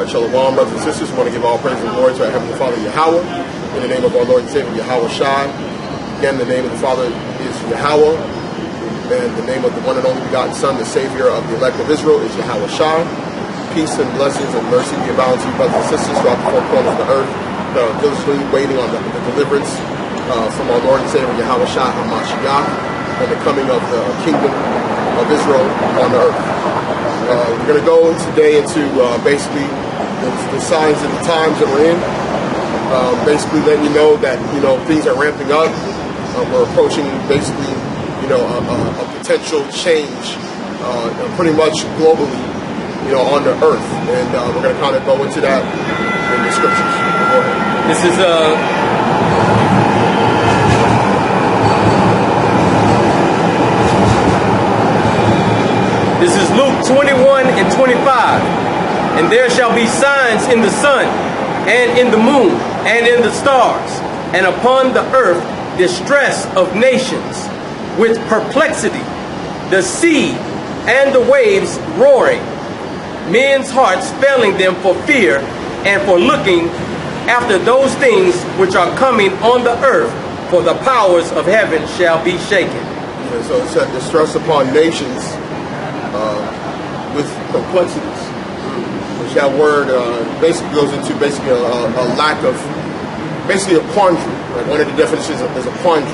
Shalom, brothers and sisters. We want to give all praise and glory to our Heavenly Father, Yahweh, in the name of our Lord and Savior, Yahawashi. Again, the name of the Father is Yahweh, and the name of the one and only begotten Son, the Savior of the elect of Israel, is Yahawashi. Peace and blessings and mercy be abound to you, brothers and sisters, throughout the four corners of the earth, diligently waiting on the deliverance from our Lord and Savior, Yahawashi HaMashiach, and the coming of the kingdom of Israel on the earth. We're going to go today into basically the signs of the times that we're in. Basically letting you know that, things are ramping up. We're approaching basically, a potential change pretty much globally, on the earth. And we're going to kind of go into that in the scriptures. Go ahead. This is Luke 21 and 25. And there shall be signs in the sun, and in the moon, and in the stars, and upon the earth distress of nations, with perplexity, the sea and the waves roaring, men's hearts failing them for fear, and for looking after those things which are coming on the earth, for the powers of heaven shall be shaken. And so it said distress upon nations with perplexities, which that word basically goes into a lack of, basically a quandary. Like one of the definitions is a quandary.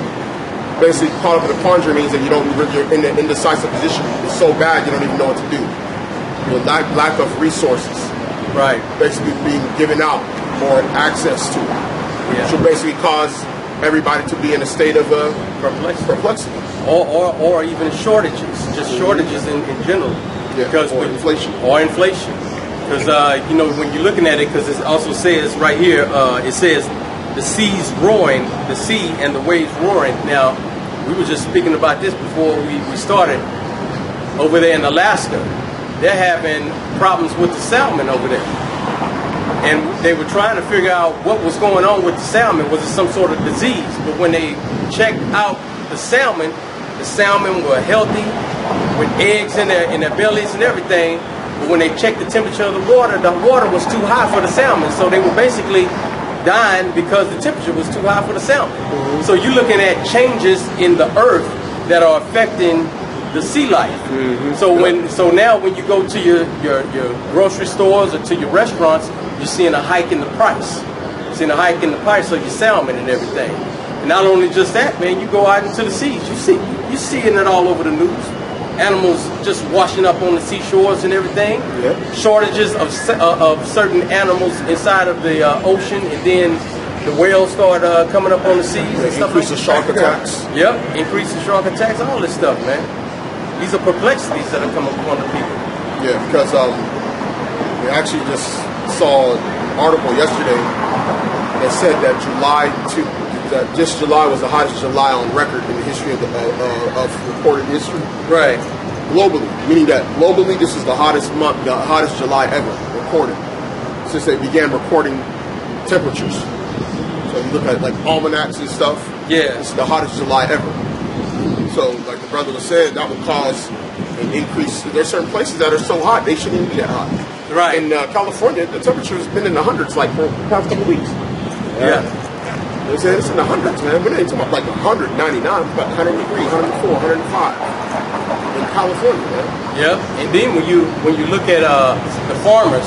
Basically, part of the quandary means that you're in an indecisive position. It's so bad you don't even know what to do. Lack of resources. Right. Basically being given out or access to. Yeah. Which will basically cause everybody to be in a state of perplexity. Or even shortages, just shortages in general. Yeah, because or inflation. Because, when you're looking at it, because it also says right here, it says the seas roaring, the sea and the waves roaring. Now, we were just speaking about this before we started. Over there in Alaska, they're having problems with the salmon over there. And they were trying to figure out what was going on with the salmon. Was it some sort of disease? But when they checked out the salmon were healthy with eggs in their bellies and everything. But when they checked the temperature of the water was too high for the salmon. So they were basically dying because the temperature was too high for the salmon. Mm-hmm. So you're looking at changes in the earth that are affecting the sea life. Mm-hmm. So now when you go to your grocery stores or to your restaurants, you're seeing a hike in the price. You're seeing a hike in the price of your salmon and everything. And not only just that, man, you go out into the seas, you're seeing it all over the news. Animals just washing up on the seashores and everything. Yep. Shortages of certain animals inside of the ocean, and then the whales start coming up on the seas and stuff like that. Increase of shark attacks. Yep, increase of shark attacks, all this stuff, man. These are perplexities that are coming upon the people. Yeah, because we actually just saw an article yesterday that said that July was the hottest July on record in the history of recorded history. Right. Globally, meaning that globally this is the hottest month, the hottest July ever recorded since they began recording temperatures. So you look at like almanacs and stuff. Yeah. This is the hottest July ever. So, like the brother was saying, that would cause an increase. There's certain places that are so hot they shouldn't even be that hot. Right. In California, the temperature has been in the hundreds like for the past couple of weeks. Yeah. They said it's in the hundreds, man. We're not talking about like 199, but 100 degrees, 104, 105 in California, man. Yep. And then when you look at the farmers,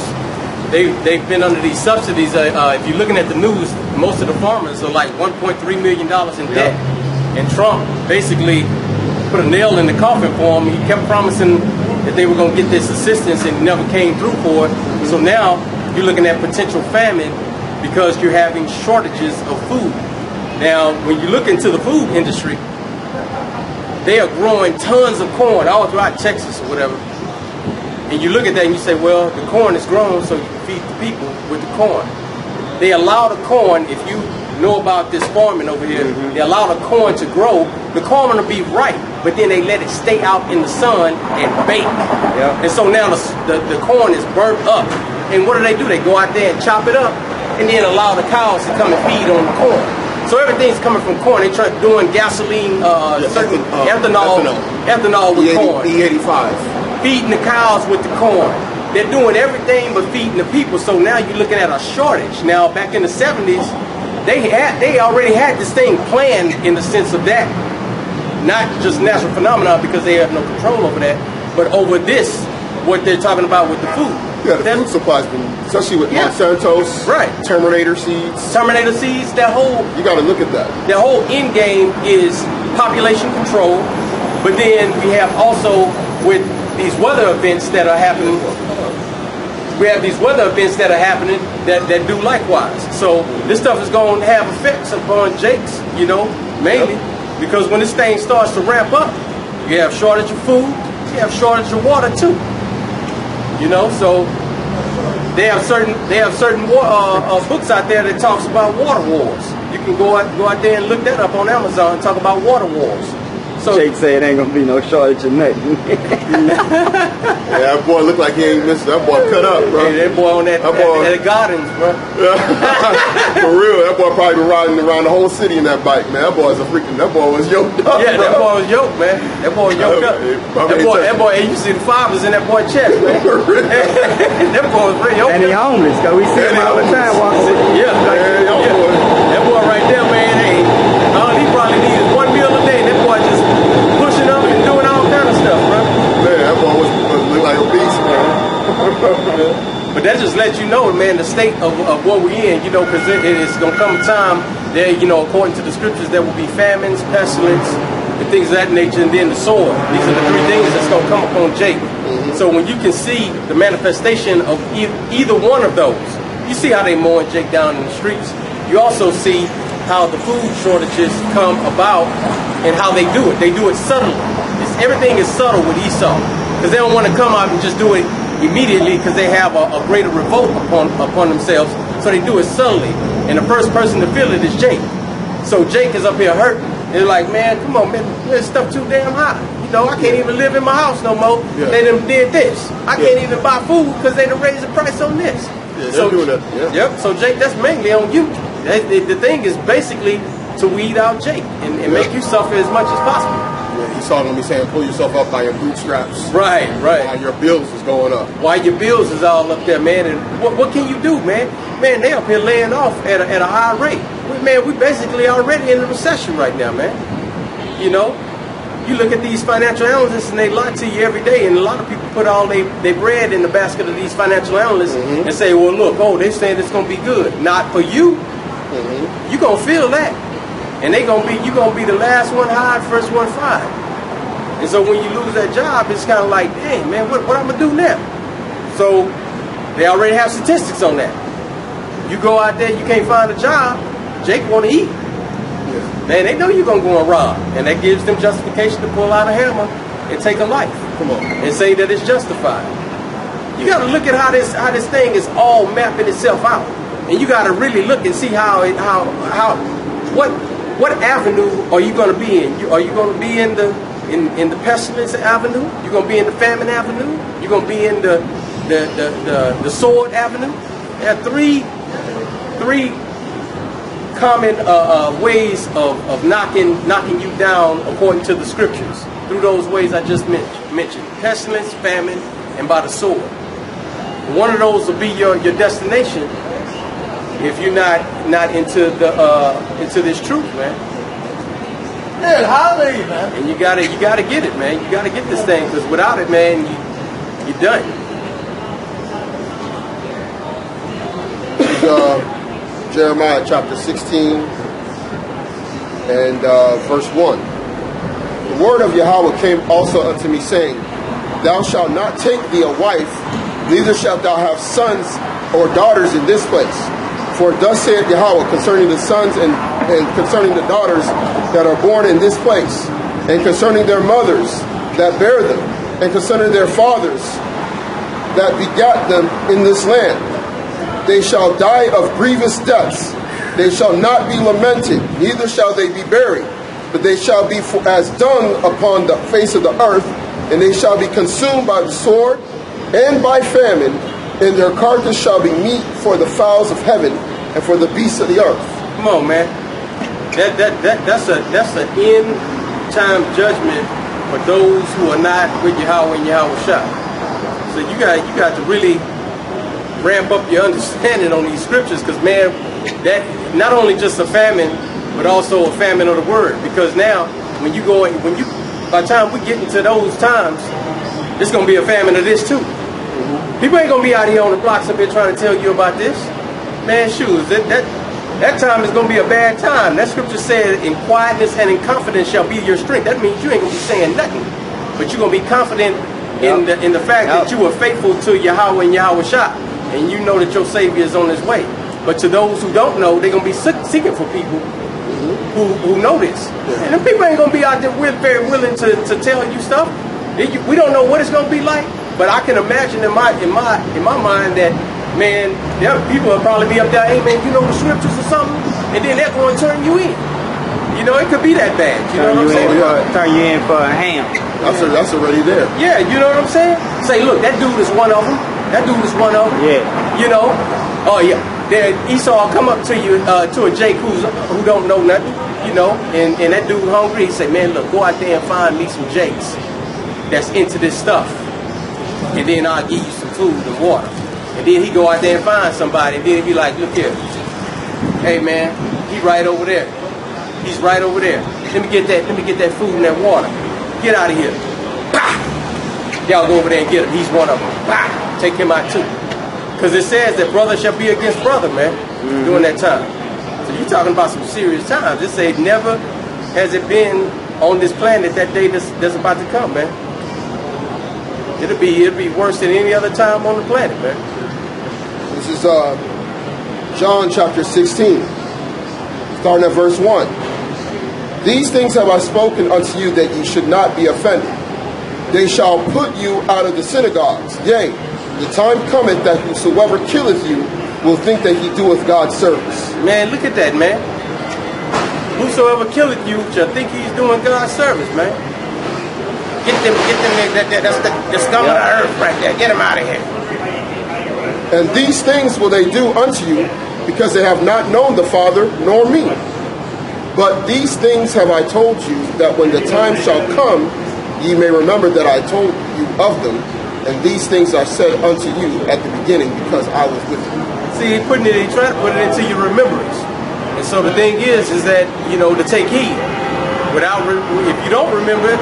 they've been under these subsidies. If you're looking at the news, most of the farmers are like $1.3 million in debt. And Trump basically put a nail in the coffin for him. He kept promising that they were going to get this assistance and never came through for it. Mm-hmm. So now you're looking at potential famine because you're having shortages of food. Now, when you look into the food industry, they are growing tons of corn all throughout Texas or whatever. And you look at that and you say, well, the corn is grown so you can feed the people with the corn. They allow the corn, if you know about this farming over here, mm-hmm. They allow the corn to grow. The corn will be ripe, but then they let it stay out in the sun and bake. Yeah. And so now the corn is burnt up. And what do? They go out there and chop it up and then allow the cows to come and feed on the corn. So everything's coming from corn. They try doing gasoline, ethanol with corn. E85. Feeding the cows with the corn. they're doing everything but feeding the people. So now you're looking at a shortage. Now back in the 70s, they already had this thing planned in the sense of that, not just natural phenomena because they have no control over that, but over this, what they're talking about with the food. Yeah, the food supply's been, especially with Monsanto's, right? Terminator seeds. Terminator seeds. That whole, you got to look at that. The whole end game is population control, but then we have also with these weather events that are happening. We have these weather events that are happening that do likewise. So this stuff is going to have effects upon Jake's, you know, mainly because when this thing starts to ramp up, you have shortage of food, you have shortage of water too. You know, so they have certain books out there that talks about water wars. You can go out there and look that up on Amazon and talk about water wars. So Jake said it ain't gonna be no shortage of nothing. Yeah, that boy look like he ain't missing. That boy cut up, bro. Hey, that boy on that gardens, bro. For real, that boy probably been riding around the whole city in that bike, man. That boy was yoked up. Yeah, that boy was yoked, man. That boy was yoked up. That boy, you see the fibers in that boy's chest, man. That boy was pretty yoked up. And he homeless, cause we see him all the time walking with Yeah, that boy right there, man. Hey, all he probably needed one meal a day. That boy just pushing up and doing all kind of stuff, bro. Man, that boy look like obese, man. But that just lets you know, man, the state of what we're in, you know, because it's going to come a time there, you know, according to the scriptures, there will be famines, pestilence, and things of that nature, and then the sword. These are the three things that's going to come upon Jake. So when you can see the manifestation of either one of those, you see how they mowing Jake down in the streets. You also see how the food shortages come about and how they do it. They do it subtly. Everything is subtle with Esau because they don't want to come out and just do it immediately because they have a greater revolt upon themselves. So they do it subtly. And the first person to feel it is Jake. So Jake is up here hurting. They're like, man, come on, man, this stuff too damn high. You know, I can't even live in my house no more. Yeah. They done did this. I can't even buy food because they done raised the price on this. Yeah, they're doing that. Yeah. Yep. So Jake, that's mainly on you. The thing is basically to weed out Jake and make you suffer as much as possible. Yeah, Esau gonna be saying, pull yourself up by your bootstraps. Right. While your bills is going up. While your bills is all up there, man. And what can you do, man? Man, they up here laying off at a high rate. We basically already in a recession right now, man. You know, you look at these financial analysts and they lie to you every day, and a lot of people put all their bread in the basket of these financial analysts and say, well, look, they're saying it's gonna be good. Not for you. You're gonna feel that. And you're gonna be the last one hired, first one fired. And so when you lose that job, it's kind of like, dang, man, what I'm gonna do now? So they already have statistics on that. You go out there, you can't find a job, Jake wanna eat. Man, they know you're gonna go and rob. And that gives them justification to pull out a hammer and take a life. Come on. And say that it's justified. You gotta look at how this thing is all mapping itself out. And you gotta really look and see what avenue are you going to be in? Are you going to be in the pestilence avenue? You're going to be in the famine avenue? You're going to be in the sword avenue? There are three common ways of knocking you down according to the scriptures through those ways I just mentioned: pestilence, famine, and by the sword. One of those will be your destination. If you're not into this truth, man. Yeah, hallelujah, man. And you gotta get it, man. You gotta get this thing, because without it, man, you're done. Jeremiah chapter 16 and verse 1. The word of Yahweh came also unto me, saying, Thou shalt not take thee a wife, neither shalt thou have sons or daughters in this place. For thus saith Yahweh concerning the sons and concerning the daughters that are born in this place, and concerning their mothers that bear them, and concerning their fathers that begat them in this land. They shall die of grievous deaths. They shall not be lamented, neither shall they be buried, but they shall be as dung upon the face of the earth, and they shall be consumed by the sword and by famine, and their carcass shall be meat for the fowls of heaven and for the beasts of the earth. Come on, man. That's an end time judgment for those who are not with Yahweh and Yahawashi. So you got to really ramp up your understanding on these scriptures, because man, that not only just a famine, but also a famine of the word. Because now, by the time we get into those times, it's gonna be a famine of this too. People ain't gonna be out here on the blocks up here trying to tell you about this. Man, shoes, that time is gonna be a bad time. That scripture said, "In quietness and in confidence shall be your strength." That means you ain't gonna be saying nothing, but you're gonna be confident in the fact that you are faithful to Yahweh and Yahawashi, and you know that your Savior is on his way. But to those who don't know, they're gonna be seeking for people who know this. And the people ain't gonna be out there very willing to tell you stuff. We don't know what it's gonna be like, but I can imagine in my mind that, man, people will probably be up there, hey man, you know the scriptures or something, and then they're going to turn you in. You know, it could be that bad. You know what I'm saying? Turn you in for a ham. That's already there. Yeah, you know what I'm saying? Say, look, that dude is one of them. That dude is one of them. Yeah. You know? Oh yeah. Then Esau come up to you, to a Jake who don't know nothing, you know, and that dude hungry. He say, man, look, go out there and find me some Jakes that's into this stuff, and then I'll give you some food and water. And then he go out there and find somebody, and then he be like, look here, hey man, he right over there. He's right over there. Let me get that food and that water. Get out of here. Bah! Y'all go over there and get him. He's one of them. Bah! Take him out too. Because it says that brother shall be against brother, man, during that time. So you're talking about some serious times. It say never has it been on this planet that day that's about to come, man. It'll be worse than any other time on the planet, man. This is John chapter 16, starting at verse 1. These things have I spoken unto you, that ye should not be offended. They shall put you out of the synagogues. Yea, the time cometh that whosoever killeth you will think that he doeth God's service. Man, look at that, man. Whosoever killeth you shall think he's doing God's service, man. Get them, that's the scum of the earth right there. Get them out of here. And these things will they do unto you, because they have not known the Father nor me. But these things have I told you, that when the time shall come, ye may remember that I told you of them. And these things I said unto you at the beginning, because I was with you. See, he trying to put it into your remembrance. And so the thing is that, you know, to take heed. If you don't remember it,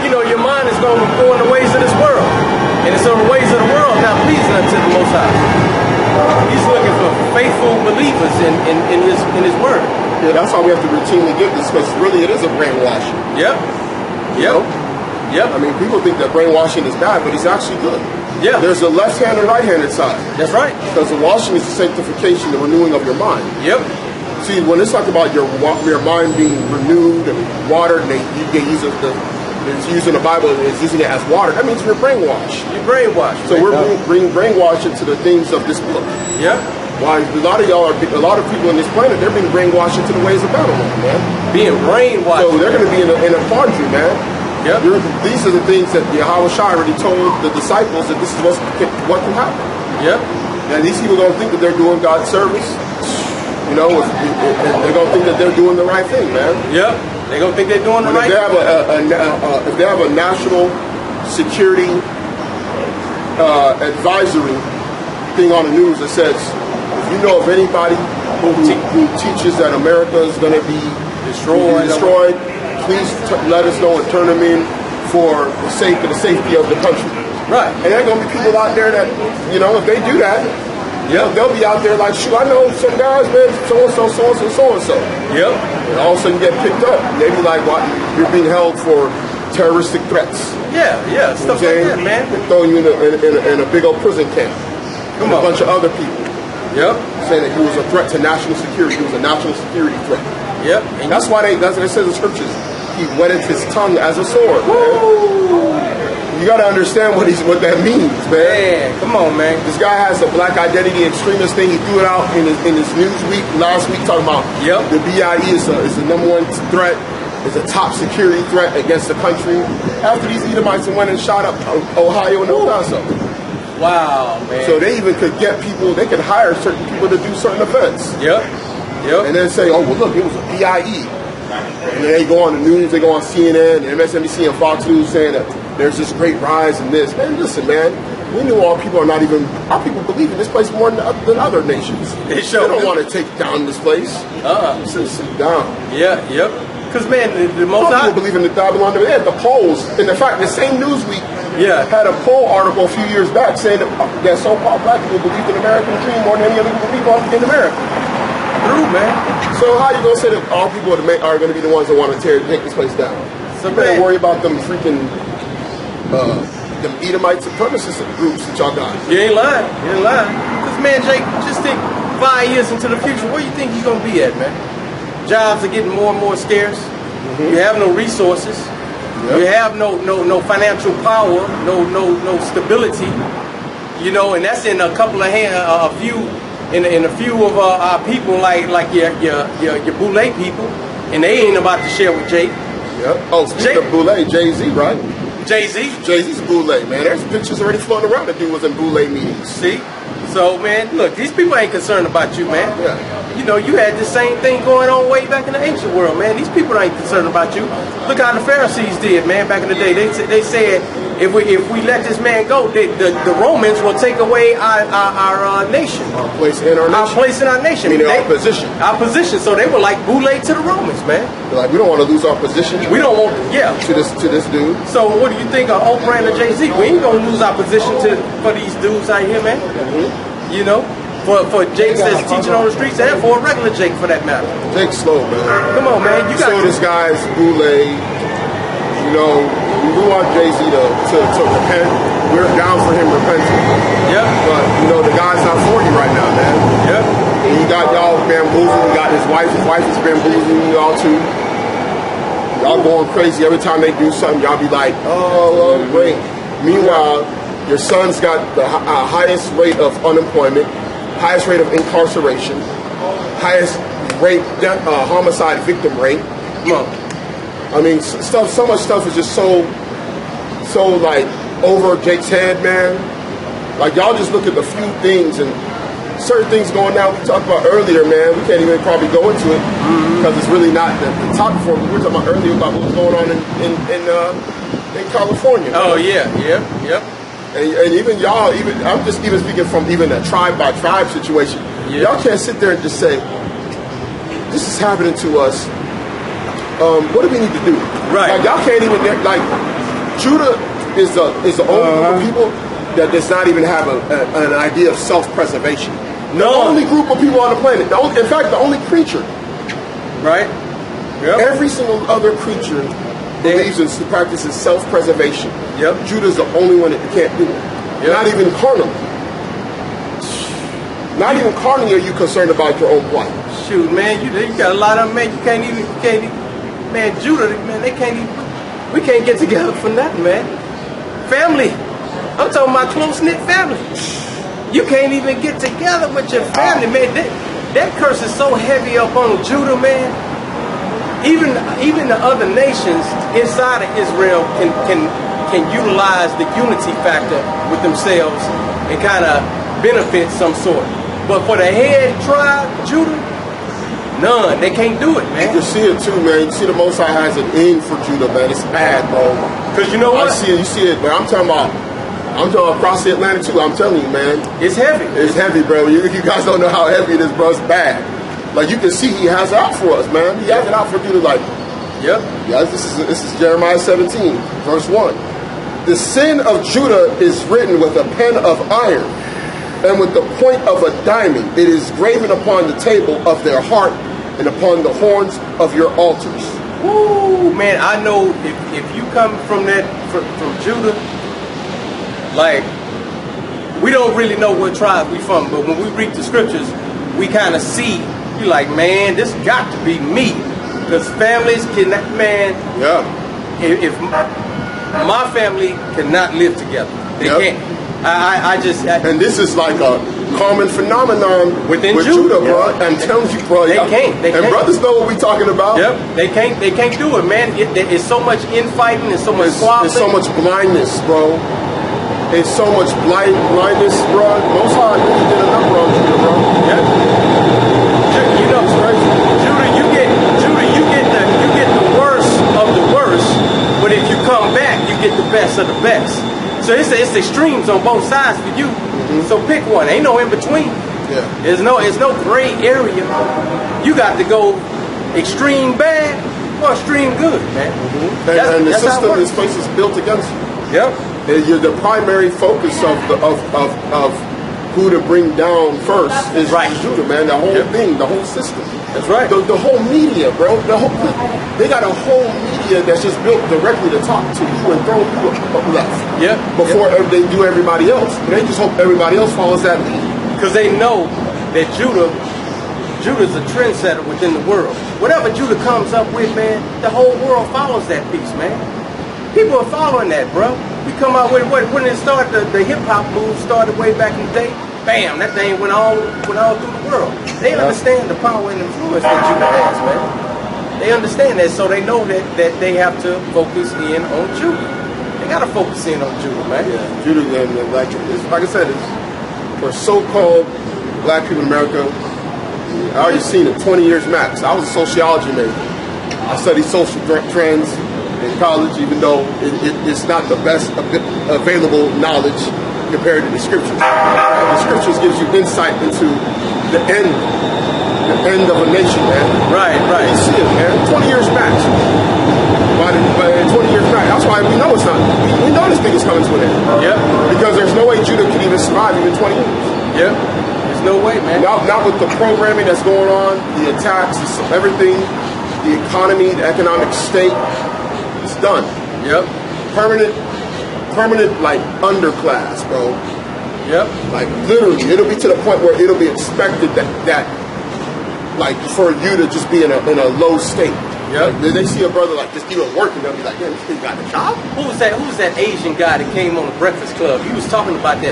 you know, your mind is going to go in the ways of this world. And so the ways of the world not pleasing unto the Most High. He's looking for faithful believers in his word. Yeah, that's why we have to routinely give this, because really it is a brainwashing. Yep. Yep. Yep. I mean, people think that brainwashing is bad, but it's actually good. Yeah. There's a left-hand and right-handed side. That's right. Because the washing is the sanctification, the renewing of your mind. Yep. See, when it's talking about your mind being renewed and watered, and it's using the Bible, it's using it as water. That means you're brainwashed. You're brainwashed. So we're being brainwashed into the things of this book. Yep. Why a lot of people on this planet, they're being brainwashed into the ways of Babylon, man. Being brainwashed. So they're going to be in a quandary, man. Yep. These are the things that Yahawashi already told the disciples, that this is what can happen. Yep. And these people don't think that they're doing God's service. You know, they're going to think that they're doing the right thing, man. Yep. They're going to think they're doing the right thing. If they have a national security advisory thing on the news that says, if you know of anybody who teaches that America is going to be destroyed, please let us know and turn them in for the safety of the country. Right. And there are going to be people out there that, you know, if they do that, they'll be out there like, shoot, I know some guys, man, so-and-so, so-and-so, so-and-so. Yep. And all of a sudden get picked up. They be like, what? You're being held for terroristic threats. Yeah, stuff like that, man. They're throwing you in a big old prison camp. Come on. A bunch of other people. Yep. Saying that he was a threat to national security. He was a national security threat. Yep. And that's why it says in scriptures, he whetted his tongue as a sword. You got to understand what that means, man. Man, come on, man. This guy has a black identity extremist thing. He threw it out in his Newsweek last week, talking about the BIE is the number one threat, is a top security threat against the country. After these Edomites went and shot up Ohio and El Paso. Wow, man. So they even could get people, they could hire certain people to do certain events. Yep. And then say, oh, well, look, it was a BIE. And then they go on the news, they go on CNN, and MSNBC, and Fox News saying that there's this great rise in this. Man, listen, man. We knew our people believe in this place more than other nations. They don't want to take down this place. Sit down. Yeah, yep. Because, man, the most people believe in the Babylon. They had the polls. And in fact, the same Newsweek had a poll article a few years back saying that so-called black people believed in the American dream more than any other people in America. True, man. So how you going to say that all people are going to be the ones that want to take this place down? So you better worry about them freaking... them Edomite supremacist groups that y'all got. You ain't lying. Because, man, Jake, just think 5 years into the future, where you think you're going to be at, man? Jobs are getting more and more scarce. Mm-hmm. You have no resources. Yep. You have no financial power, no stability. You know, and that's in a couple of a few of our people, like your Boule people, and they ain't about to share with Jake. Yep. Oh, speaking of Boule, Jay-Z, right? Jay-Z's Boule, man. There's pictures already floating around. The dude was in Boule meetings. See? So, man, look, these people ain't concerned about you, man. Yeah. You know, you had the same thing going on way back in the ancient world, man. These people ain't concerned about you. Look how the Pharisees did, man, back in the day. They said, if we let this man go, the Romans will take away our nation. Our place in our nation. Our place in our nation. Meaning our position. Our position. So they were like Boule to the Romans, man. They're like, we don't want to lose our position. We don't want, to this dude. So what do you think of Oprah and Jay-Z? We ain't gonna lose our position for these dudes out here, man. Mm-hmm. You know, for Jake that's teaching on the streets, and for a regular Jake, for that matter. Jake's slow, man. Come on, man. You got this guy's Boule. You know, we want Jay-Z to repent. We're down for him repenting. Yep. But you know, the guy's not for you right now, man. Yep. And you got y'all bamboozling. You got his wife. His wife is bamboozling y'all too. Y'all going crazy every time they do something. Y'all be like, oh, great. Meanwhile, your son's got the highest rate of unemployment, highest rate of incarceration, highest rate homicide victim rate. I mean, so much stuff is just so like over Jake's head, man. Like y'all just look at the few things and certain things going down. We talked about earlier, man. We can't even probably go into it because it's really not the topic for. We were talking about earlier about what was going on in California. Man. Oh yeah, yep. And even y'all, I'm just even speaking from even a tribe by tribe situation. Yeah. Y'all can't sit there and just say, "This is happening to us. What do we need to do?" Right. Like y'all can't even like. Judah is the only group of people that does not even have an idea of self-preservation. No. The only group of people on the planet. In fact, the only creature. Right. Yep. Every single other creature believes in practices self-preservation. Yep. Judah's the only one that can't do it. Yep. Not even carnally. Not even carnally are you concerned about your own plight. Shoot, man, you got a lot of them, man. You can't even, man, Judah, man, we can't get together for nothing, man. Family. I'm talking about close-knit family. You can't even get together with your family, man. That curse is so heavy up on Judah, man. Even the other nations inside of Israel can utilize the unity factor with themselves and kind of benefit some sort. But for the head tribe, Judah, none. They can't do it, man. You can see it too, man. You see the Most High has an end for Judah, man. It's bad, bro. Because you know what? I see it. You see it, but I'm talking about across the Atlantic too. I'm telling you, man. It's heavy. It's heavy, bro. You guys don't know how heavy it is, bro. It's bad. Like you can see, he has it out for us, man. He has it out for Judah. Like, yep. Guys, this is Jeremiah 17, verse 1. The sin of Judah is written with a pen of iron, and with the point of a diamond. It is graven upon the table of their heart and upon the horns of your altars. Woo, man! I know if you come from Judah, like we don't really know what tribe we from, but when we read the scriptures, we kind of see. You like, man, this got to be me, because families cannot, man. Yeah. If my family cannot live together, they can't. And this is like a common phenomenon within Judah, bro. I'm telling you, bro. They can't. Brothers know what we're talking about. Yep. They can't do it, man. It's so much infighting and so much squabbling. There's so much blindness, bro. It's so much blindness, bro. Most High really did a number on Judah, bro. Yep. You know, Judah, you get the worst of the worst, but if you come back, you get the best of the it's extremes on both sides for you. So pick one. Ain't no in between. Yeah. There's no gray area. You got to go extreme bad or extreme good, man. And the system this place is built against you. Yep. You're the primary focus of who to bring down first is Judah, man. The whole thing, the whole system. That's right. The whole media, bro. They got a whole media that's just built directly to talk to you and throw you up left. Yeah. Before they do everybody else. They just hope everybody else follows that lead. Because they know that Judah's a trendsetter within the world. Whatever Judah comes up with, man, the whole world follows that piece, man. People are following that, bro. We come out with when it started, the hip hop move started way back in the day. Bam, that thing went all through the world. They understand the power and influence that Judah has, man. They understand that, so they know that they have to focus in on Judah. They gotta focus in on Judah, man. Yeah, Judah, like I said, for so-called black people in America, I already seen it 20 years max. I was a sociology major. I studied social trends in college, even though it's not the best available knowledge compared to the scriptures. The scriptures gives you insight into the end of a nation, man. Right. You see it, man. 20 years max. But 20 years back, that's why we know it's not. We know this thing is coming to an end. Yep. Because there's no way Judah could even survive even 20 years. Yep. There's no way, man. Not with the programming that's going on, the attacks, everything, the economy, the economic state. It's done. Yep. Permanent, like underclass, bro. Yep. Like literally, it'll be to the point where it'll be expected that like for you to just be in a low state. Yep. Like, they see a brother like just even working, they'll be like, "Yeah, this thing got a job." Who was that Asian guy that came on the Breakfast Club? He was talking about that.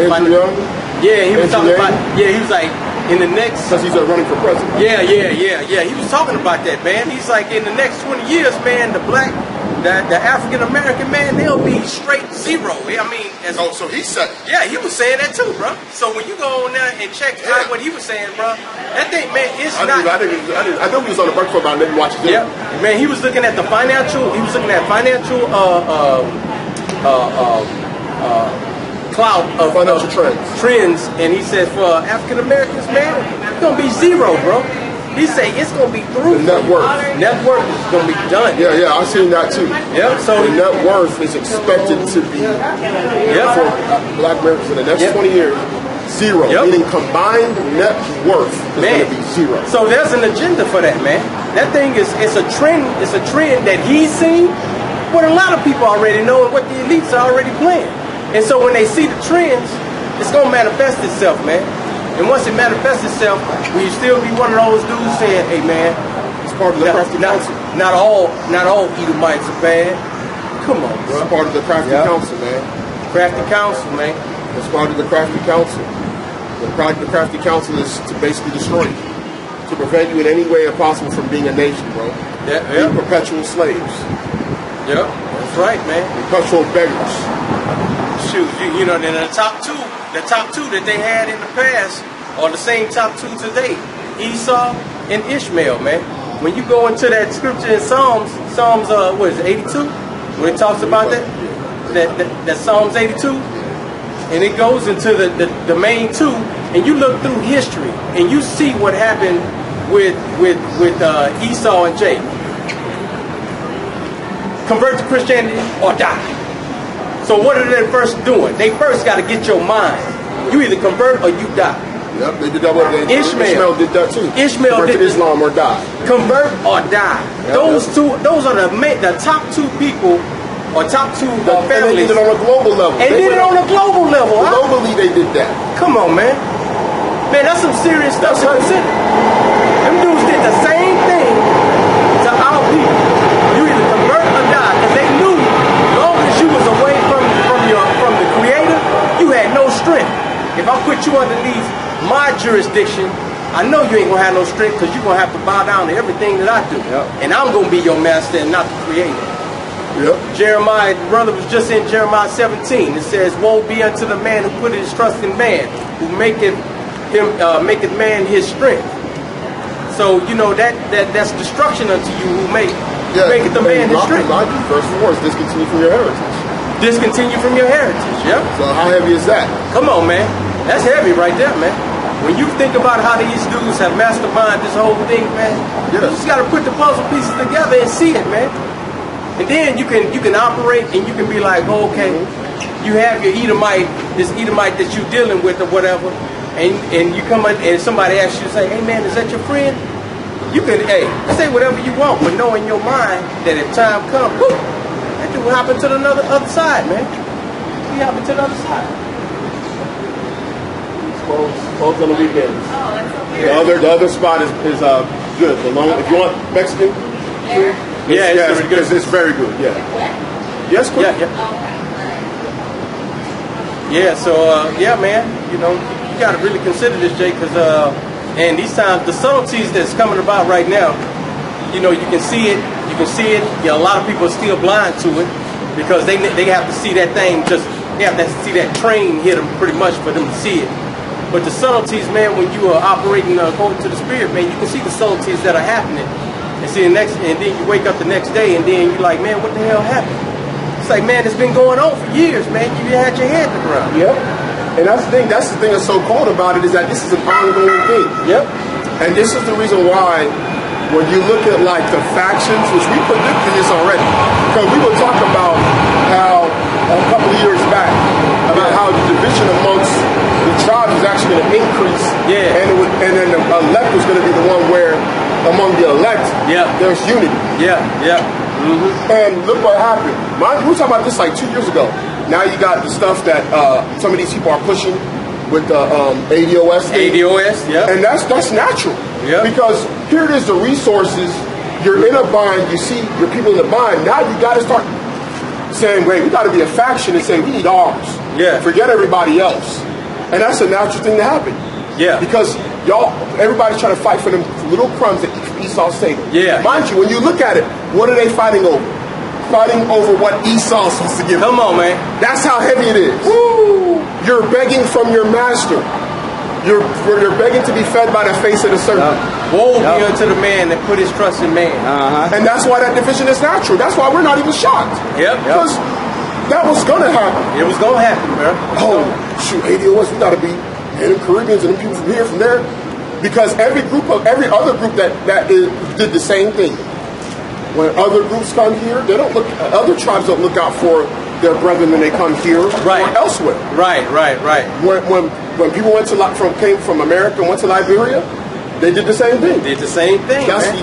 Yeah, he was talking about. Yeah, he was like in the next. Because he's running for president. Yeah. He was talking about that, man. He's like in the next 20 years, man, the African American man, they'll be straight zero. I mean, so he said. Yeah, he was saying that too, bro. So when you go on there and check out what he was saying, bro, that thing, man, it's not. I know he was on the Breakfast Club, but I didn't watch it. Yeah, man, he was looking at financial clout of financial trends, and he said for African Americans, man, it's gonna be zero, bro. He say it's gonna be through. The net worth. Net worth is gonna be done. Yeah, I've seen that too. Yeah, so the net worth is expected to be for black Americans in the next 20 years. Zero, meaning combined net worth is going to be zero. So there's an agenda for that, man. That thing it's a trend. It's a trend that he's seen, but a lot of people already know and what the elites are already playing. And so when they see the trends, it's gonna manifest itself, man. And once it manifests itself, will you still be one of those dudes saying, "Hey, man, it's part of the crafty council. Not all Edomites are bad." Come on, bro. It's part of the crafty council, man. Crafty council, man. It's part of the crafty council. The crafty council is to basically destroy you, to prevent you in any way possible from being a nation, bro. Being perpetual slaves. Yep, that's right, man. Perpetual beggars. Shoot, you know, then the top two that they had in the past are the same top two today, Esau and Ishmael, man. When you go into that scripture in Psalms, what is it, 82? When it talks about that Psalms 82, and it goes into the main two, and you look through history, and you see what happened with Esau and Jacob. Convert to Christianity or die. So what are they first doing? They first got to get your mind. You either convert or you die. Yep, they did that with Ishmael did that too. Ishmael convert did to Islam or die. Convert or die. Yep, those are the top two people or top two families. And they did it on a global level. And did it on a global level. Globally, they did that. Come on, man. Man, that's some serious stuff to consider. Them dudes did the same thing to our people. You either convert or die, because they knew as long as you was away from the Creator, you had no strength. If I put you underneath my jurisdiction, I know you ain't gonna have no strength, because you're gonna have to bow down to everything that I do. Yep. And I'm gonna be your master and not the Creator. Yep. Jeremiah, the brother was just in Jeremiah 17. It says, "Woe be unto the man who put his trust in man, who maketh man his strength." So you know that's destruction unto you who maketh the man his strength. First and foremost, discontinue from your heritage. discontinue from your heritage. Yep. So how heavy is that? Come on, man. That's heavy right there, man. When you think about how these dudes have masterminded this whole thing, man, you just got to put the puzzle pieces together and see it, man. And then you can operate and you can be like, oh, okay, you have your Edomite, this Edomite that you're dealing with or whatever, and you come in and somebody asks you, say, hey, man, is that your friend? You can, say whatever you want, but know in your mind that if time comes, whoop, that dude hopping to the other side, man. He hopping to the other side. Closed on the weekends. Oh, that's okay. The other spot is good. The long, if you want Mexican food, it's very good. It's very good. Yeah. Yes, quick. Yeah. So man, you know, you got to really consider this, Jay, because and these times the subtleties that's coming about right now, you know, you can see it. You know, a lot of people are still blind to it because they have to see that thing. They have to see that train hit them pretty much for them to see it. But the subtleties, man, when you are operating according to the Spirit, man, you can see the subtleties that are happening. And see and then you wake up the next day and then you're like, man, what the hell happened? It's like, man, it's been going on for years, man. You had your head to the ground. Yep. And that's the thing that's so cold about it, is that this is an ongoing thing. Yep. And this is the reason why when you look at like the factions, which we predicted this already, because we were talking about how a couple of years back about how the division amongst the tribes is actually going to increase, and then the elect was going to be the one where among the elect there's unity. And look what happened. We were talking about this like 2 years ago. Now you got the stuff that some of these people are pushing with the ADOS thing. And that's natural. Because here it is, the resources, you're in a bind, you see your people in the bind, now you got to start saying, wait, we got to be a faction and say we need ours. Forget everybody else. And that's a natural thing to happen. Because everybody's trying to fight for them little crumbs that Esau's table. Mind you, when you look at it, what are they fighting over? Fighting over what Esau supposed to give them. Come on, man. That's how heavy it is. Woo! You're begging from your master. You're begging to be fed by the face of the serpent. Woe be unto the man that put his trust in man. And that's why that division is natural. That's why we're not even shocked. Because that was going to happen. It was going to happen, bro. Shoot, ADOS, we got to be the Caribbeans and them people from here, from there. Because every other group that did the same thing. When other groups come here, they don't look. Other tribes don't look out for their brethren when they come here or elsewhere. Right. When people came from America and went to Liberia, they did the same thing.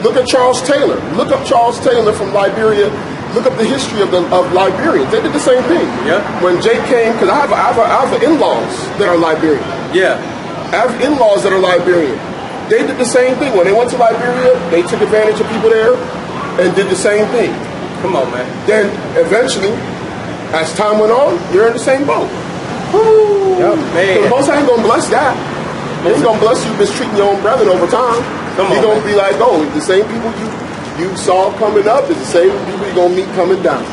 Look at Charles Taylor. Look up Charles Taylor from Liberia. Look up the history of Liberians. They did the same thing. When Jake came, because I have in-laws that are Liberian. I have in-laws that are Liberian. They did the same thing. When they went to Liberia, they took advantage of people there and did the same thing. Come on, man. Then eventually, as time went on, you're in the same boat. Man. The Most High ain't gonna bless that. He ain't gonna bless you mistreating your own brethren over time. He's gonna be like, oh, the same people you saw coming up is the same people you're gonna meet coming down.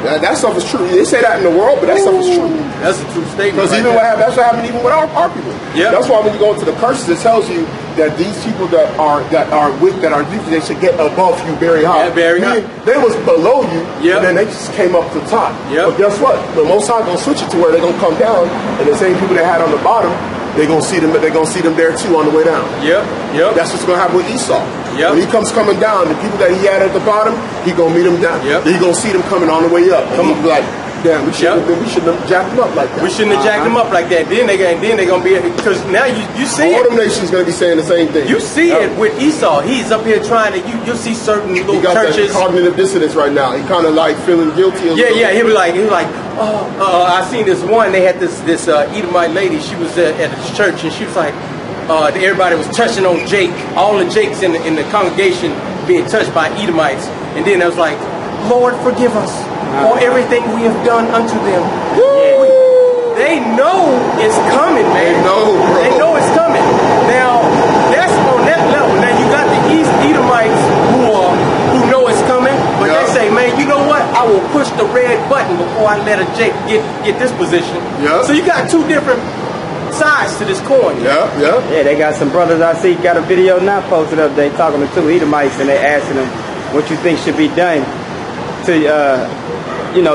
That stuff is true. They say that in the world, but that stuff is true. That's a true statement. Because that's what happened even with our people. That's why when you go into the curses, it tells you that these people that are youth, they should get above you very high. They was below you, and then they just came up to the top. But guess what? The Most High gonna switch it to where they're gonna come down, and the same people they had on the bottom, they're gonna see them there too on the way down. That's what's gonna happen with Esau. When he comes coming down, the people that he had at the bottom, he gonna meet them down. He gonna see them coming on the way up. Come on, like, damn, we shouldn't have jacked them up like that. We shouldn't have jacked them up like that. Then they gonna be, because now you see all them nations gonna be saying the same thing. You see it with Esau. He's up here trying to. You see certain little churches. That cognitive dissonance right now. He kind of like feeling guilty. He was like, I seen this one. They had this Edomite lady. She was at this church, and she was like, everybody was touching on Jake. All the Jakes in the congregation being touched by Edomites, and then I was like, Lord, forgive us for everything we have done unto them. They know it's coming, man. They know it's coming. Now, that's on that level. Now, you got the East Edomites who know it's coming, but they say, man, you know what? I will push the red button before I let a Jake get this position. So you got two different sides to this coin. Yeah, they got some brothers I see got a video now posted up. They talking to two Edomites and they asking them what you think should be done to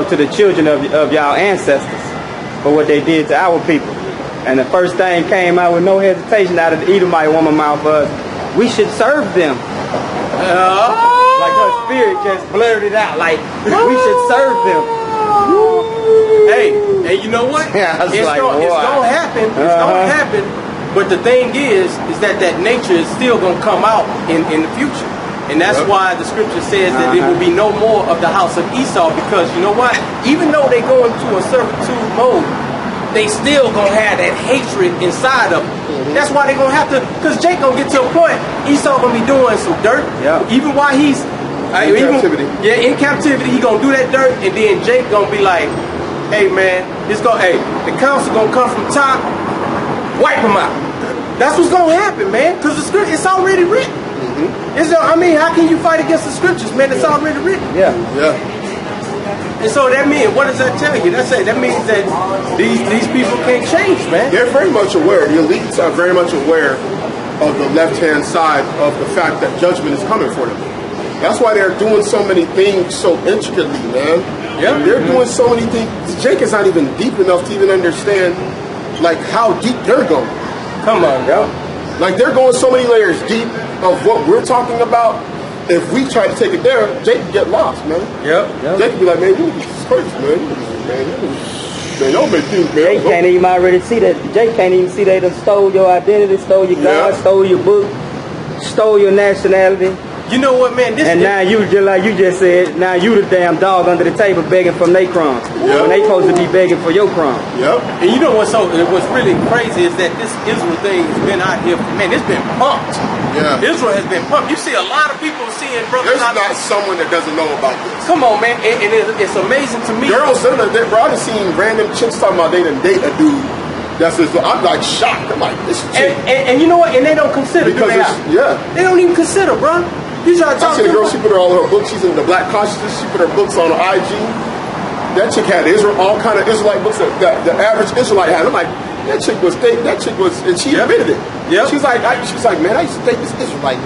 to the children of y'all ancestors for what they did to our people. And the first thing came out with no hesitation out of the Edomite woman mouth was, we should serve them. Like her spirit just blurred it out, like, we should serve them. Hey, you know what? Yeah, it's gonna happen. It's gonna happen. But the thing is that nature is still gonna come out in the future. And that's why the scripture says that there will be no more of the house of Esau, because you know what? Even though they go into a servitude mode, they still gonna have that hatred inside of them. That's why they gonna have to, because Jake gonna get to a point, Esau gonna be doing some dirt. Even while he's in captivity, he gonna do that dirt, and then Jake gonna be like, hey man, the council gonna come from top, wipe him out. That's what's gonna happen, man, because the script, it's already written. How can you fight against the scriptures, man? It's already written. Yeah. And so that means, what does that tell you? That means that these people can't change, man. They're very much aware. The elites are very much aware of the left-hand side of the fact that judgment is coming for them. That's why they're doing so many things so intricately, man. Yeah. They're doing so many things. Jake is not even deep enough to even understand, like, how deep they're going. Come on, bro. Like, they're going so many layers deep of what we're talking about. If we try to take it there, Jake could get lost, man. Jake could be like, man, you is crazy, man. Man, y'all make things, man. Jake can't even already see that. Jake can't even see they done stole your identity, stole your God, stole your book, stole your nationality. You know what, man? Now you, just like you just said, now you the damn dog under the table begging from their crumbs. When they supposed to be begging for your crumbs. And you know what's really crazy is that this Israel thing has been out here, man, it's been pumped. Israel has been pumped. You see a lot of people seeing brothers. There's not someone that doesn't know about this. Come on, man. And it's amazing to me. Girls, bro, I've seen random chicks talking about they done date a dude. I'm like shocked. I'm like, this chick. And you know what? And they don't consider. They don't even consider, bro. You try to talk I seen a girl, she put all her books, she's in the Black Consciousness, she put her books on her IG. That chick had all kind of Israelite books that the average Israelite had. I'm like, that chick was, and she admitted it. She's like, man, I used to date this Israelite.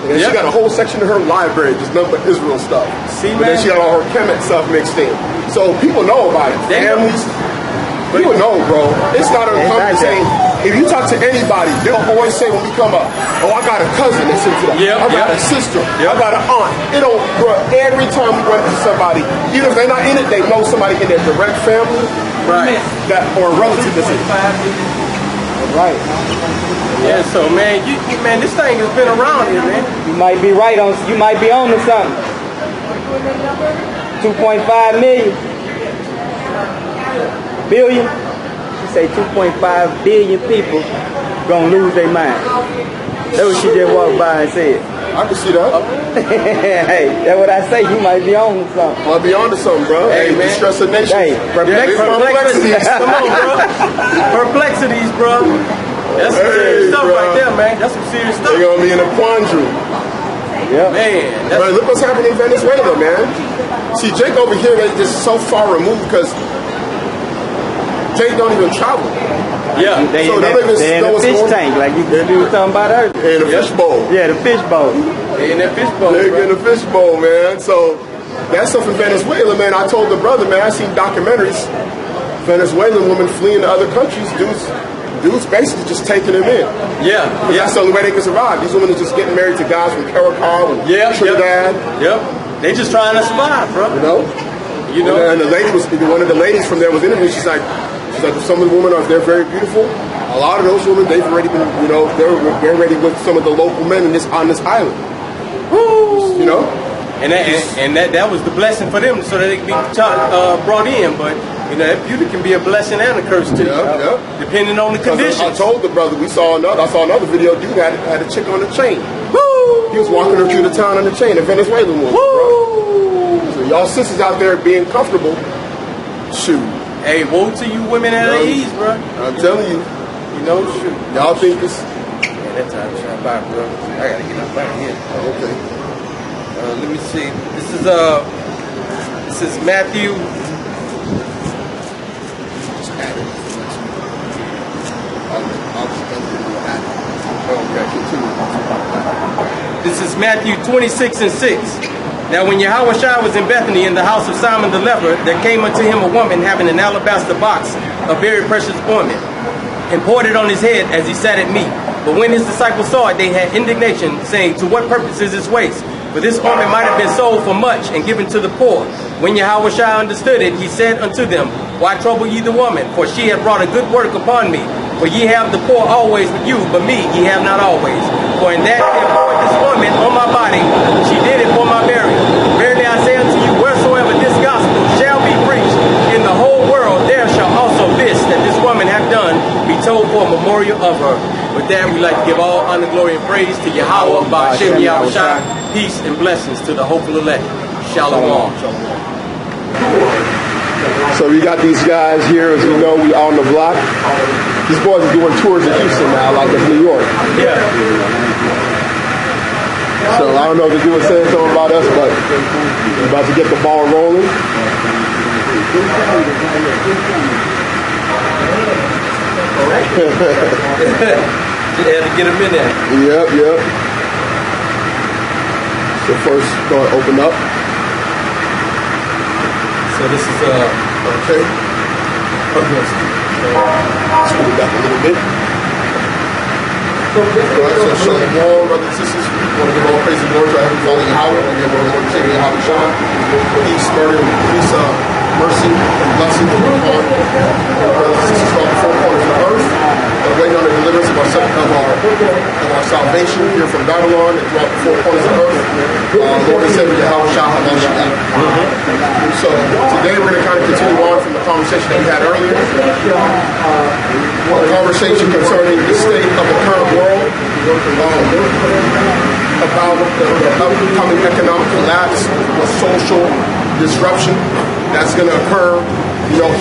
And she got a whole section of her library, just nothing but Israel stuff. See, but then she got all her Kemet stuff mixed in. So people know about it. Families, people know, bro. It's not uncommon to say, if you talk to anybody, they'll always say when we come up, oh, I got a cousin that's into that. I got a sister. I got an aunt. It don't, bro, every time we run into somebody, even if they're not in it, they know somebody in their direct family that or a relative that's in it. Yeah, so man, this thing has been around here, man. You might be right on. You might be on to something. 2.5 billion. She say 2.5 billion people gonna lose their mind. That's what she just walked by and said. I can see that. Hey, that's what I say. You might be on to something. I'll be on to something, bro. Hey, man. Stress of nation. Hey, perplexities. Come on, bro. Perplexities, bro. That's some serious stuff right there, man. That's some serious stuff. They're gonna be in a quandary. Man. Bro, look what's happening in Venezuela, man. See, Jake over here, they're just so far removed because Jake don't even travel. They so in the fish tank, like you were talking about earlier. In the fish bowl. Yeah, the fish bowl. They in that fish bowl. They're in the fish bowl, man. So that stuff in Venezuela, man. I told the brother, man, I seen documentaries. Venezuelan women fleeing to other countries, dudes basically just taking them in. That's the only way they can survive. These women are just getting married to guys from Caracol and Trinidad. They just trying to survive, bro. You know. And the lady one of the ladies from there was interviewed. She's like, some of the women they're very beautiful. A lot of those women, they've already been, they're ready with some of the local men on this island. Woo! You know. And that was the blessing for them, so that they could be brought in. But that beauty can be a blessing and a curse too, depending on the conditions. I told the brother I saw another video. Dude had a chick on the chain. Woo! He was walking her through the town on the chain, a Venezuelan woman. Bro. So y'all sisters out there being comfortable, shoot. Hey, woe to you women at ease, bro. I'm telling you. Shoot. Y'all think this? Yeah, that time shot by, bro. I gotta get up out of here. Okay. Let me see. This is Matthew. This is Matthew 26:6. Now when Yahawashi was in Bethany in the house of Simon the leper, there came unto him a woman having an alabaster box of very precious ointment, and poured it on his head as he sat at meat. But when his disciples saw it, they had indignation, saying, To what purpose is this waste? For this ointment might have been sold for much and given to the poor. When Yahawashi understood it, he said unto them, Why trouble ye the woman? For she hath brought a good work upon me. For ye have the poor always with you, but me ye have not always. For in that he hath poured this ointment on my body, she did it for my burial. Verily I say unto you, wheresoever this gospel shall be preached in the whole world, there shall also this that this woman hath done be told for a memorial of her. With that, we like to give all honor, glory, and praise to Yahweh, Ba'ashem Yahawashi. Peace and blessings to the hopeful elect. Shalom. So we got these guys here, as you know, we on the block. These boys are doing tours in Houston now, like in New York. Yeah. So I don't know if they're saying something about us, but we're about to get the ball rolling. You had to get them in there. Yep. So first, going to open up. So this is okay. Let's move it back a little bit. Alright, so shalom, brothers and sisters. We want to give all praise and glory to our Heavenly Father Yahweh, and give our Lord and Savior Yahawashi. Peace, mercy, and blessing upon our brothers and sisters throughout the four corners of the earth. Waiting on the deliverance of our salvation here from Babylon and throughout the four corners of the earth. Lord and Savior Yahawashi. So today we're going to kind of continue on from the conversation that we had earlier. The conversation concerning the state of the current world, about the upcoming economic collapse, the social disruption that's going to occur,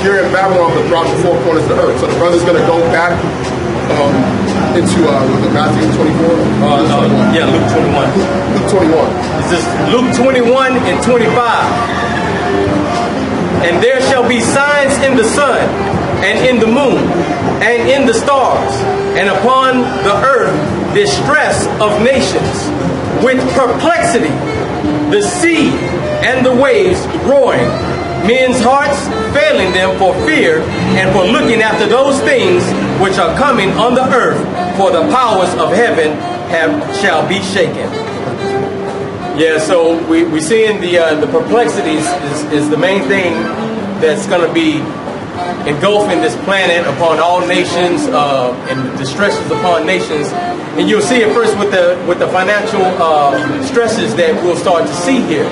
here in Babylon, but throughout the four corners of the earth. So the brother's going to go back into Matthew 24. Yeah, Luke 21. Luke 21. This is Luke 21 and 25. And there shall be signs in the sun, and in the moon, and in the stars, and upon the earth distress of nations, with perplexity, the sea and the waves roaring, men's hearts failing them for fear and for looking after those things which are coming on the earth, for the powers of heaven shall be shaken. Yeah, so we seeing the perplexities is the main thing that's going to be engulfing this planet upon all nations, and the distresses upon nations. And you'll see it first with the financial stresses that we'll start to see here.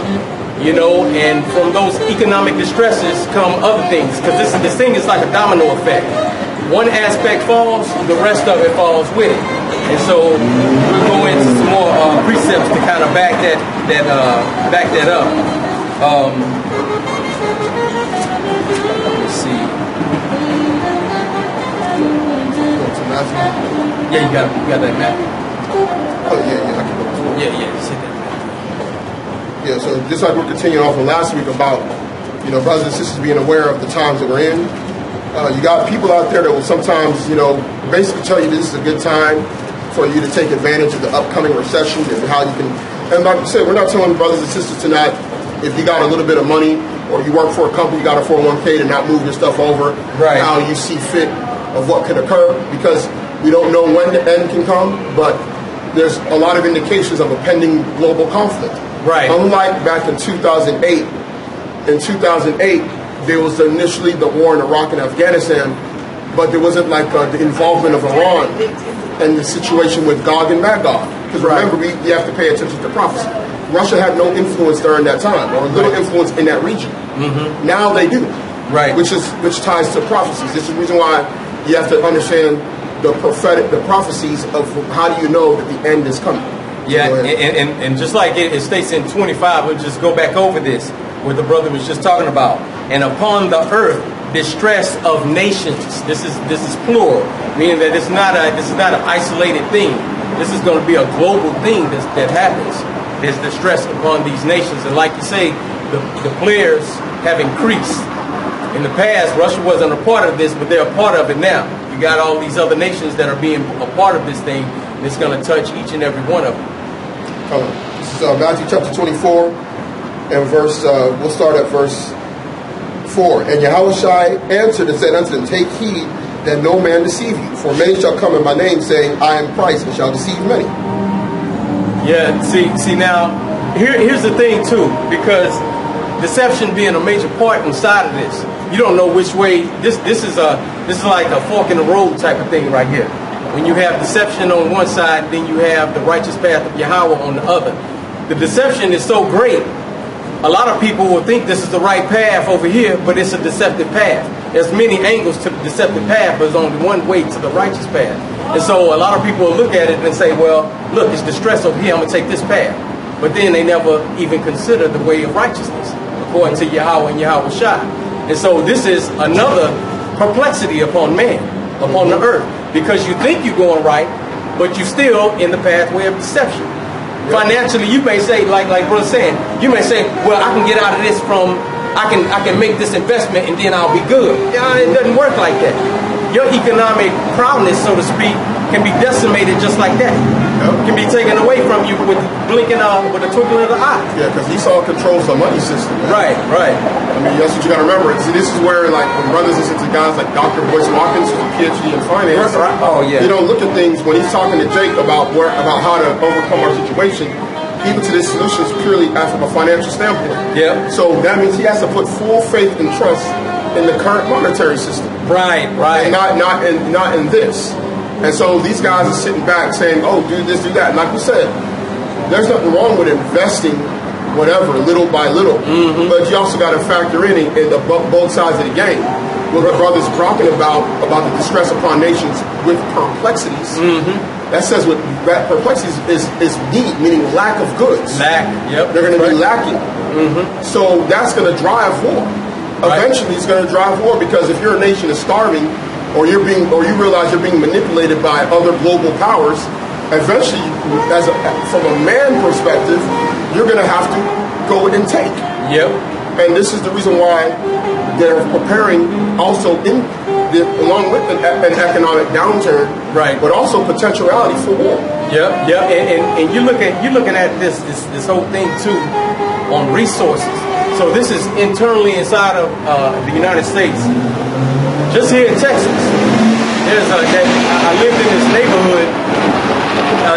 And from those economic distresses come other things, because this thing is like a domino effect. One aspect falls, the rest of it falls with it. And so we'll go into some more precepts to kind of back that up. Let's see. Yeah, you got that map. Oh yeah, I can go. Yeah, see that. Yeah, so just like we're continuing off from last week about, brothers and sisters being aware of the times that we're in. You got people out there that will sometimes, basically tell you this is a good time for you to take advantage of the upcoming recession and how you can. And like I said, we're not telling brothers and sisters to not, if you got a little bit of money or you work for a company, you got a 401k, to not move your stuff over. Right. How you see fit of what could occur, because we don't know when the end can come, but there's a lot of indications of a pending global conflict. Right. Unlike back in 2008. In 2008, there was initially the war in Iraq and Afghanistan, but there wasn't like the involvement of Iran and the situation with Gog and Magog. Because remember, we have to pay attention to prophecy. Russia had no influence during that time, or little influence in that region. Mm-hmm. Now they do. Right. Which ties to prophecies. This is the reason why you have to understand the prophecies of how do you know that the end is coming. Yeah, and just like it states in 25, we'll just go back over this, what the brother was just talking about. And upon the earth, distress of nations. This is plural, meaning that this is not an isolated thing. This is going to be a global thing that happens. There's distress upon these nations, and like you say, the players have increased. In the past, Russia wasn't a part of this, but they're a part of it now. You got all these other nations that are being a part of this thing, and it's going to touch each and every one of them. This is Matthew chapter 24, and we'll start at verse 4. And Yahawashi answered and said unto them, take heed that no man deceive you. For many shall come in my name, saying, I am Christ, and shall deceive many. Yeah, see now, here's the thing too, because deception being a major part inside of this, you don't know which way. This is like a fork in the road type of thing right here. When you have deception on one side, then you have the righteous path of Yahweh on the other. The deception is so great, a lot of people will think this is the right path over here, but it's a deceptive path. There's many angles to the deceptive path, but there's only one way to the righteous path. And so a lot of people will look at it and say, well, look, it's distress over here, I'm going to take this path. But then they never even consider the way of righteousness, according to Yahweh and Yahweh Shai. And so this is another perplexity upon man, upon the earth, because you think you're going right, but you're still in the pathway of deception. Financially, you may say, like brother saying, you may say, well, I can get out of this I can make this investment and then I'll be good. Yeah, it doesn't work like that. Your economic prowess, so to speak, can be decimated just like that. Can be taken away from you with blinking with a twinkling of the eye. Yeah, because Esau controls the money system. Man. Right. I mean, that's what you got to remember. See, this is where, like, when brothers listen to guys like Dr. Boyce Watkins, who's a PhD in finance, Oh yeah, you don't look at things when he's talking to Jake about how to overcome our situation. Even to this solution is purely from a financial standpoint. Yeah. So that means he has to put full faith and trust in the current monetary system. Right. And not in this. And so these guys are sitting back saying, oh, do this, do that. And like we said, there's nothing wrong with investing whatever, little by little. Mm-hmm. But you also got to factor in both sides of the game. What our brother's talking about the distress upon nations with perplexities. Mm-hmm. That says what perplexities is need, meaning lack of goods. They're going to be lacking. Mm-hmm. So that's going to drive war. Eventually, it's going to drive war, because if your nation is starving, or you realize you're being manipulated by other global powers, eventually, from a man perspective, you're going to have to go and take. Yep. And this is the reason why they're preparing also along with an economic downturn, right? But also potentiality for war. Yep. And you're looking at this whole thing too on resources. So this is internally inside of the United States. Just here in Texas, I lived in this neighborhood.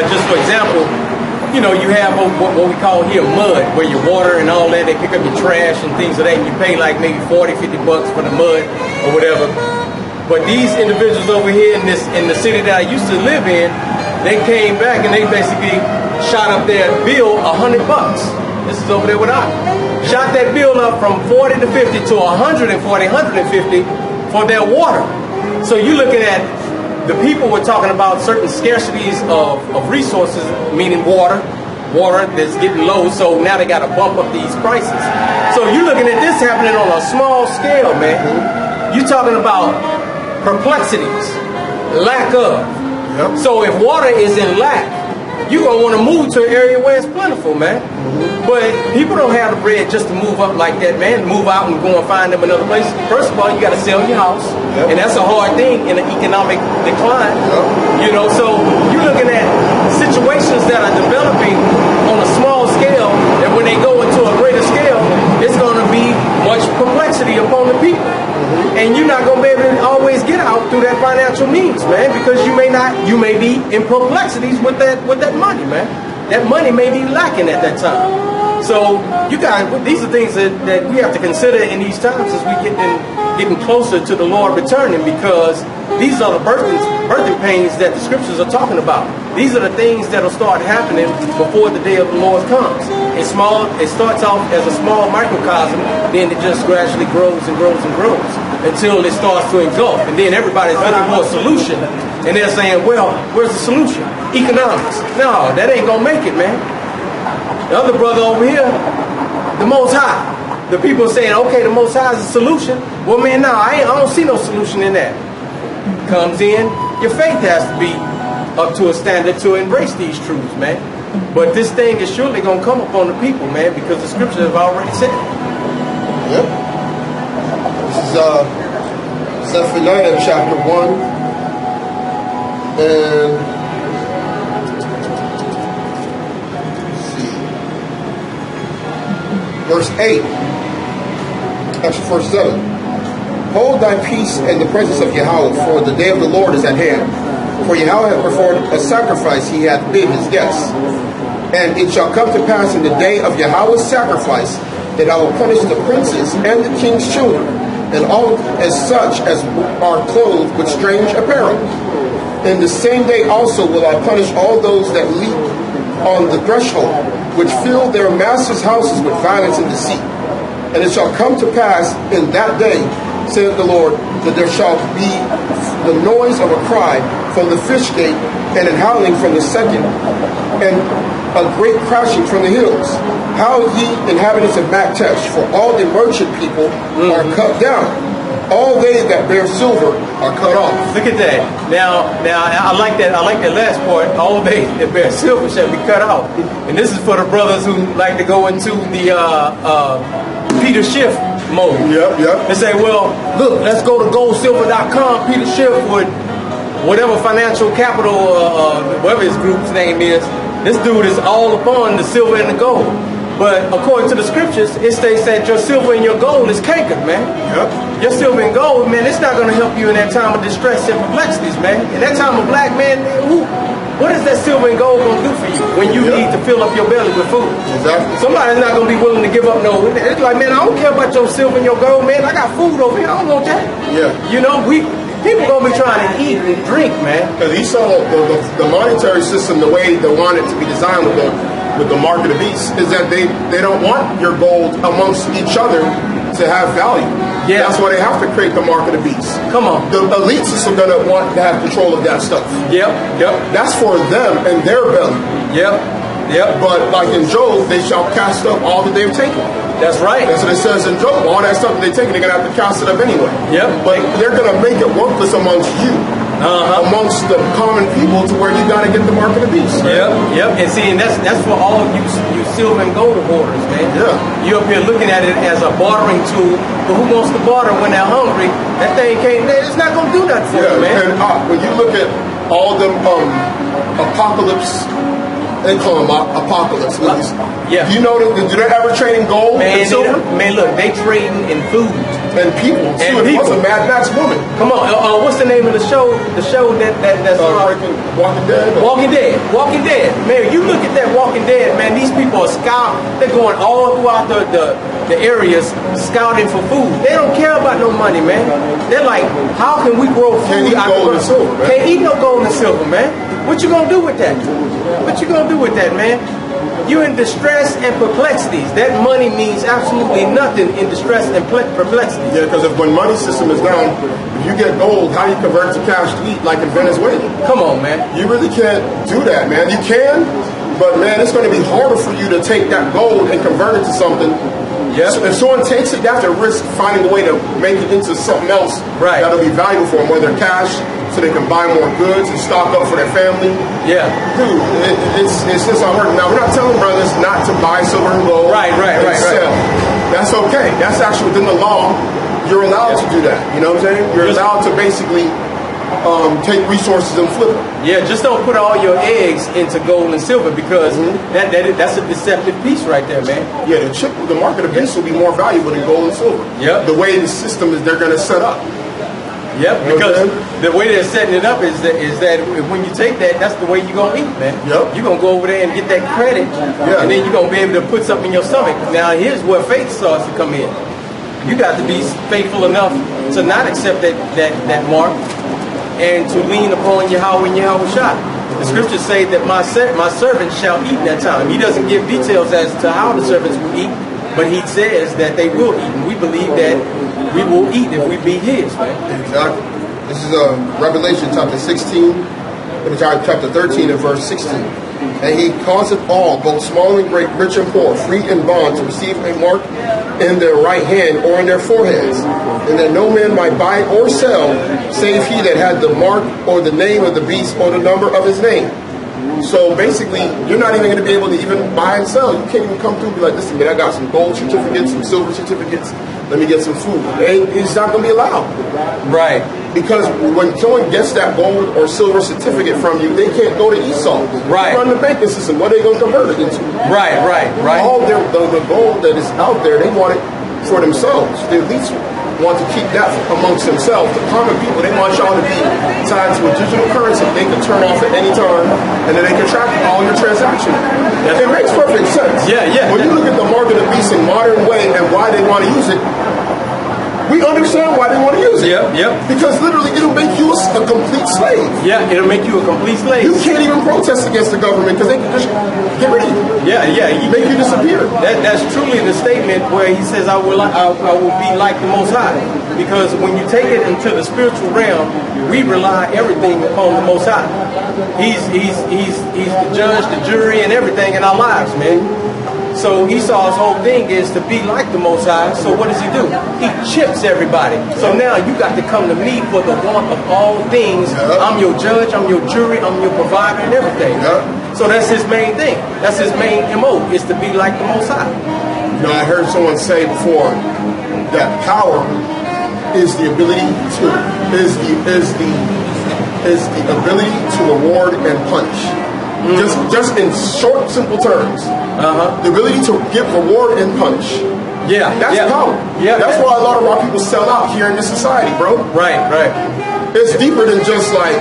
Just for example, you have what we call here mud, where your water and all that, they pick up your trash and things of that, and you pay like maybe $40, $50 for the mud or whatever. But these individuals over here in the city that I used to live in, they came back and they basically shot up their bill $100. This is over there with I. Shot that bill up from 40 to 50 to 140, 150 for their water. So you're looking at the people were talking about certain scarcities of resources, meaning water that's getting low, so now they got to bump up these prices. So you're looking at this happening on a small scale, man. You're talking about perplexities, lack of. Yep. So if water is in lack, you're going to want to move to an area where it's plentiful, man. But people don't have the bread just to move up like that, man. Move out and go and find them another place. First of all, you got to sell your house. Yep. And that's a hard thing in an economic decline. Yep. So you're looking at situations that are developing on a small scale, that when they go into a greater scale, it's going to be much perplexity upon the people. And you're not going to be able to always get out through that financial means, man, because you may be in perplexities with that money, man. That money may be lacking at that time. So these are things that we have to consider in these times as we getting closer to the Lord returning, because these are the birthing pains that the scriptures are talking about. These are the things that will start happening before the day of the Lord comes. It starts off as a small microcosm, then it just gradually grows and grows and grows until it starts to engulf. And then everybody's looking for a solution. And they're saying, well, where's the solution? Economics. No, that ain't going to make it, man. The other brother over here, the Most High. The people are saying, okay, the Most High is the solution. Well, man, no, I don't see no solution in that. Comes in, your faith has to be up to a standard to embrace these truths, man. But this thing is surely going to come upon the people, man, because the scriptures have already said it. Yep. This is Zephaniah chapter 1 and verse verse 8, actually verse 7. Hold thy peace in the presence of Yahweh, for the day of the Lord is at hand. For Yahweh hath performed a sacrifice, he hath bid his guests. And it shall come to pass in the day of Yahweh's sacrifice, that I will punish the princes and the king's children, and all as such as are clothed with strange apparel. In the same day also will I punish all those that leap on the threshold, which fill their masters' houses with violence and deceit. And it shall come to pass in that day, saith the Lord, that there shall be the noise of a cry from the fish gate, and an howling from the second, and a great crashing from the hills. How ye inhabitants of Maktesh, for all the merchant people are cut down. All they that bear silver are cut off. Look at that. Now I like that. I like that last part. All they that bear silver shall be cut off. And this is for the brothers who like to go into the Peter Schiff mode. Yep. They say, well, look, let's go to goldsilver.com. Peter Schiff would whatever financial capital, whatever his group's name is. This dude is all upon the silver and the gold. But according to the scriptures, it states that your silver and your gold is cankered, man. Yep. Your silver and gold, man, it's not going to help you in that time of distress and perplexities, man. In that time of black, man, what is that silver and gold going to do for you when you need to fill up your belly with food? Exactly. Somebody's not going to be willing to give up no. It's like, man, I don't care about your silver and your gold, man. I got food over here. I don't want that. Yeah. You know, people going to be trying to eat and drink, man. Because he saw the monetary system, the way they want it to be designed with the mark of the beast, is that they don't want your gold amongst each other to have value. Yeah. That's why they have to create the mark of the beast. Come on. The elites are going to want to have control of that stuff. Yep. That's for them and their belly. Yep. But like in Job, they shall cast up all that they've taken. That's right. That's what it says in Job. All that stuff that they've taken, they're going to have to cast it up anyway. Yep. But they're going to make it worthless amongst you. Amongst the common people, to where you got to get the mark of the beast. Right? Yep. And see, and that's for all of you silver and gold hoarders, man. Yeah. You up here looking at it as a bartering tool, but who wants to barter when they're hungry? That thing can't. It's not gonna do nothing for you, man. And when you look at all them apocalypse, they call them apocalypse movies. Yeah. Do you know that? Do they ever trade in gold and silver? Man, look, they trading in food. And people. And people. What's a Mad Max woman? Come on. What's the name of the show? The show that's Walking Dead. Walking Dead. Man, you look at that Walking Dead, man. These people are scouting. They're going all throughout the areas scouting for food. They don't care about no money, man. They're like, how can we grow food? Can't eat gold and silver, man. Can't eat no gold and silver, man. What you gonna do with that? What you gonna do with that, man? You're in distress and perplexities. That money means absolutely nothing in distress and perplexities. Yeah, because if when money system is down, if you get gold, how do you convert it to cash to eat like in Venezuela? Come on, man. You really can't do that, man. You can, but man, it's going to be harder for you to take that gold and convert it to something. Yeah. So if someone takes it, they have to risk finding a way to make it into something else that'll be valuable for them, whether cash, so they can buy more goods and stock up for their family. Yeah. Dude, it's just unheard of. Now, we're not telling brothers not to buy silver and gold Right. sell. That's okay. That's actually within the law. You're allowed to do that. You know what I'm saying? You're allowed to basically take resources and flip them. Yeah, just don't put all your eggs into gold and silver, because that's a deceptive piece right there, man. Yeah, the market of beast will be more valuable than gold and silver. Yep. The way the system is, they're going to set up. Yep, because the way they're setting it up is that when you take that, that's the way you're going to eat, man. Yep. You're going to go over there and get that credit, and then you're going to be able to put something in your stomach. Now, here's where faith starts to come in. You got to be faithful enough to not accept that mark and to lean upon Yahweh and Yahawashi. The scriptures say that my servant shall eat in that time. He doesn't give details as to how the servants will eat, but he says that they will eat, and we believe that we will eat if we be his, man. Exactly. This is Revelation chapter 16, chapter 13 and verse 16. And he causeth all, both small and great, rich and poor, free and bond, to receive a mark in their right hand or in their foreheads, and that no man might buy or sell, save he that had the mark or the name of the beast or the number of his name. So basically, you're not even going to be able to even buy and sell. You can't even come through and be like, listen, man, I got some gold certificates, some silver certificates. Let me get some food. It's not going to be allowed. Right. Because when someone gets that gold or silver certificate from you, they can't go to Esau. Right. Run the banking system. What are they going to convert it into? Right. All the gold that is out there, they want it for themselves. They at least want to keep that amongst themselves. The common people, they want y'all to be tied to a digital currency they can turn off at any time, and then they can track all your transactions. It makes perfect sense. Yeah. When you look at the mark of the beast in modern way and why they want to use it, we understand why they want to use it. Yep. Because literally it'll make you a complete slave. Yeah, it'll make you a complete slave. You can't even protest against the government because they can just get rid of you. Yeah. Make you disappear. That's truly the statement where he says, I will be like the Most High. Because when you take it into the spiritual realm, we rely everything upon the Most High. He's the judge, the jury, and everything in our lives, man. So Esau's whole thing is to be like the Most High. So what does he do? He chips everybody. So now you got to come to me for the want of all things. Yep. I'm your judge, I'm your jury, I'm your provider, and everything. Yep. So that's his main thing. That's his main MO, is to be like the Most High. You know, I heard someone say before that power is the ability to ability to reward and punish. Just in short, simple terms. The ability to give reward and punish. That's power. That's why a lot of our people sell out here in this society, bro. Right. It's deeper than just like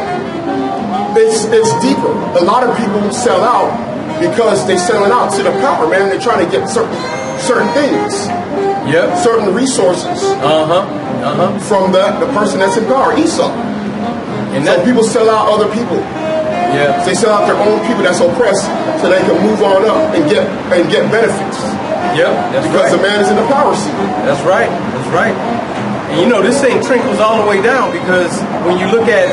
it's deeper. A lot of people sell out because they're selling out to the power, man. They're trying to get certain things. Certain resources. From the person that's in power, Esau. And so people sell out other people. They sell out their own people that's oppressed so they can move on up and get benefits. That's because the man is in the power seat. That's right. And you know, this thing trickles all the way down, because when you look at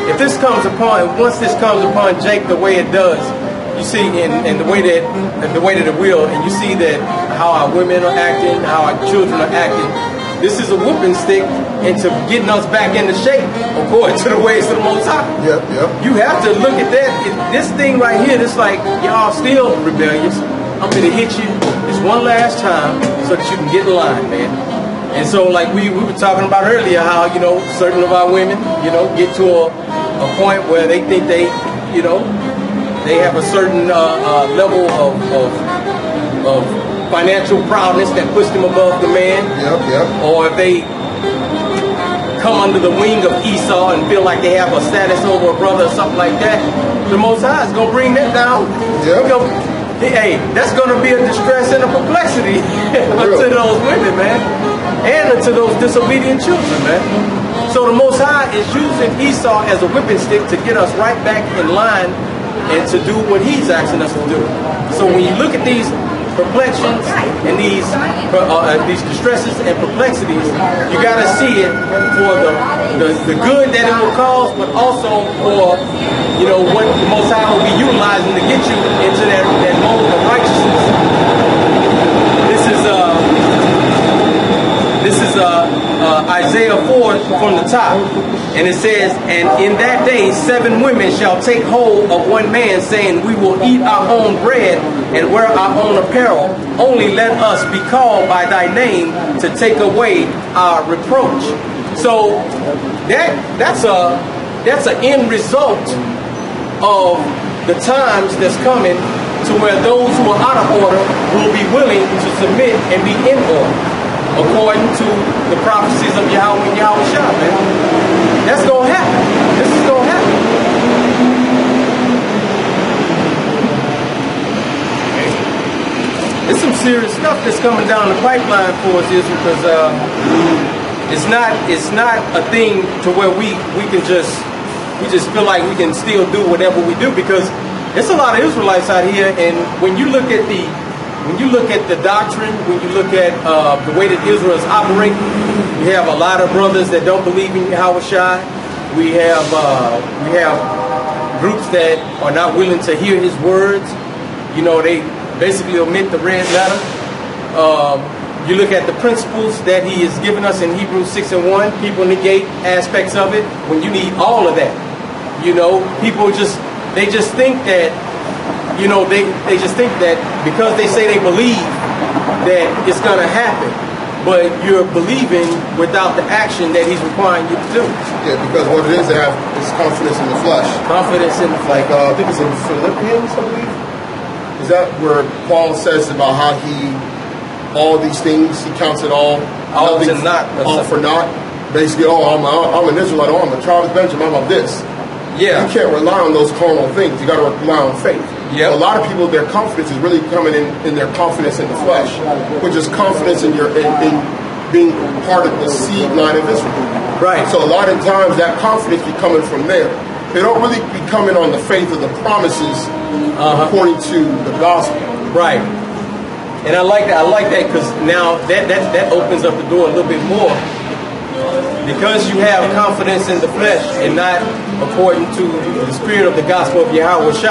if this comes upon, once this comes upon Jake the way it does, you see in the way that it will, and you see that how our women are acting, how our children are acting. This is a whooping stick into getting us back into shape according to the ways of the Most High. You have to look at that. This thing right here, it's like, y'all still rebellious. I'm going to hit you this one last time so that you can get in line, man. And so, like we were talking about earlier, how, you know, certain of our women, you know, get to a point where they think they, you know, they have a certain level of financial proudness that puts them above the man. Or if they come under the wing of Esau and feel like they have a status over a brother or something like that, the Most High is going to bring that down. Hey, that's going to be a distress and a perplexity to those women, man, and to those disobedient children, man. So the Most High is using Esau as a whipping stick to get us right back in line and to do what he's asking us to do. So when you look at these perplexions and these distresses and perplexities, you got to see it for the good that it will cause, but also for, you know, what the Most High will be utilizing to get you into that mode of righteousness. This is Isaiah 4 from the top. And it says, and in that day 7 women shall take hold of one man, saying, we will eat our own bread and wear our own apparel. Only let us be called by thy name to take away our reproach. So that's an end result of the times that's coming, to where those who are out of order will be willing to submit and be in order, according to the prophecies of Yahweh and Yahawashi, man. That's going to happen. This is going to happen. There's some serious stuff that's coming down the pipeline for us, Israel, because it's not a thing to where we just feel like we can still do whatever we do, because there's a lot of Israelites out here, and when you look at the doctrine, when you look at the way that Israel is operating, we have a lot of brothers that don't believe in Yahawashi. We have groups that are not willing to hear his words. You know, they basically omit the red letter. You look at the principles that he has given us in Hebrews 6:1. People negate aspects of it when you need all of that. You know, people just they just think that, you know, they just think that because they say they believe that it's going to happen, but you're believing without the action that he's requiring you to do. Yeah, because what it is, they have is confidence in the flesh. Confidence in the flesh. Like, I think it's in Philippians, I believe. Is that where Paul says about how all these things, he counts it all for naught? Basically, I'm an Israelite, I'm a child of Benjamin, I'm of this. Yeah. You can't rely on those carnal things. You got to rely on faith. Yep. A lot of people, their confidence is really coming in their confidence in the flesh, which is confidence in being part of the seed line of Israel. Right. So a lot of times that confidence be coming from there. They don't really be coming on the faith of the promises according to the gospel. Right. And I like that because now that opens up the door a little bit more. Because you have confidence in the flesh and not according to the spirit of the gospel of Yahawashi,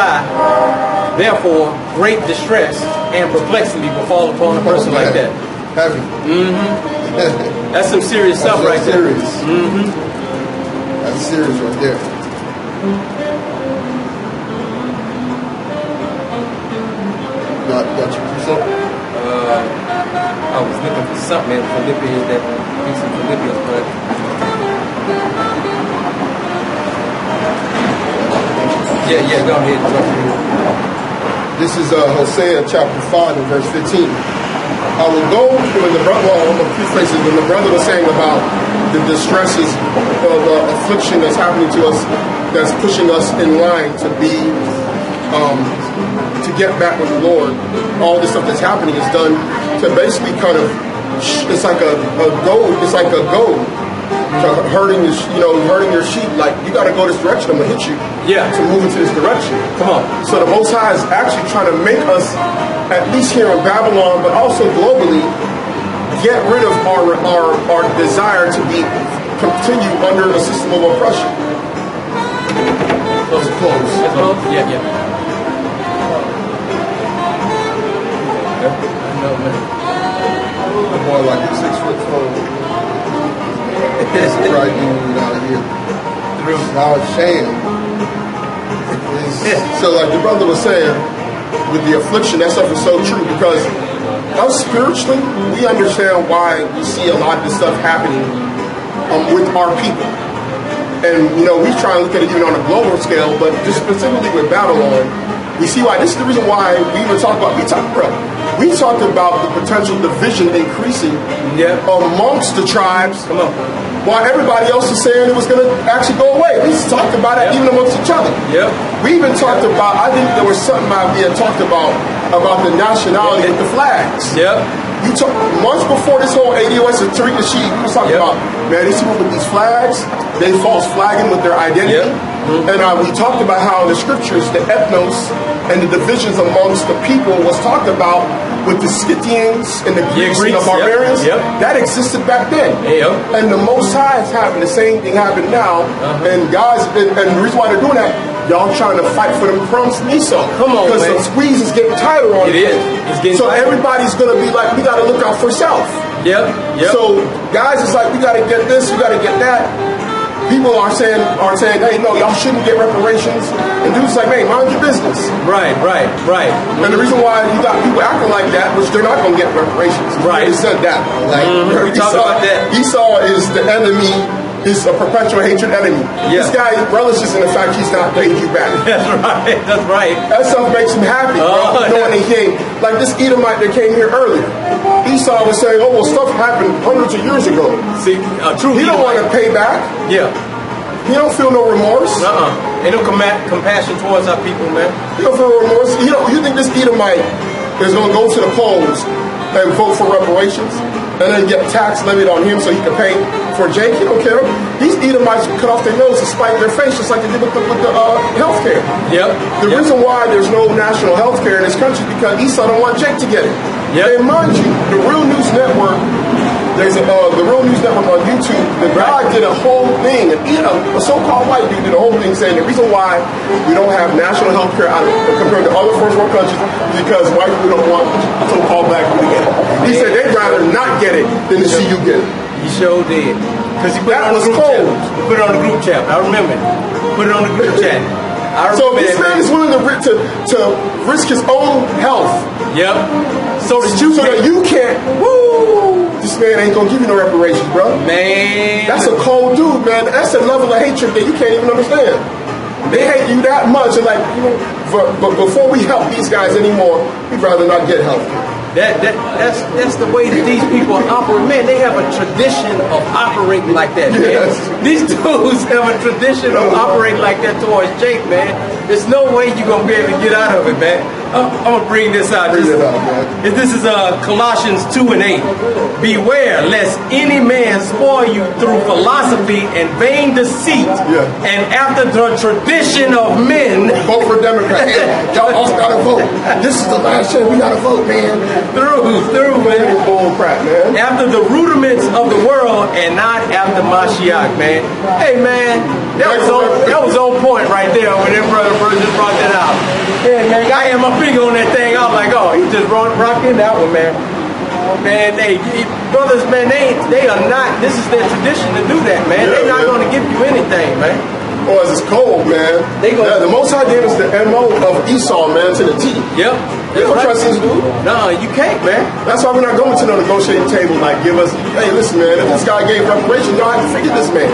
therefore great distress and perplexity will fall upon a person like that. Heavy. Mm-hmm. That's some serious stuff right there. Mm-hmm. That's serious right there. Got your precept? I was looking for something in Philippians, that piece of Philippians, but yeah, go ahead. This is Hosea chapter 5 and verse 15. I will go when the brother, I'm going to preface it, when the brother was saying about the distresses of affliction that's happening to us, that's pushing us in line to be, to get back with the Lord. All this stuff that's happening is done to basically kind of, it's like a goad to hurting your sheep. Like, you got to go this direction, I'm going to hit you. Yeah. To move into this direction. Come on. So the Most High is actually trying to make us, at least here in Babylon, but also globally, get rid of our desire to continue under a system of oppression. Close. Yeah. More like a 6'4". It's right dude out here. Now it's shame. So like the brother was saying, with the affliction, that stuff is so true because us spiritually, we understand why we see a lot of this stuff happening with our people. And we try and look at it even on a global scale, but just specifically with Babylon, we see why. This is the reason why we even talked about the potential division increasing amongst the tribes. Come on. While everybody else is saying it was going to actually go away. We talked about it even amongst each other. Yep. We even talked about, I think there was something we had talked about the nationality with the flags. Yep. Months before this whole ADOS and Tariq Nasheed, we was talking about, man, these people with these flags, they false flagging with their identity. Yep. And we talked about how in the scriptures, the ethnos and the divisions amongst the people was talked about with the Scythians and the Greeks and the barbarians. Yep. That existed back then. Yep. And the Most High is having the same thing happen now. And guys, and the reason why they're doing that, y'all trying to fight for them crumbs from Esau. Come on, because the squeeze is getting tighter on it. It's getting so tighter. Everybody's going to be like, we got to look out for self. Yep. So guys, it's like, we got to get this, we got to get that. People are saying, hey, no, y'all shouldn't get reparations. And dudes like, hey, mind your business. Right. And the reason why you got people acting like that, which they're not going to get reparations. Right. They said that. Like, we talk about that. Esau is the enemy, is a perpetual hatred enemy. Yeah. This guy relishes in the fact he's not paid you back. That's right. That stuff makes him happy, bro. Knowing he came. Like this Edomite that came here earlier. Esau was saying, stuff happened hundreds of years ago. See, true. He don't want to pay back. Yeah. He don't feel no remorse. Ain't no compassion towards our people, man. He don't feel no remorse. You think this Edomite is going to go to the polls and vote for reparations and then get tax levied on him so he can pay for Jake? He don't care. These Edomites cut off their nose to spite their face just like they did with the health care. The reason why there's no national health care in this country is because Esau don't want Jake to get it. And mind you, the Real News Network, there's the Real News Network on YouTube. The guy did a whole thing, a so-called white dude did a whole thing saying the reason why we don't have national health care compared to other first world countries is because white people don't want so-called black people to get it. He said they'd rather not get it than to see you get it. He sure did. Because he put it on the group chat. He put it on the group chat. I remember it. Put it on the group chat. So this man is willing to risk his own health. Yep. So that you can't. Woo! This man ain't gonna give you no reparations, bro. Man, that's a cold dude, man. That's a level of hatred that you can't even understand. They hate you that much, and like, but before we help these guys anymore, we'd rather not get help. That's the way that these people operate. Man, they have a tradition of operating like that, man. Yes. These dudes have a tradition of operating like that towards Jake, man. There's no way you're going to be able to get out of it, man. I'm going to bring this out. This is Colossians 2 and 8. Beware lest any man spoil you through philosophy and vain deceit, and after the tradition of men. Vote for Democrat. Y'all also got to vote. This is the last chance we got to vote, man. Through, man. Bull crap, man. After the rudiments of the world and not after Mashiach, man. Hey, man, that was on point right there when that brother just brought that out. Yeah, man, I had my finger on that thing. I was like, oh, he just rocked in that one, man. Man, brothers, man, they are not. This is their tradition to do that, man. They're not going to give you anything, man. Or as it's cold, man. The Most High gave us the MO of Esau, man, to the T. Yep. You don't trust this dude? No, you can't, man. That's why we're not going to no negotiating table. Like, give us, hey, listen, man, if this guy gave reparations, y'all have to forgive this man.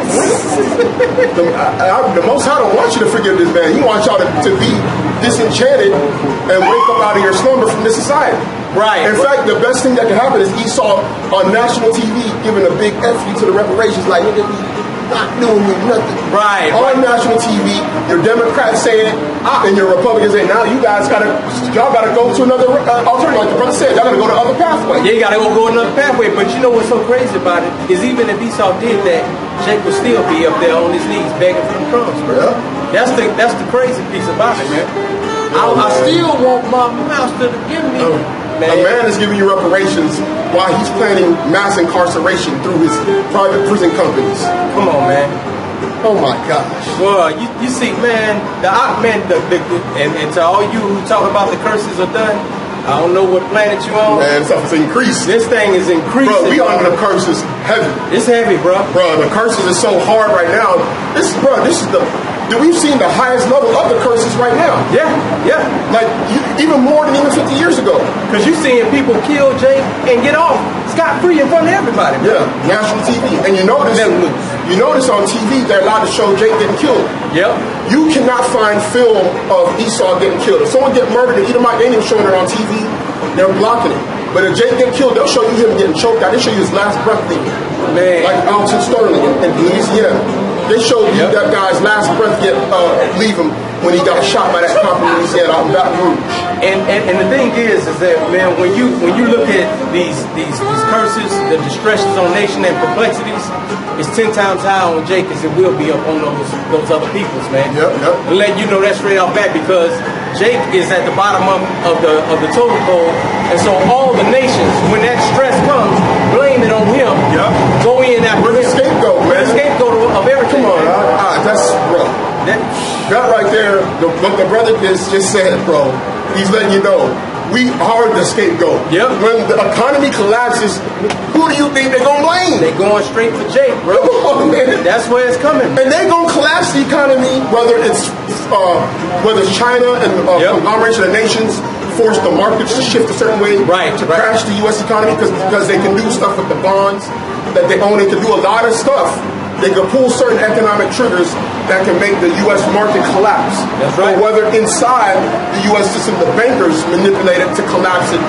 The Most High don't want you to forgive this man. He wants y'all to be disenchanted and wake up out of your slumber from this society. Right. In fact, the best thing that can happen is Esau on national TV giving a big F you to the reparations, like, nigga, not doing me nothing. Right. On national TV, your Democrats saying and your Republicans saying, now y'all gotta go to another alternative. Like the brother said, y'all gotta go to other pathway. Yeah, you gotta go another pathway. But you know what's so crazy about it is even if Esau did that, Jake would still be up there on his knees begging for the crumbs, bro. Yeah. That's the crazy piece about it, man. I still want my master to give me. A man is giving you reparations while he's planning mass incarceration through his private prison companies. Come on, man. Oh my gosh. Well, you see, man, and to all you who talk about the curses are done, I don't know what planet you on. Man, stuff is increased. This thing is increasing. Bro, we under the curses heavy. It's heavy, bro. Bro, the curses are so hard right now. We've seen the highest level of the curses right now. Yeah. Like, even more than even 50 years ago. Because you're seeing people kill Jake and get off scot-free in front of everybody. Bro. Yeah, national TV. And you notice on TV, they're allowed to show Jake getting killed. Yep. You cannot find film of Esau getting killed. If someone get murdered and Edomite, they ain't even showing it on TV. They're blocking it. But if Jake get killed, they'll show you him getting choked out. They show you his last breath leaving. Man. Like Alton Sterling in Louisiana. They showed you that guy's last breath leave him when he got shot by that cop in Louisiana out in Baton Rouge. And the thing is that, man, when you look at these curses, the distresses on nation and perplexities, it's 10 times higher on Jake as it will be up on those other peoples, man. Yep. And let you know that straight off back because Jake is at the bottom of the totem pole, and so all the nations, when that stress comes, blame it on him. Yep. Go in after We're the him. scapegoat, man. We're the scapegoat of everything. Come on, that's bro. That right there, what the brother just said, bro. He's letting you know we are the scapegoat. Yep. When the economy collapses, who do you think they're gonna blame? They're going straight for Jake, bro. Oh, man. That's where it's coming. And they're gonna collapse the economy, whether it's China and conglomeration of nations force the markets to shift a certain way, to crash the U.S. economy because they can do stuff with the bonds that they own. They can do a lot of stuff. They can pull certain economic triggers that can make the U.S. market collapse. That's right. Or whether inside the U.S. system, the bankers manipulate it to collapse it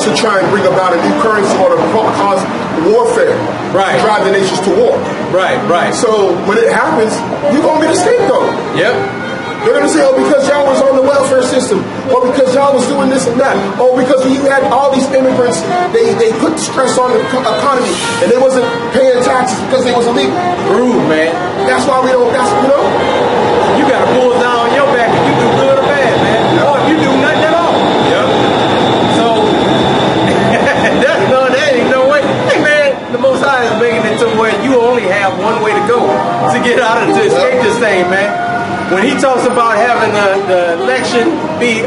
to try and bring about a new currency or to cause warfare. Right. To drive the nations to war. Right. So when it happens, you're going to be the scapegoat. Yep. They're going to say, oh, because y'all was on the welfare system, or because y'all was doing this and that, or because you had all these immigrants, they put stress on the economy, and they wasn't paying taxes because they was illegal. Rude, man. That's why we don't, You got to pull down on your back if you do good or bad, man. Yep. Or if you do nothing at all. Yep. So, there ain't no way. Hey, man, the Most High is making it to where you only have one way to go to get out of this, escape this thing, man. When he talks about having the election be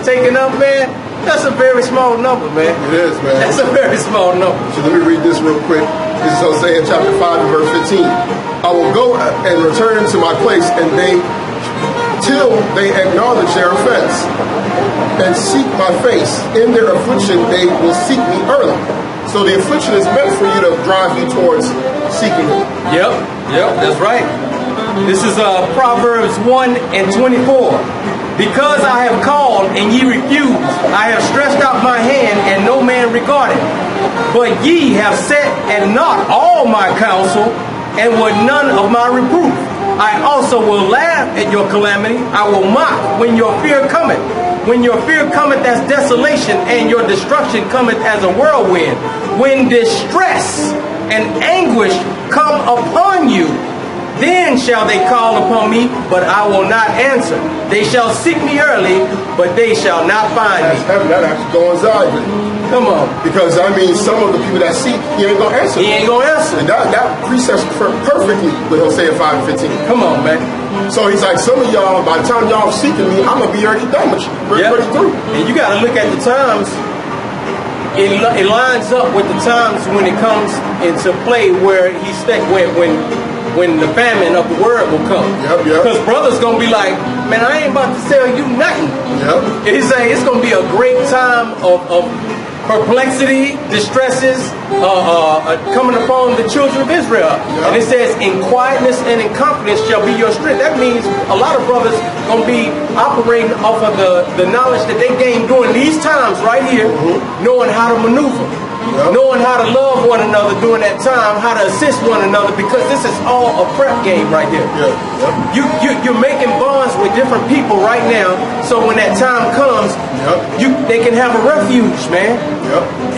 taken up, man, that's a very small number, man. It is, man. That's a very small number. So let me read this real quick. This is Hosea chapter 5 and verse 15. I will go and return to my place, and they until they acknowledge their offense and seek my face. In their affliction, they will seek me early. So the affliction is meant for you to drive you towards seeking Him. Yep, that's right. This is Proverbs 1:24. Because I have called and ye refused, I have stretched out my hand and no man regarded. But ye have set at naught all my counsel and were none of my reproof. I also will laugh at your calamity. I will mock when your fear cometh. When your fear cometh as desolation and your destruction cometh as a whirlwind. When distress and anguish come upon you, then shall they call upon me, but I will not answer. They shall seek me early, but they shall not find me. That actually coincides with it. Come on. Because, I mean, some of the people that seek, He ain't going to answer. He ain't going to answer. And that precepts perfectly with Hosea 5:15. Come on, man. So He's like, some of y'all, by the time y'all seeking me, I'm going to be already done with you. Ready through. And you got to look at the times. It lines up with the times when it comes into play where He when the famine of the word will come. Because brothers going to be like, man, I ain't about to tell you nothing. He's saying it's going to be a great time of perplexity, distresses coming upon the children of Israel. And it says, in quietness and in confidence shall be your strength. That means a lot of brothers going to be operating off of the knowledge that they gained during these times right here, knowing how to maneuver. Knowing how to love one another during that time, how to assist one another, because this is all a prep game right here. You're making bonds with different people right now, so when that time comes, they can have a refuge, man.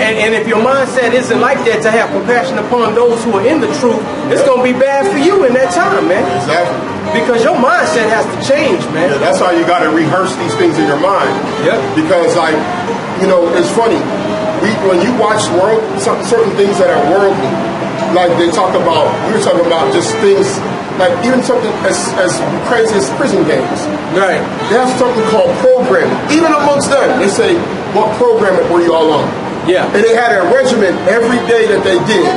And if your mindset isn't like that, to have compassion upon those who are in the truth, it's going to be bad for you in that time, man. Exactly. Because your mindset has to change, man. That's why you got to rehearse these things in your mind. Because, like, you know, it's funny. When you watch certain things that are worldly, like we were talking about just things, like even something as crazy as prison games. Right. They have something called programming. Even amongst them, they say, what program were you all on? And they had a regimen every day that they did,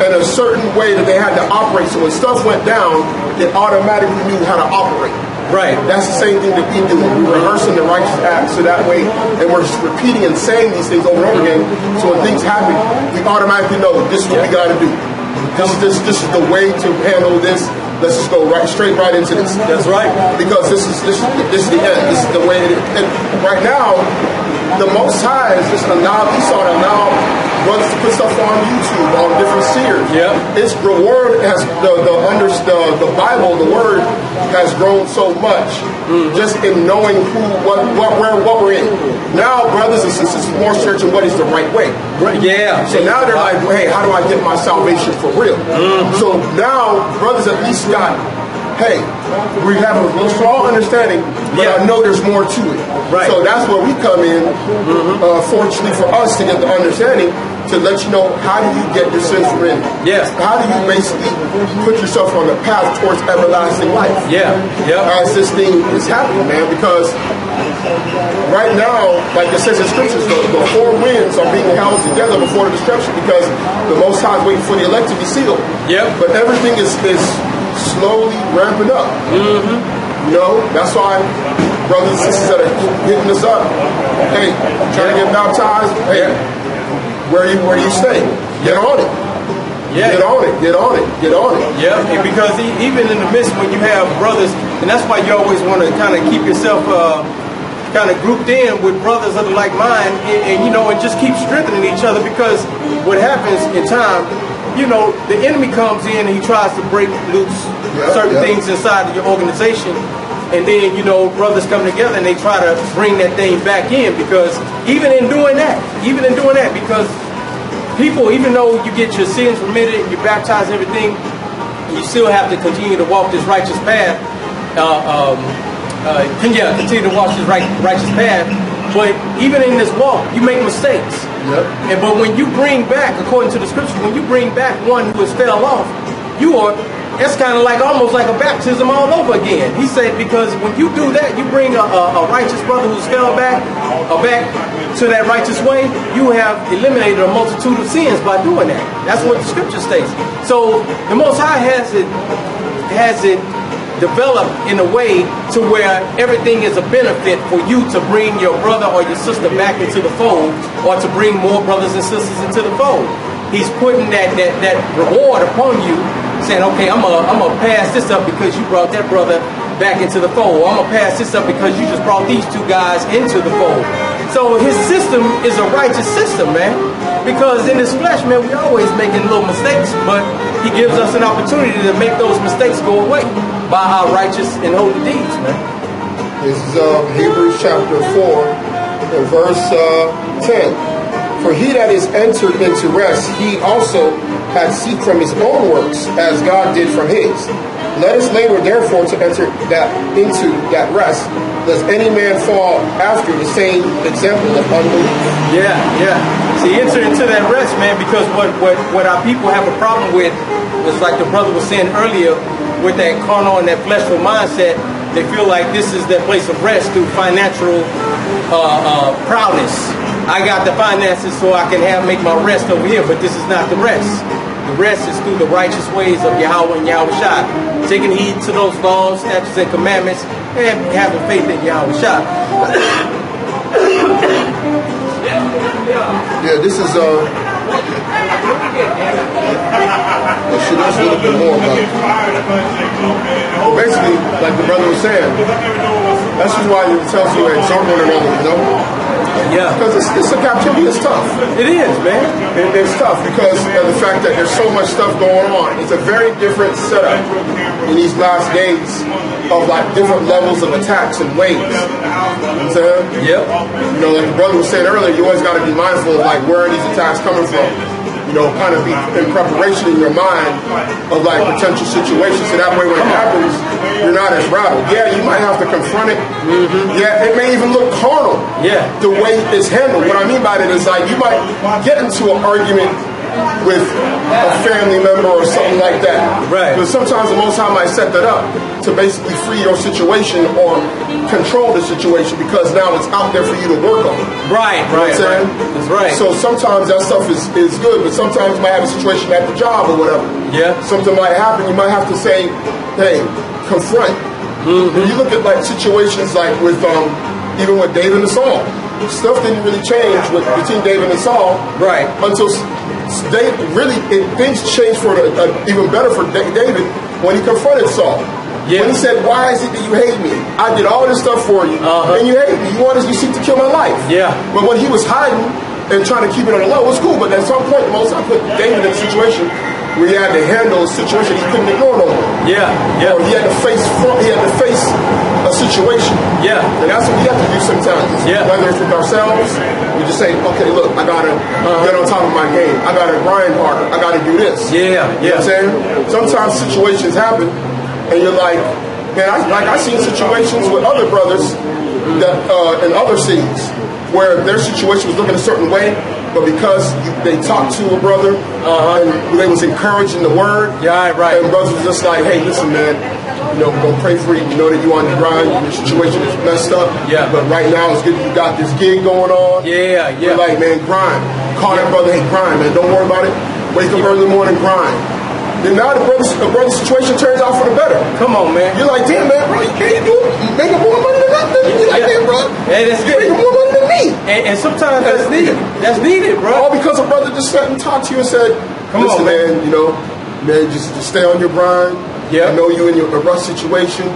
and a certain way that they had to operate. So when stuff went down, it automatically knew how to operate. Right. That's the same thing that we do. We're rehearsing the righteous acts so that way, and we're just repeating and saying these things over and over again. So when things happen, we automatically know this is what we got to do. This is the way to handle this. Let's just go straight into this. That's right. Because this is the end. This is the way it is. And right now, the Most High is just we saw that now brothers to put stuff on YouTube on different seers. Its reward has the Bible, the Word has grown so much just in knowing what we're in. Now, brothers and sisters, more searching what is the right way. So now they're like, hey, how do I get my salvation for real? So now brothers at least got, hey, we have a real strong understanding, but I know there's more to it. So that's where we come in, fortunately for us to get the understanding, to let you know how do you get your sins remitted. How do you basically put yourself on the path towards everlasting life? As this thing is happening, man, because right now, like it says in scriptures, the four winds are being held together before the destruction because the Most High is waiting for the elect to be sealed. But everything is slowly ramping up. You know, that's why brothers and sisters that are hitting us up, hey, trying to get baptized, hey, where do you stay? Get on it. Get on it. Because even in the midst when you have brothers, and that's why you always want to kind of keep yourself kind of grouped in with brothers that are like mine, and you know, and just keep strengthening each other, because what happens in time, you know, the enemy comes in and he tries to break loose certain things inside of your organization. And then, you know, brothers come together and they try to bring that thing back in, because even in doing that, because people, even though you get your sins remitted, you baptize everything, you still have to continue to walk this righteous path. Continue to walk this righteous path. But even in this walk, you make mistakes. But when you bring back, according to the scriptures, when you bring back one who has fell off, it's kind of like almost like a baptism all over again. He said, because when you do that, you bring a righteous brother who's fell back to that righteous way, you have eliminated a multitude of sins by doing that. That's what the scripture states. So the Most High has it develop in a way to where everything is a benefit for you to bring your brother or your sister back into the fold, or to bring more brothers and sisters into the fold. He's putting that reward upon you, saying, okay, I'm gonna pass this up because you brought that brother back into the fold. I'm gonna pass this up because you just brought these two guys into the fold. So his system is a righteous system, man. Because in this flesh, man, we always making little mistakes, but he gives us an opportunity to make those mistakes go away by our righteous and holy deeds, man. This is Hebrews chapter 4 and verse 10. For he that is entered into rest, he also had seek from his own works, as God did from his. Let us labor therefore to enter into that rest, lest any man fall after the same example of unbelief. Yeah. See, enter into that rest, man, because what our people have a problem with was, like the brother was saying earlier, with that carnal and that fleshful mindset. They feel like this is their place of rest through financial proudness. I got the finances so I can make my rest over here, but this is not the rest. The rest is through the righteous ways of Yahweh and Yahawashi, taking heed to those laws, statutes, and commandments, and having faith in Yahawashi. Yeah, this is should us a little bit more about it. Basically, like the brother was saying, that's just why it tells you to exhort one another, you know? Yeah. Because it's a captivity, it's tough. It is, man. It's tough because of the fact that there's so much stuff going on. It's a very different setup in these last days of like different levels of attacks and waves. You know what I'm saying? Yep. You know, like the brother was saying earlier, you always got to be mindful of like where are these attacks coming from. You know, kind of be in preparation in your mind of like potential situations, so that way when it happens, you're not as rattled. Yeah, you might have to confront it. Mm-hmm. Yeah, it may even look carnal. Yeah, the way it's handled. What I mean by that is like you might get into an argument with a family member or something like that. Right. But sometimes the Most High might set that up to basically free your situation or control the situation because now it's out there for you to work on. Right, you know what I'm saying? That's right. So sometimes that stuff is good, but sometimes you might have a situation at the job or whatever. Yeah. Something might happen. You might have to say, hey, confront. Mm-hmm. And you look at like situations like with even with David and Saul. Stuff didn't really change between David and Saul. Right. Until things changed for even better for David when he confronted Saul. Yeah. When he said, why is it that you hate me? I did all this stuff for you, and you hate me. You seek to kill my life. Yeah. But when he was hiding and trying to keep it on the low, it was cool. But at some point, the Most High put David in a situation where he had to handle a situation he couldn't ignore no more. Yeah. Or he had to face a situation. Yeah. And that's what we have to do sometimes. Yeah. Whether it's with ourselves, we just say, okay, look, I gotta get on top of my game. I gotta grind harder. I gotta do this. Yeah. You know what I'm saying? Sometimes situations happen and you're like, man, I've seen situations with other brothers that in other cities where their situation was looking a certain way, but because they talked to a brother and they was encouraged in the word, right. And brothers was just like, hey, listen, man, you know, we're going to pray for you. You know that you're on the grind. Your situation is messed up. Yeah. But right now it's good you got this gig going on. Yeah. We're like, man, grind. Call that brother, hey, grind, man. Don't worry about it. Wake up early in the morning, grind. Then now the brother's situation turns out for the better. Come on, man. You're like, damn, man, bro, you can't do it. You making more money than nothing. You're like, damn, bro. Hey, that's good. You're making more money than me. And sometimes that's needed. That's needed, bro. All because a brother just sat and talked to you and said, listen, man, you know, man, just stay on your grind. Yeah. I know you're in a rough situation.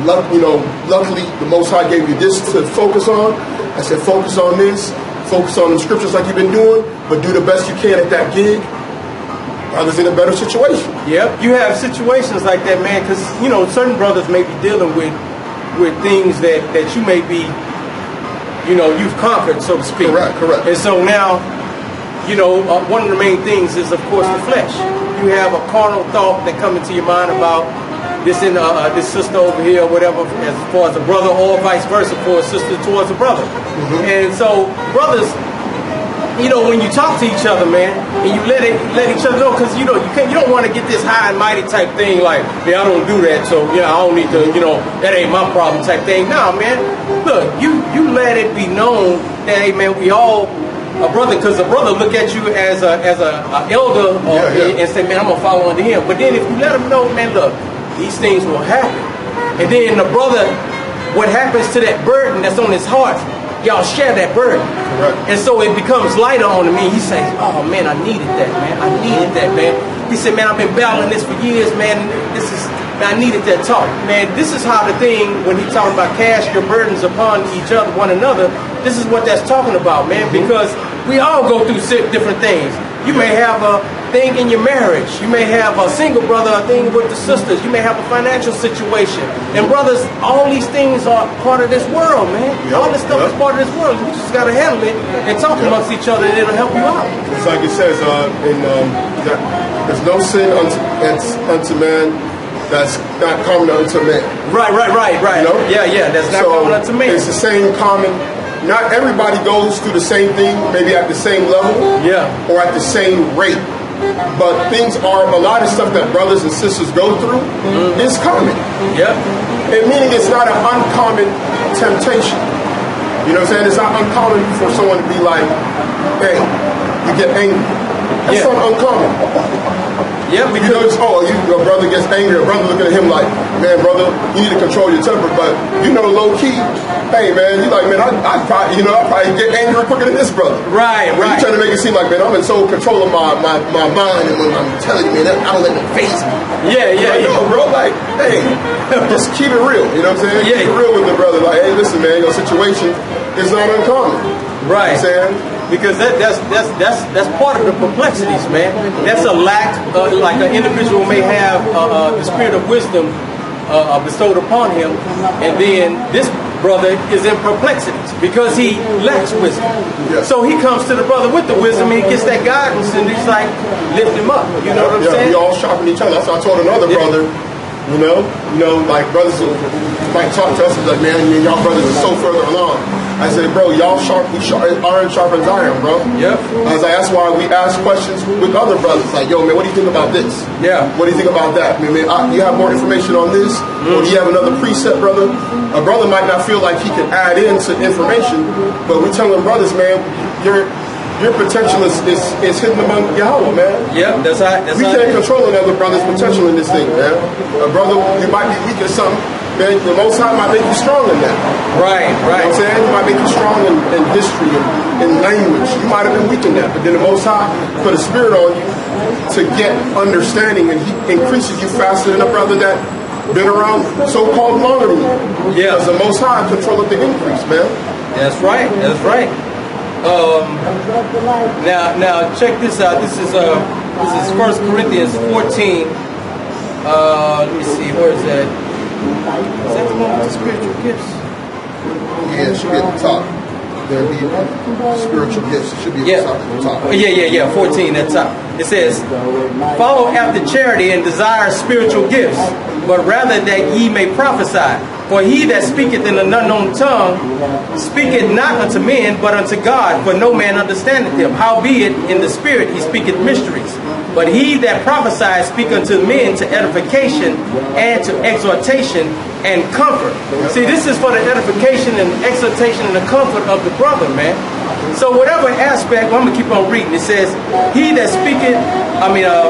Luckily, the Most High gave you this to focus on. I said, focus on this. Focus on the scriptures like you've been doing, but do the best you can at that gig. Brothers in a better situation. Yep. You have situations like that, man, because, you know, certain brothers may be dealing with things that you may be, you know, you've conquered, so to speak. Correct. And so now, you know, one of the main things is, of course, the flesh. You have a carnal thought that come into your mind about this sister over here, or whatever, as far as a brother, or vice versa for a sister towards a brother. Mm-hmm. And so, brothers, you know, when you talk to each other, man, and you let each other know, because you know you don't want to get this high and mighty type thing, like, yeah, I don't do that, so yeah, I don't need to, you know, that ain't my problem type thing. Nah, man, look, you let it be known that, hey, man, we all a brother, because a brother look at you as a elder and say, man, I'm gonna follow under him. But then if you let him know, man, look, these things will happen. And then the brother, what happens to that burden that's on his heart, y'all share that burden. Right. And so it becomes lighter on me. He says, oh man, I needed that, man. I needed that, man. He said, man, I've been battling this for years, man. I needed that talk. Man, this is how the thing, when he's talking about cast your burdens upon each other, one another, this is what that's talking about, man, because we all go through different things. You may have a thing in your marriage. You may have a single brother, a thing with the sisters. You may have a financial situation. And brothers, all these things are part of this world, man. All this stuff is part of this world. You just got to handle it and talk amongst each other, and it'll help you out. It's like it says there's no sin unto man that's not common unto man. Right. You know? Yeah. That's not common unto man. It's the same common. Not everybody goes through the same thing, maybe at the same level, or at the same rate. But a lot of stuff that brothers and sisters go through is common. And meaning it's not an uncommon temptation. You know what I'm saying? It's not uncommon for someone to be like, hey, you get angry. That's not uncommon. Yeah, you know, a brother gets angry, a brother looking at him like, man, brother, you need to control your temper. But you know, low key, hey man, you like, man, I probably get angry quicker than this brother. Right. You trying to make it seem like, man, I'm in so control of my mind, and when I'm telling you, man, I don't let it phase me. No, bro, like, hey, just keep it real. You know what I'm saying? Keep it real with the brother. Like, hey, listen, man, your situation is not uncommon. Right. You know what I'm saying? Because that's part of the perplexities, man. That's a lack, like an individual may have the spirit of wisdom bestowed upon him, and then this brother is in perplexities because he lacks wisdom. So he comes to the brother with the wisdom, and he gets that guidance, and he's like, lift him up. You know what I'm saying? We all sharpen each other. That's what I told another brother. You know, like brothers might talk to us and like, man, y'all brothers are so further along. I said, bro, iron sharpens iron, bro. I was like, that's why we ask questions with other brothers. Like, yo, man, what do you think about this? What do you think about that? Man, you have more information on this? Or do you have another precept, brother? A brother might not feel like he can add in to information, but we telling brothers, man, your potential is hidden among Yahweh, man. That's right. We can't control another brother's potential in this thing, man. A brother, you might be weak at something, man. The Most High might make you strong in that. Right. You know what I'm saying? He might make you strong in history and in language. You might have been weak in that, but then the Most High put a spirit on you to get understanding, and He increases you faster than a brother that been around so-called longer than you. Because the Most High controls the increase, man. That's right. Now check this out. This is 1 Corinthians 14. Let me see. Where is that? Is that the one with the spiritual gifts? Yeah, it should be at the top. There'll be spiritual gifts. It should be at the top. Yeah. 14 at the top. It says, follow after charity and desire spiritual gifts, but rather that ye may prophesy. For he that speaketh in an unknown tongue speaketh not unto men, but unto God, for no man understandeth him. Howbeit in the spirit he speaketh mysteries. But he that prophesieth speak unto men to edification and to exhortation and comfort. See, this is for the edification and exhortation and the comfort of the brother, man. So whatever aspect, I'm going to keep on reading. It says, he that speaketh,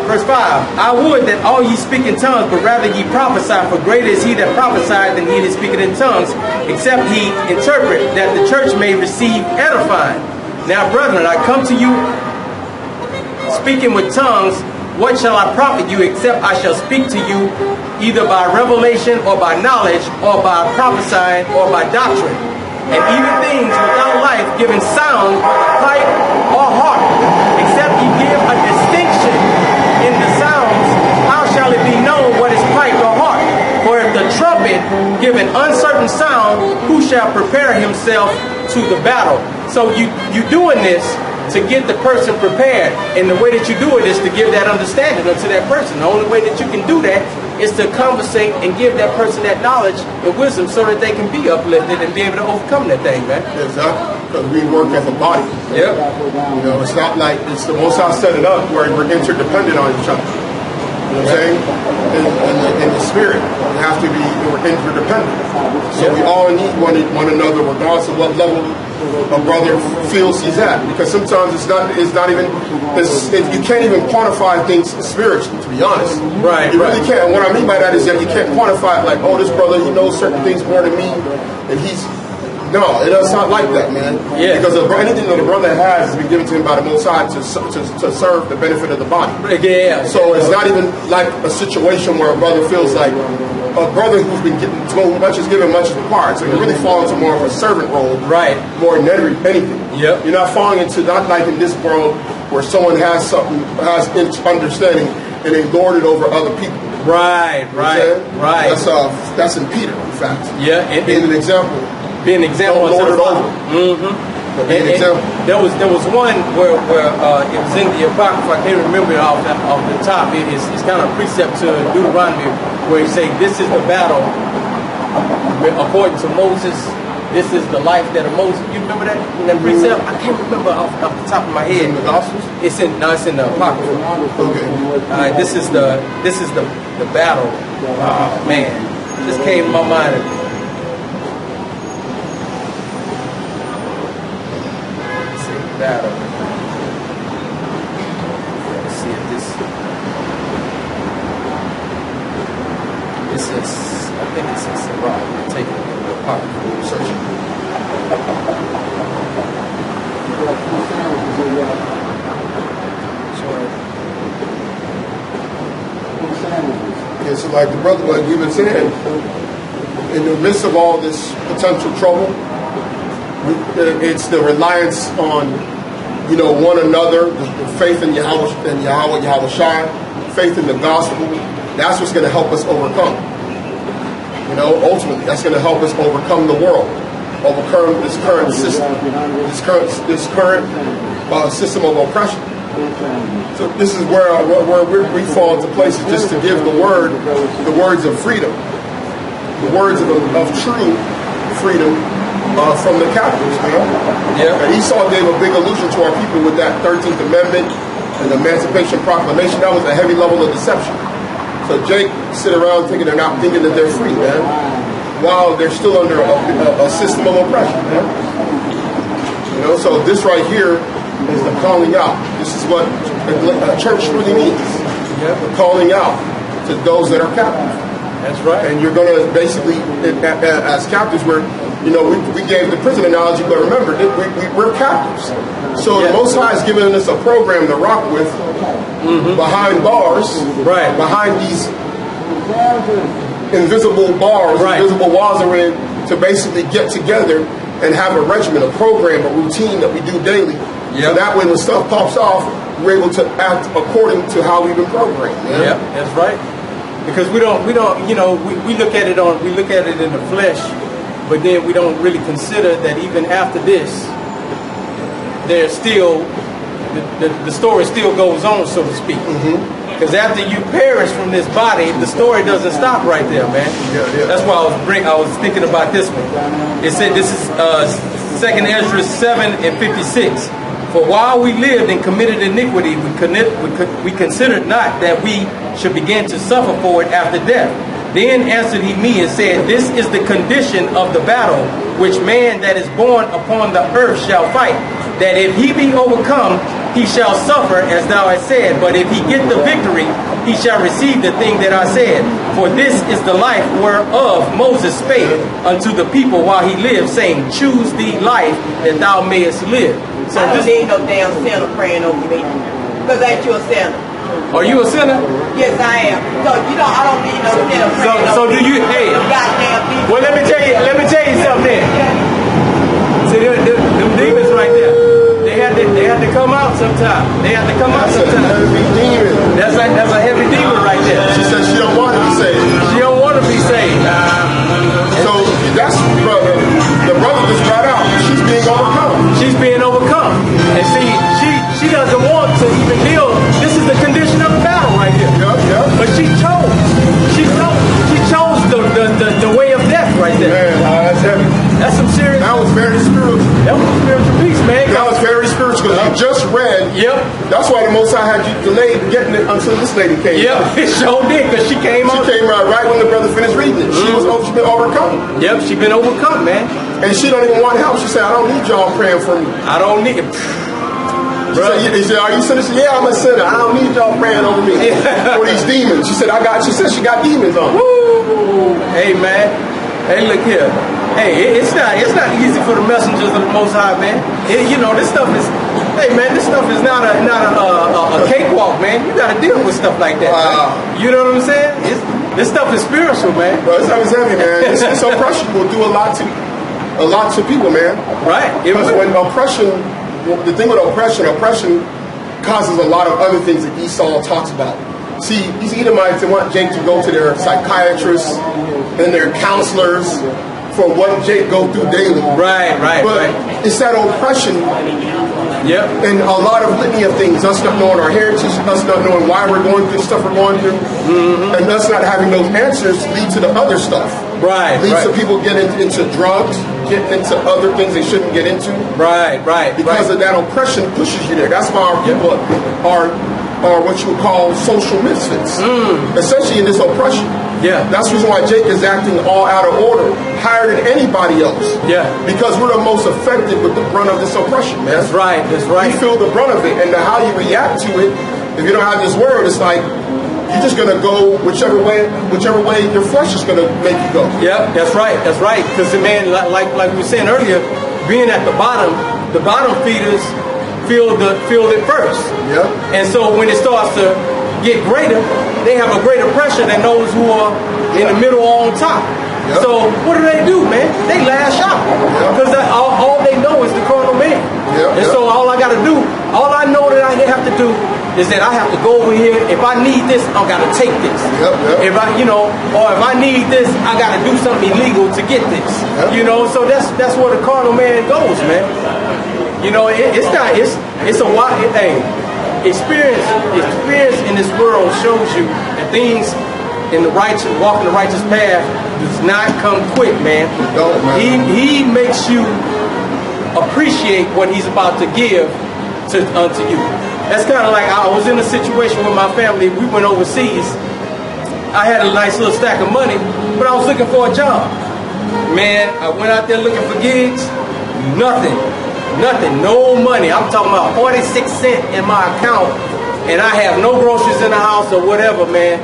verse 5, I would that all ye speak in tongues, but rather ye prophesy, for greater is he that prophesieth than he that speaketh in tongues, except he interpret, that the church may receive edifying. Now, brethren, I come to you speaking with tongues. What shall I profit you, except I shall speak to you either by revelation or by knowledge or by prophesying or by doctrine? And even things without life given sound, pipe or harp, except ye give a distinction in the sounds, how shall it be known what is pipe or harp? For if the trumpet give an uncertain sound, who shall prepare himself to the battle? So you doing this to get the person prepared, and the way that you do it is to give that understanding unto that person. The only way that you can do that is to conversate and give that person that knowledge and wisdom so that they can be uplifted and be able to overcome that thing, man. Exactly. Because we work as a body. Yep. You know, it's not like it's the Most High set it up where we're interdependent on each other. You know what I'm saying? In the spirit, we have to be interdependent. So we all need one another, regardless of what level a brother feels he's at. Because sometimes it's not even you can't even quantify things spiritually. To be honest, Right. You really can't. And what I mean by that is that you can't quantify it like, oh, this brother, he knows certain things more than me, and he's. No, it's not like that, man. Yeah. Because anything that the brother has has been given to him by the Most High to serve the benefit of the body. Yeah. So it's not even like a situation where a brother feels like a brother who's been given much is given, much is required. So you really fall into more of a servant role, Right. More than anything. Yep. You're not falling into not like in this world where someone has understanding and they lord it over other people. Right. That's in Peter, in fact. Yeah. Being an example. Be an example. Don't lord it over. Mm-hmm. Be an example. There was one where it was in the Apocrypha. I can't remember it off the top. It's kind of a precept to Deuteronomy where he say, "This is the battle according to Moses. This is the life that of Moses." You remember that in that precept? I can't remember off the top of my head. In the Gospels? It's in the Apocrypha. Okay. This is the battle. Man, just came to my mind. Battle. Let's see if this is, I think it's in Sarah. I'm taking it in the pocket for searching. Yeah, so like the brother, like we've been saying, in the midst of all this potential trouble, it's the reliance on, one another, the faith in Yahawashi, faith in the gospel. That's what's going to help us overcome. Ultimately, that's going to help us overcome the world, overcome this current system, this current system of oppression. So this is where we fall into places just to give the words of freedom, the words of true freedom. From the captives, man. Yeah. And Esau gave a big illusion to our people with that 13th Amendment and the Emancipation Proclamation. That was a heavy level of deception. So Jake sit around thinking that they're free, man, while they're still under a system of oppression, man. So this right here is the calling out. This is what a church really means. Yeah. The calling out to those that are captive. That's right. And you're going to basically, as captives, we gave the prison analogy, but remember, we're captives. So the Most High has given us a program to rock with behind bars, right? Behind these invisible bars, invisible walls are in, to basically get together and have a regimen, a program, a routine that we do daily. Yep. So that when the stuff pops off, we're able to act according to how we've been programmed. Yeah, that's right. Because we look at it in the flesh, but then we don't really consider that even after this, there's still the story still goes on, so to speak. Because after you perish from this body, the story doesn't stop right there, man. Yeah. That's why I was thinking about this one. It said this is 2nd Ezra 7:56. For while we lived and committed iniquity, we considered not that we should begin to suffer for it after death. Then answered he me and said, this is the condition of the battle which man that is born upon the earth shall fight, that if he be overcome, he shall suffer as thou hast said, but if he get the victory, he shall receive the thing that I said. For this is the life whereof Moses spake unto the people while he lived, saying, choose thee life that thou mayest live. So I don't need no damn sinner praying over me. Because ain't you a sinner? Are you a sinner? Yes, I am. So I don't need no sinner praying so over me. do you? Hey. Goddamn people. Well, let me tell you something. See, them demons right there. They had to come out sometime. That's a heavy demon. That's a heavy demon right there. She said she don't want to be saved. She don't want to be saved. So that's the brother just got out. She's being overcome. She's being overcome. And see, she doesn't want to even deal. This is the condition of the battle right here. Yep. But she chose the way of death right there. Man, that's heavy. That's some serious. That was very spiritual. That was a spiritual piece, man. That was very spiritual. I just read Yep. That's why the Most High had you delayed getting it until this lady came. Yep, it sure did, because she came She came right when the brother finished reading it. She been overcome. Yep, she been overcome, man. And she don't even want help. She said, I don't need y'all praying for me. I don't need it. He said, are you a sinner? She said, yeah, I'm a sinner. I don't need y'all praying over me. For these demons. She said, she said she got demons on. Woo. Hey, man. Hey, look here. Hey, it's not easy for the messengers of the Most High, man. This stuff is, this stuff is not a cakewalk, man. You got to deal with stuff like that. Wow. Right? You know what I'm saying? This stuff is spiritual, man. Bro, this stuff is heavy, man. This oppression will do a lot to people, man. Right. Because when oppression, the thing with oppression causes a lot of other things that Esau talks about. See, these Edomites, they want Jake to go to their psychiatrists and their counselors for what Jake go through daily. Right. But it's that oppression. Yep. And a lot of litany of things, us not knowing our heritage, us not knowing why we're going through the stuff we're going through, and us not having those answers lead to the other stuff. Leads to people getting into drugs, getting into other things they shouldn't get into. Because of that oppression pushes you there. That's why our people are what you would call social misfits. Essentially in this oppression. Yeah. That's the reason why Jake is acting all out of order, higher than anybody else. Yeah. Because we're the most affected with the brunt of this oppression, man. That's right. You feel the brunt of it, and how you react to it, if you don't have this word, it's like you're just gonna go whichever way your flesh is gonna make you go. Yeah, that's right. Because man, like we were saying earlier, being at the bottom feeders feel it first. Yeah. And so when it starts to get greater, they have a greater pressure than those who are in the middle or on top. Yep. So what do, man? They lash out because all they know is the carnal man. And so all I know that I have to do is that I have to go over here. If I need this, I gotta take this. If I need this, I gotta do something illegal to get this. So that's where the carnal man goes, man. It's a wild thing. Experience in this world shows you that things in the righteous, walking the righteous path does not come quick, man. He makes you appreciate what he's about to give unto you. That's kind of like I was in a situation with my family. We went overseas. I had a nice little stack of money, but I was looking for a job. Man, I went out there looking for gigs. Nothing, no money. I'm talking about 46 cents in my account, and I have no groceries in the house or whatever, man.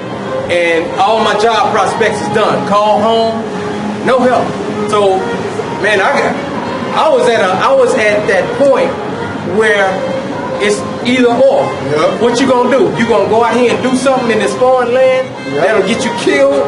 And all my job prospects is done. Call home, no help. So, man, I was at that point where it's either or. Yep. What you gonna do? You gonna go out here and do something in this foreign land that'll get you killed?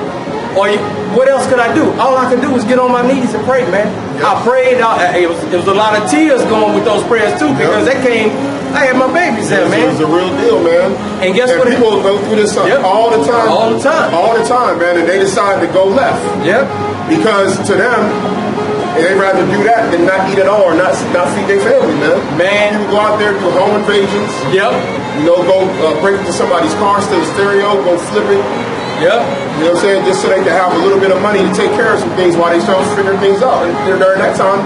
Or what else could I do? All I could do was get on my knees and pray, man. Yep. I prayed. It was a lot of tears going with those prayers too, because I had my babies there, man. It was a real deal, man. And guess what? People go through this all the time, man, and they decide to go left. Yep. Because to them, they'd rather do that than not eat at all or not feed their family, man. You go out there, do home invasions. Yep. Go break into somebody's car, steal the stereo, go flip it. Yep. You know what I'm saying? Just so they can have a little bit of money to take care of some things while they start figuring things out. And during that time,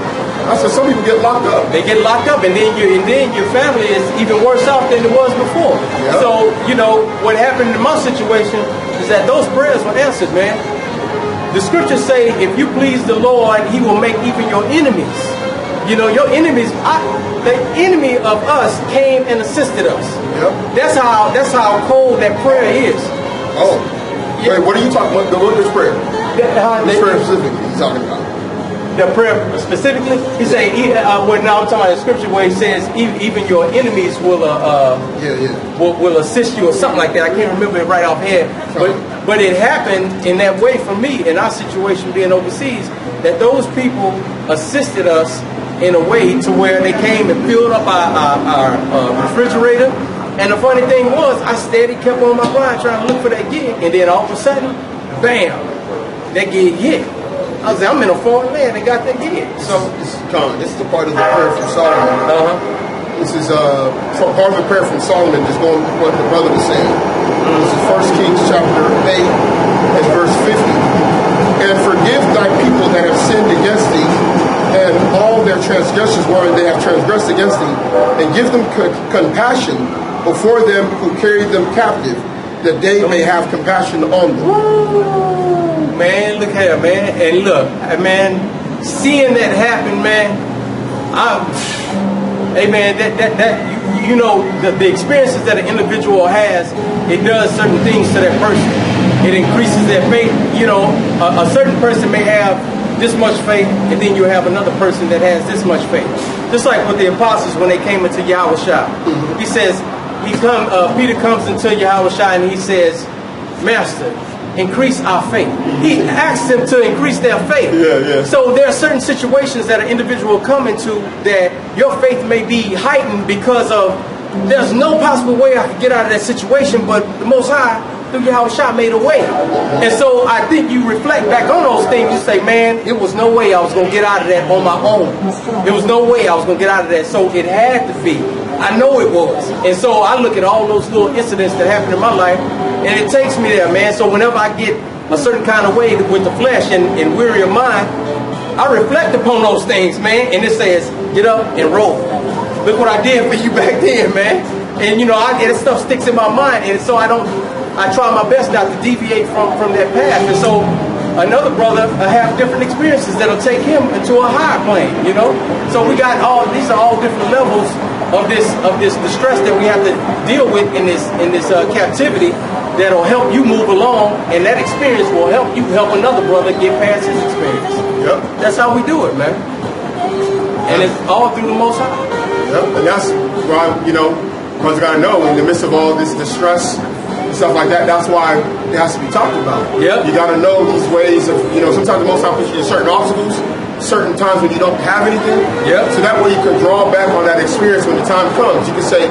I said some people get locked up. They get locked up, and then your family is even worse off than it was before. Yep. So what happened in my situation is that those prayers were answered, man. The scriptures say, if you please the Lord, He will make even your enemies. Your enemies. The enemy of us came and assisted us. Yep. That's how cold that prayer is. Oh. Wait, what are you talking about? What is prayer? Which prayer specifically he's talking about? The prayer specifically? He's saying, now I'm talking about the scripture where he says, even your enemies will assist you or something like that. I can't remember it right offhand. But it happened in that way for me, in our situation being overseas, that those people assisted us in a way to where they came and filled up our refrigerator. And the funny thing was, I steady kept on my grind trying to look for that gig. And then all of a sudden, bam, that gig hit. I was like, I'm in a foreign land and got that gig. So this is a part of the prayer from Solomon. This is part of the prayer from Solomon, just going with what the brother was saying. This is 1 Kings chapter 8 and verse 50. And forgive thy people that have sinned against thee, and all their transgressions wherein they have transgressed against thee, and give them compassion before them who carried them captive, that they may have compassion on them. Woo, man, look here, man. And look, man, seeing that happen, man, hey man, you know, the experiences that an individual has, it does certain things to that person. It increases their faith. You know, a certain person may have this much faith, and then you have another person that has this much faith. Just like with the apostles when they came into Yahawashi. He says, Peter comes into Yahawashi and he says, Master, increase our faith. He asked them to increase their faith. So there are certain situations that an individual will come into that your faith may be heightened because of, there's no possible way I could get out of that situation, but the Most High, through Yahawashi, made a way. And so I think you reflect back on those things, you say, man, it was no way I was going to get out of that on my own. There was no way I was going to get out of that. So it had to be. I know it was. And so I look at all those little incidents that happened in my life, and it takes me there, man. So whenever I get a certain kind of way with the flesh and weary of mind, I reflect upon those things, man. And it says, get up and roll. Look what I did for you back then, man. And you know, that stuff sticks in my mind. And so I try my best not to deviate from that path. And so another brother have different experiences that'll take him into a higher plane, you know. So we got these are all different levels of this distress that we have to deal with in this captivity that'll help you move along, and that experience will help you help another brother get past his experience. Yep. That's how we do it, man. And it's all through the Most High. Yep. And that's why, you know, brothers gotta know in the midst of all this distress and stuff like that, that's why it has to be talked about. Yep. You gotta know these ways of, you know, sometimes the Most High puts you in certain obstacles, certain times when you don't have anything. Yep. So that way you can draw back on that experience when the time comes. You can say,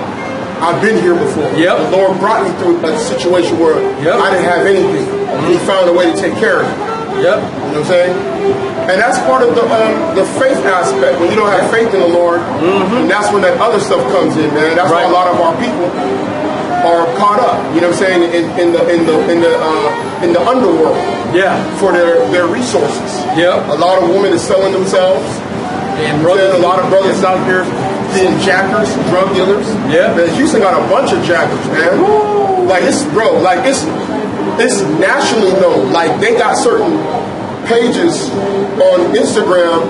I've been here before. Yep. The Lord brought me through a situation where I didn't have anything. And He found a way to take care of it. Yep. You know what I'm saying? And that's part of the faith aspect. When you don't have faith in the Lord, and that's when that other stuff comes in, man. That's why a lot of our people are caught up. You know what I'm saying? In the underworld. Yeah. For their resources. Yep. A lot of women are selling themselves. And brothers, a lot of brothers out here being jackers, drug dealers. Yeah. Man, Houston got a bunch of jackers, man. Woo. Like it's nationally known. Like they got certain pages on Instagram.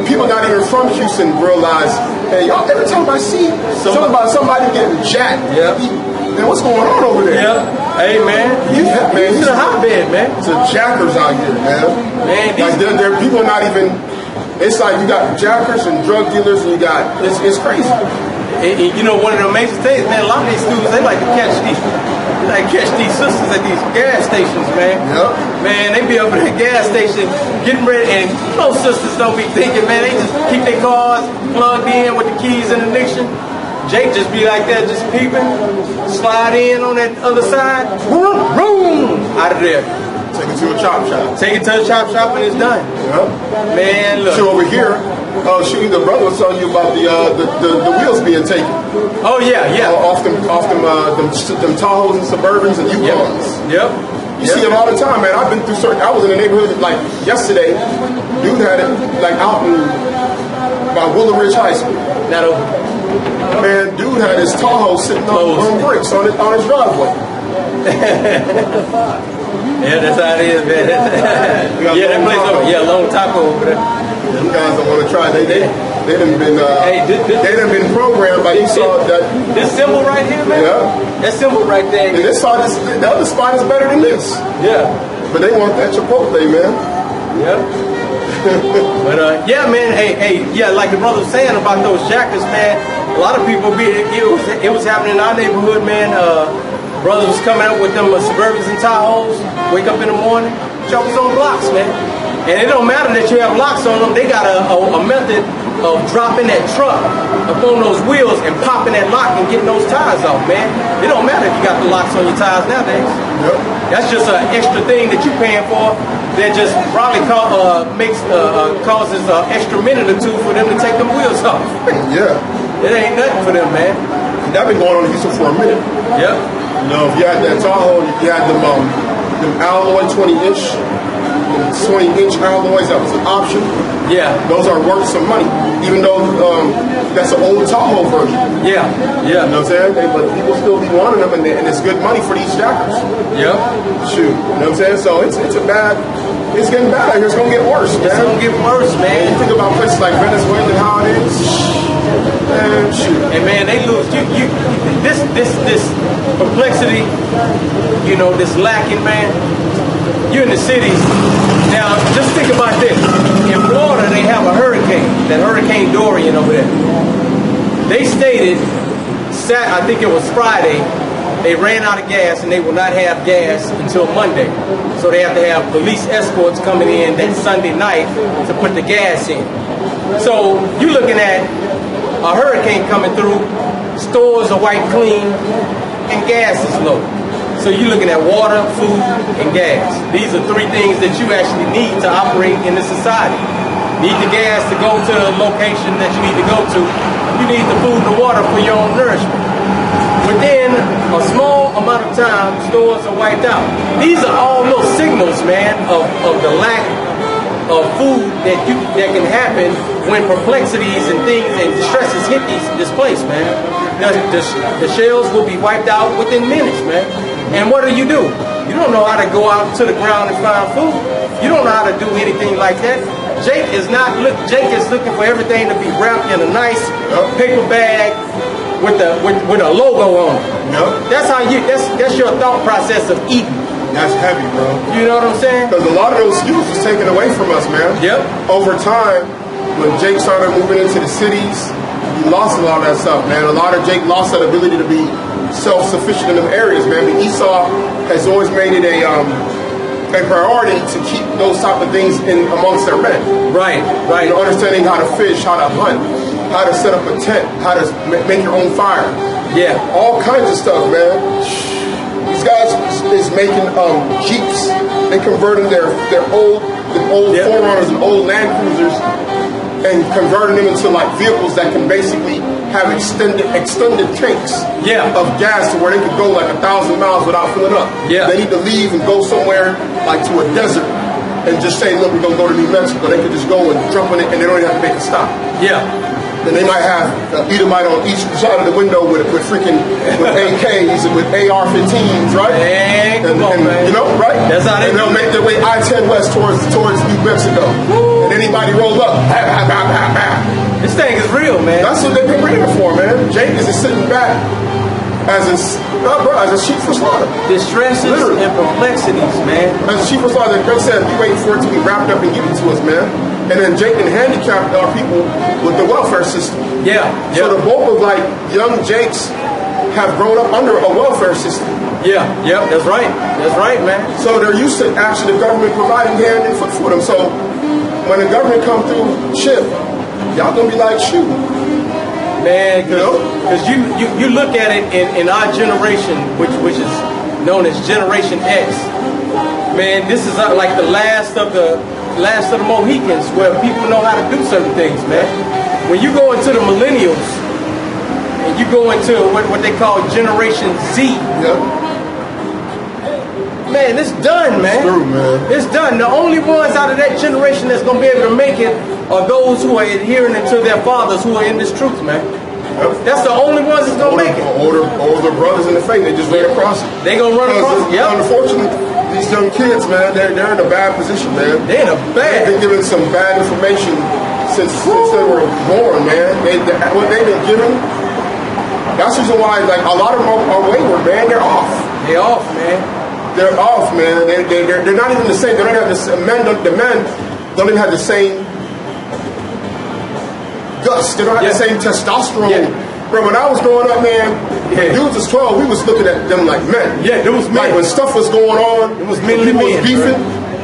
People not even from Houston realize, hey, y'all, every time I see something about somebody getting jacked, man, what's going on over there? Yeah. Hey, man. Man, He's in a hotbed, man. It's a jackers out here, man. Man, like there are people not even. It's like you got jackers and drug dealers, and you got it's crazy. You know, one of the amazing things, man. A lot of these students, they like to catch these sisters at these gas stations, man. Yep. Man, they be up at the gas station getting ready, and those sisters don't be thinking, man. They just keep their cars plugged in with the keys and ignition. Jake just be like that, just peeping, slide in on that other side, boom, out of there. Take it to a chop shop. Take it to a chop shop and it's done. Yep. Man, look. So over here, the brother was telling you about the wheels being taken. Oh yeah. Off them Tahoes and Suburbans and Yukons. Yep. You see them all the time, man. I've been through certain. I was in the neighborhood like yesterday. Dude had it like out in by Willow Ridge High School. Not over. Man, dude had his Tahoe sitting on bricks on his driveway. Yeah, that's how it is, man. That place over. Yeah, Long Taco over there. You guys don't want to try. They done been programmed by you saw that. This symbol right here, man. Yeah. That symbol right there. And the other spot is better than this. Yeah. But they want that Chipotle, man. Yep. But yeah, man. Hey, yeah, like the brother was saying about those jackets, man. A lot of people it was happening in our neighborhood, man. Brothers was coming up with them Suburbans and Tahoes. Wake up in the morning, choppers on blocks, man. And it don't matter that you have locks on them. They got a method of dropping that truck up on those wheels and popping that lock and getting those tires off, man. It don't matter if you got the locks on your tires nowadays. Yep. That's just an extra thing that you're paying for that just probably causes an extra minute or two for them to take them wheels off. Yeah. It ain't nothing for them, man. That been going on in Houston for a minute. Yep. You know, if you had that Tahoe, if you had them alloy 20-inch, 20-inch alloys that was an option. Yeah. Those are worth some money, even though that's an old Tahoe version. Yeah. Yeah. You know what I'm saying? But people still be wanting them, and it's good money for these jackers. Yep. Shoot. You know what I'm saying? So it's getting bad out here. It's going to get worse, man. It's going to get worse, man. You think about places like Venezuela and how it is. Man, shoot. And man, they lose. This complexity, you know, this lacking, man. You're in the cities. Now, just think about this. In Florida, they have a hurricane, that Hurricane Dorian over there. They stated, I think it was Friday, they ran out of gas and they will not have gas until Monday. So they have to have police escorts coming in that Sunday night to put the gas in. So you're looking at a hurricane coming through, stores are wiped clean, and gas is low. So you're looking at water, food, and gas. These are three things that you actually need to operate in the society. You need the gas to go to the location that you need to go to. You need the food and the water for your own nourishment. Within a small amount of time, stores are wiped out. These are all little signals, man, of the lack of food that can happen when perplexities and things and stresses hit this place, man. The shells will be wiped out within minutes, man. And what do? You don't know how to go out to the ground and find food. You don't know how to do anything like that. Jake is looking for everything to be wrapped in a nice paper bag with a logo on it. Yep. That's your thought process of eating. That's heavy, bro. You know what I'm saying? Because a lot of those skills was taken away from us, man. Yep. Over time, when Jake started moving into the cities, he lost a lot of that stuff, man. A lot of Jake lost that ability to be self-sufficient in them areas, man. But Esau has always made it a priority to keep those type of things in amongst their men. Right. You know, understanding how to fish, how to hunt, how to set up a tent, how to make your own fire. Yeah. All kinds of stuff, man. These guys is making Jeeps. They converting their old Forerunners and old Land Cruisers and converting them into like vehicles that can basically have extended tanks of gas to where they could go like 1,000 miles without filling up. Yeah. They need to leave and go somewhere like to a desert and just say, look, we're going to go to New Mexico. They could just go and jump in it and they don't even have to make a stop. Yeah. And they might have Edomite on each side of the window with AKs and with AR-15s, right? Hey, come on, man. You know, right? That's how they and they'll make their way I-10 west towards New Mexico. Woo. And anybody roll up. This thing is real, man. That's what they've been bringing it for, man. Jake is just sitting back as a sheep for slaughter. Distresses and perplexities, man. As a sheep for slaughter, they said, we waiting for it to be wrapped up and given to us, man. And then Jake can handicap our people with the welfare system. Yeah. So the bulk of like young Jakes have grown up under a welfare system. Yeah. Yep. That's right. That's right, man. So they're used to actually the government providing hand and foot for them. So when the government come through chip, y'all gonna be like, shoot. Man, because you look at it in our generation, which is known as Generation X. Man, this is like the last of the Mohicans, where people know how to do certain things, man. When you go into the millennials and you go into what they call Generation Z, man, it's done, man. It's through, man. It's done. The only ones out of that generation that's gonna be able to make it are those who are adhering to their fathers, who are in this truth, man. That's the only ones that's gonna make it. Older brothers in the faith, they just ran across it. They gonna run across it. Yep. Unfortunately, these young kids, man, they're in a bad position, man. They're in a bad. They've been given some bad information since they were born, man. What they've been given. That's the reason why, like, a lot of them are wayward, man. They're off. They're off, man. They're off, man. They're not even the same. They don't have the men don't even have the same guts. They don't have the same testosterone. Yeah. Bro, when I was growing up, man, when dudes was 12, we was looking at them like men. Yeah, there was men. Like when stuff was going on, it was men. People was beefing.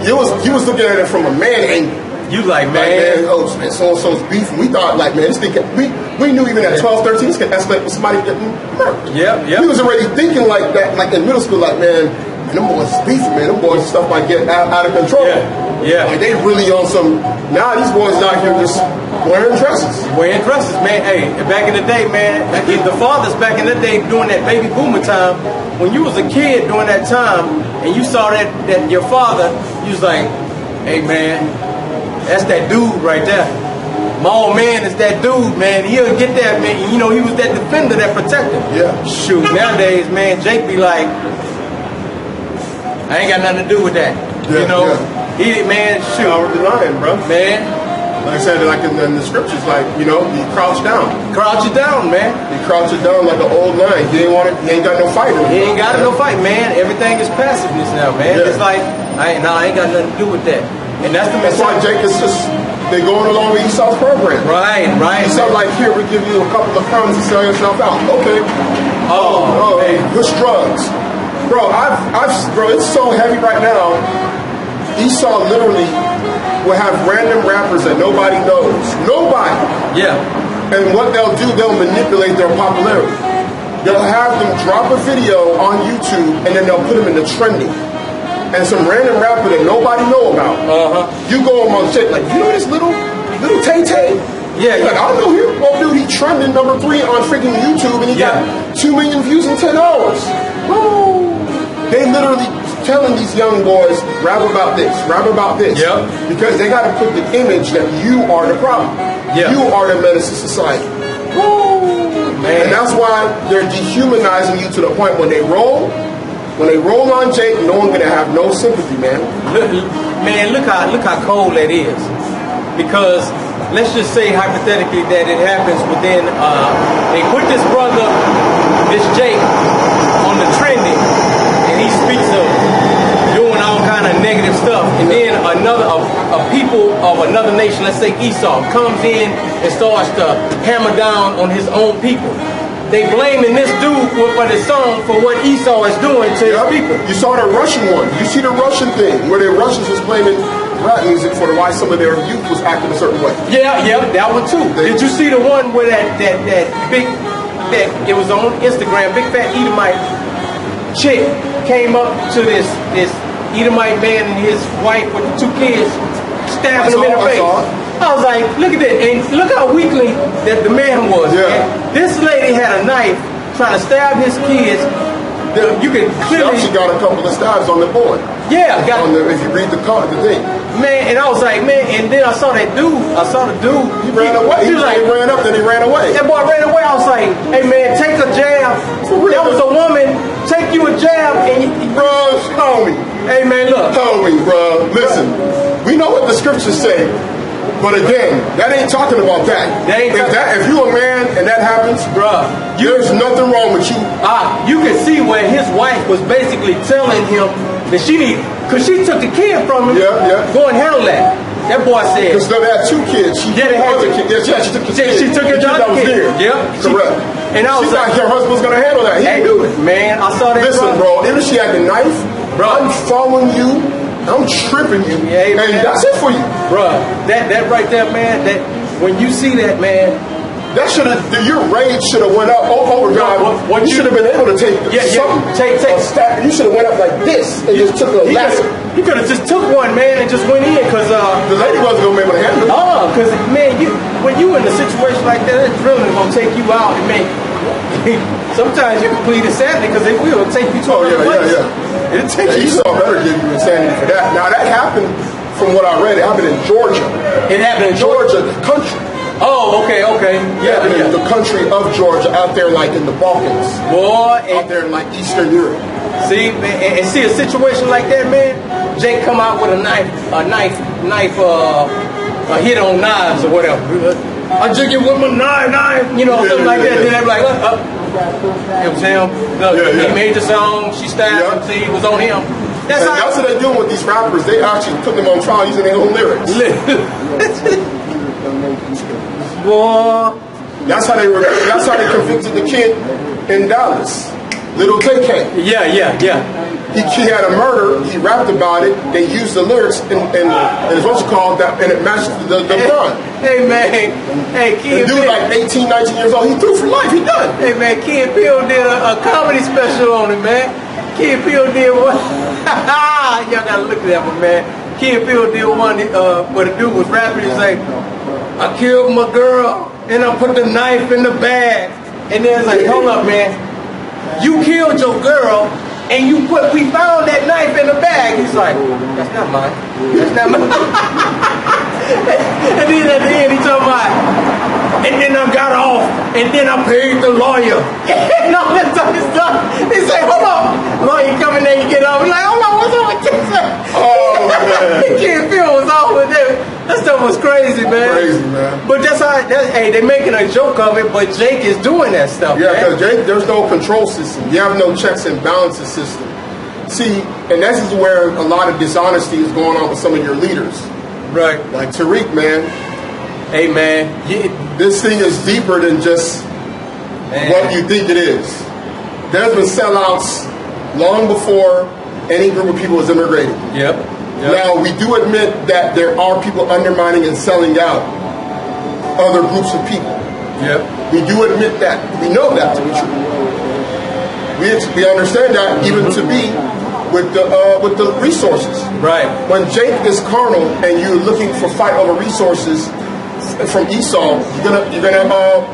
You was looking at it from a man angle. You like, man, oh, man, so-and-so's beefing. We thought, like, man, this thing we knew even at 12, 13, this could escalate with somebody getting murdered. Yeah. We was already thinking like that, like in middle school, like, man, them boys beefing, man. Them boys stuff might get out of control. Yeah. Like, they really on some. Now these boys out here just wearing dresses. Wearing dresses, man. Hey, back in the day, man, the fathers back in the day during that baby boomer time, when you was a kid during that time and you saw that your father, you was like, Hey man, that's that dude right there. My old man is that dude, man. He'll get that, man. You know, he was that defender, that protector. Yeah. Shoot, nowadays, man, Jake be like, I ain't got nothing to do with that. Yeah, you know, yeah. Man, shoot. Power denying, bro. Man. Like I said, like in the scriptures, like, you know, he crouched down. Crouch it down, man. He crouched it down like an old lion. He ain't got no fight in him. He ain't got no fight, man. Everything is passiveness now, man. Yeah. It's like, I ain't got nothing to do with that. And that's why Jake is just, they going along with Esau's program. Right. Esau like, here, we give you a couple of crumbs to sell yourself out. Okay. Man. Push drugs. Bro, bro, it's so heavy right now. Esau literally will have random rappers that nobody knows. Nobody. Yeah. And what they'll do, they'll manipulate their popularity. They'll have them drop a video on YouTube and then they'll put them in the trending. And some random rapper that nobody know about. You go among shit like, you know this little Tay-Tay? Yeah. Like, I know him. Well, dude, he trending number 3 on freaking YouTube and he got 2 million views in 10 hours. Woo! They literally telling these young boys, rap about this. Yep. Because they got to put the image that you are the problem. Yeah. You are the menace to society. Woo! Man. And that's why they're dehumanizing you to the point when they roll on Jake, no one's gonna have no sympathy, man. Look how cold that is. Because let's just say hypothetically that it happens within they put this brother, this Jake, on the trending, and he speaks of doing all kind of negative stuff, and then a people of another nation, let's say Esau, comes in and starts to hammer down on his own people. They blaming this dude for the song for what Esau is doing to his people. You saw the Russian one. You see the Russian thing where the Russians was blaming rap music for why some of their youth was acting a certain way. Yeah, that one too. Did you see the one where that it was on Instagram, big fat Edomite chick came up to this Edomite man and his wife with the 2 kids, stabbing him in the face. I was like, look at that, and look how weakly that the man was. Yeah. And this lady had a knife trying to stab his kids. You could clearly. She got a couple of stabs on the board. Yeah, if you read the thing. Man, and I was like, man, and then I saw that dude. He ran away. He ran up, then he ran away. That boy ran away. I was like, hey man, take a jab. That was a woman. Take you a jab, and bro, homie. Hey man, look. Homie, bro. Listen, we know what the scriptures say. But again, that ain't talking about that. If you a man and that happens, bruh, there's nothing wrong with you. You can see where his wife was basically telling him that because she took the kid from him. Yeah. Go and handle that. That boy said. Because they had 2 kids. She took the kid. She took the other kid. Yep. Correct. And I was like, your husband's gonna handle that. He didn't do it. Man, I saw that. Listen, bro. Even if she had the knife, bro, I'm following you. I'm tripping you, and that's it for you, bruh. That right there, man. That when you see that, man, that should have your rage should have went up. Oh God, what you should have been able to take something. Take a stab. You should have went up like this and just took a lasso. You could have just took one, man, and just went in because the lady wasn't gonna be able to handle it. Because man, when you in a situation like that, it's really gonna take you out and make. Sometimes you can plead insanity because it will take you to another place. It'll take you. Esau better give you insanity for that. Now that happened, from what I read, it happened in Georgia. It happened in Georgia, the country. Oh, okay. Yeah. The country of Georgia, out there like in the Balkans. Boy, out there in like Eastern Europe. See, man, and see a situation like that, man. Jake come out with a knife, hit on knives or whatever. I took it with my knife, something like that. Then they're like, it was him. He made the song. She stabbed him. See, it was on him. That's what they're doing with these rappers. They actually put them on trial using their own lyrics. Boy, that's how they convicted the kid in Dallas, Little KK. Yeah. He had a murder. He rapped about it. They used the lyrics and it's what's it called that, and it matched the crime. Hey man, Kid. The dude like 18, 19 years old. He threw for life. He done. Hey man, Kid Peele did a comedy special on it, man. Kid Peele did one. Y'all gotta look at that one, man. Kid Peele did one where the dude was rapping. He's like, I killed my girl and I put the knife in the bag. And then it's like, hold up, man. You killed your girl and we found that knife in the bag. He's like, that's not mine. That's not mine. And then at the end he talking about, and then I got off, and then I paid the lawyer. And all that stuff is done. He say, hold on. Lawyer come in there, you get off. He's like, hold on, what's up with this? Oh, man. The kid Phil was off with it. That stuff was crazy, man. Crazy, man. But that's how, hey, they making a joke of it, but Jake is doing that stuff, Yeah, man. because there's no control system. You have no checks and balances system. See, and this is where a lot of dishonesty is going on with some of your leaders. Right. Like Tariq, man. Hey, man. This thing is deeper than just what you think it is. There's been sellouts long before any group of people has immigrated. Yep. Now, we do admit that there are people undermining and selling out other groups of people. Yep. We do admit that. We know that to be true. We understand that even to be with the resources. Right. When Jake is carnal and you're looking for fight over resources from Esau, you're gonna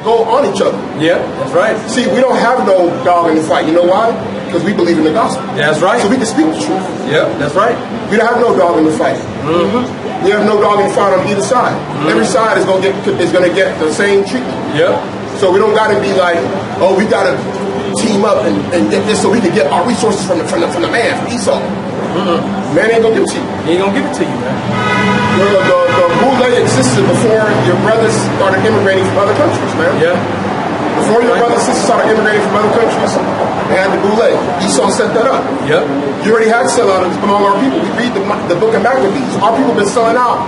go on each other. Yep, that's right. See, we don't have no dog in the fight. You know why? Because we believe in the gospel. That's right. So we can speak the truth. Yep, that's right. We don't have no dog in the fight. Mm-hmm. We have no dog in the fight on either side. Mm-hmm. Every side is gonna get the same treatment. Yep. So we don't gotta be like, oh, we gotta team up and get this so we can get our resources from the man, from Esau. Mm-hmm. Man ain't gonna give it to you. He ain't gonna give it to you, man. The boule existed before your brothers started immigrating from other countries, man. Yeah. Before your brothers and sisters started immigrating from other countries, they had the boule. Esau set that up. Yep. You already had sellout among our people. We read the book of Maccabees. Our people been selling out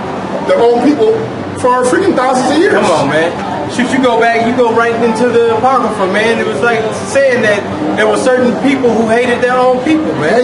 their own people for freaking thousands of years. Come on, man. Shoot, you go right into the Apocrypha, man. It was like saying that there were certain people who hated their own people, man.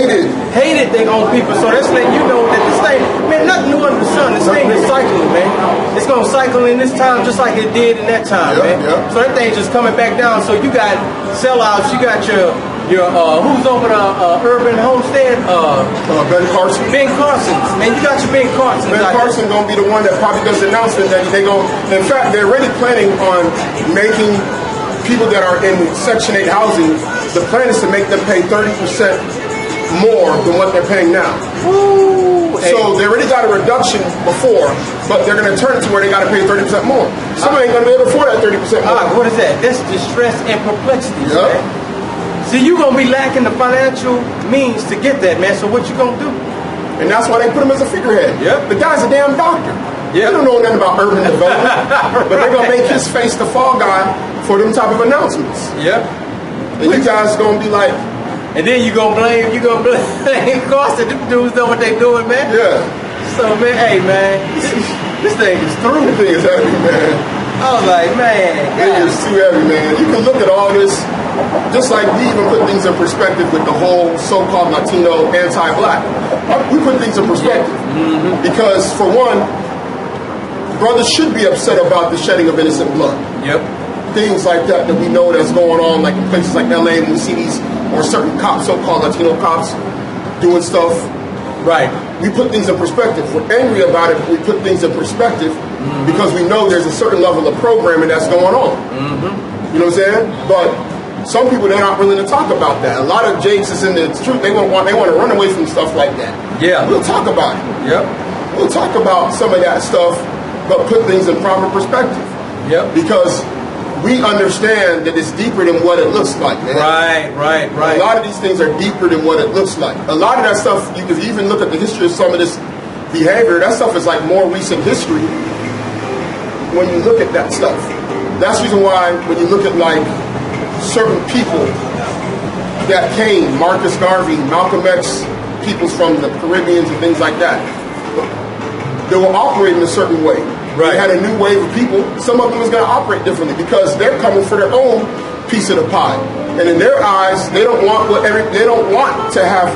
Hated their own people. So that's letting you know that this thing, man, nothing new under the sun. This thing is cycling, man. It's going to cycle in this time just like it did in that time, man. Yeah. So that thing's just coming back down. So you got sellouts, you got your who's over the urban homestead? Ben Carson. Ben Carson. Man, you got your Ben Carson. Ben Carson gonna be the one that probably does the announcement that they go. In fact, they're already planning on making people that are in Section 8 housing. The plan is to make them pay 30% more than what they're paying now. Ooh, so they already got a reduction before, but they're going to turn it to where they got to pay 30% more. Somebody ain't going to be able to afford that 30% more. What is that? That's distress and perplexity, yep. man. See, you're going to be lacking the financial means to get that, man. So what you going to do? And that's why they put him as a figurehead. Yep. The guy's a damn doctor. Yep. They don't know nothing about urban development. But they're going to make his face the fall guy for them type of announcements. Yep. And you guys going to be like... And then you're going to blame Carson. Them dudes know what they doing, man. Yeah. So, man, hey, man, this thing is through. This thing is heavy, man. I was like, man. It is too heavy, man. You can look at all this... Just like we even put things in perspective with the whole so-called Latino anti-black. We put things in perspective. Mm-hmm. Because, for one, brothers should be upset about the shedding of innocent blood. Yep. Things like that we know that's going on, like in places like LA, when we see these, or certain cops, so-called Latino cops, doing stuff. Right. We put things in perspective. We're angry about it, but we put things in perspective because we know there's a certain level of programming that's going on. Mm-hmm. You know what I'm saying? But some people, they're not willing to talk about that. A lot of Jakes is in the truth. They want to run away from stuff like that. Yeah. We'll talk about it. Yep. We'll talk about some of that stuff, but put things in proper perspective. Yep. Because we understand that it's deeper than what it looks like, man. Right. A lot of these things are deeper than what it looks like. A lot of that stuff, you can even look at the history of some of this behavior. That stuff is like more recent history when you look at that stuff. That's the reason why when you look at like certain people that came, Marcus Garvey, Malcolm X, peoples from the Caribbeans and things like that, they were operating a certain way. Right. They had a new wave of people. Some of them was going to operate differently because they're coming for their own piece of the pie. And in their eyes, they don't want to have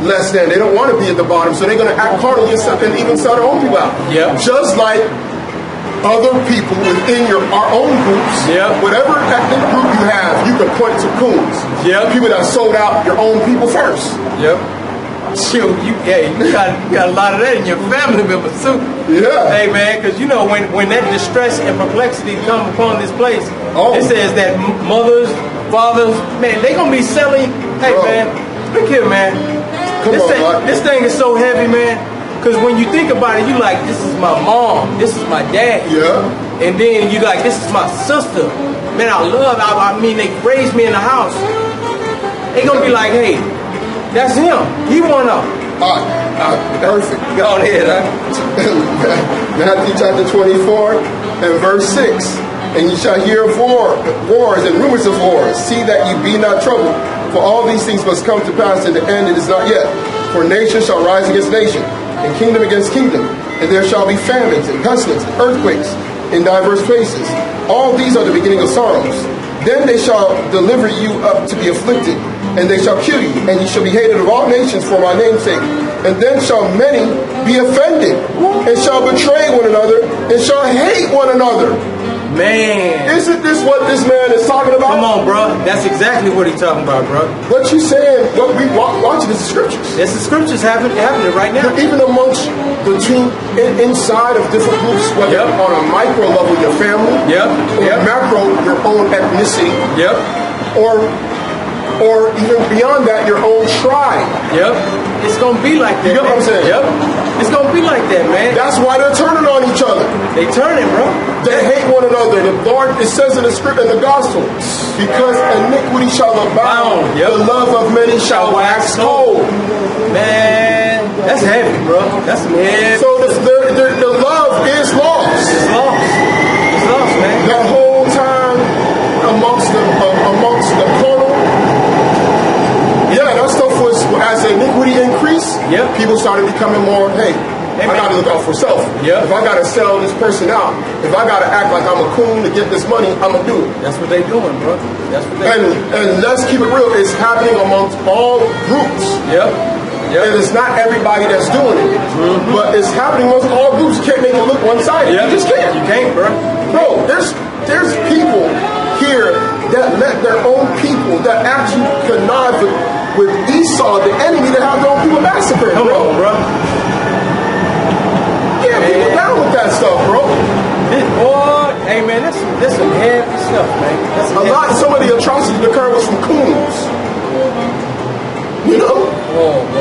less than. They don't want to be at the bottom. So they're going to act carnally and even sell their own people out. Yep. Just like other people within our own groups, yep. Whatever ethnic group you have, you can point to coons. Yep. People that sold out your own people first. Yep. Shoot, you got a lot of that in your family members too. Yeah. Hey man, because you know when that distress and perplexity come upon this place, it says that mothers, fathers, man, they gonna be selling. Hey man, Look here, man. This thing is so heavy, man. Because when you think about it, you like, this is my mom, this is my dad. Yeah. And then you like, this is my sister. Man, I mean, they raised me in the house. They gonna be like, hey, that's him. He one of them. Perfect. Go on ahead, huh? Matthew chapter 24 and verse 6. And you shall hear of wars and rumors of wars. See that you be not troubled. For all these things must come to pass, and the end it is not yet. For nation shall rise against nation, and kingdom against kingdom. And there shall be famines and pestilence and earthquakes in diverse places. All these are the beginning of sorrows. Then they shall deliver you up to be afflicted, and they shall kill you, and you shall be hated of all nations for my name's sake. And then shall many be offended, and shall betray one another, and shall hate one another. Man. Isn't this what this man is talking about? Come on, bro. That's exactly what he's talking about, bro. What you saying, what we watching is the scriptures. It's the scriptures happening right now. Even amongst the two, inside of different groups, whether on a micro level, your family, or macro, your own ethnicity, or even beyond that, your own tribe. It's going to be like that. You get what I'm saying? It's going to be like that, man. That's why they're turning on each other. They turning, bro. They hate one another. The Lord, it says in the script, in the gospel, because iniquity shall abound, the love of many shall wax cold. Man, that's heavy, bro. That's some heavy. So the love is lost. It's lost. It's lost, man. The whole time amongst the carnal. Yeah, that stuff was, as iniquity increased, people started becoming more, hey, I gotta look out for self. If I gotta sell this person out, if I gotta act like I'm a coon to get this money, I'm gonna do it. That's what they doing, bro. That's what they doing. And let's keep it real, it's happening amongst all groups. And it's not everybody that's doing it. But it's happening amongst all groups. You can't make it look one-sided. You just can't. You can't, bro. Bro, there's people here that let their own people, that actually connive with Esau, the enemy, that have their own people massacred. Come on, bro. Yeah, people down with that stuff, bro. Hey, man, that's some heavy stuff, man. Some of the atrocities that occurred was from coons. You know?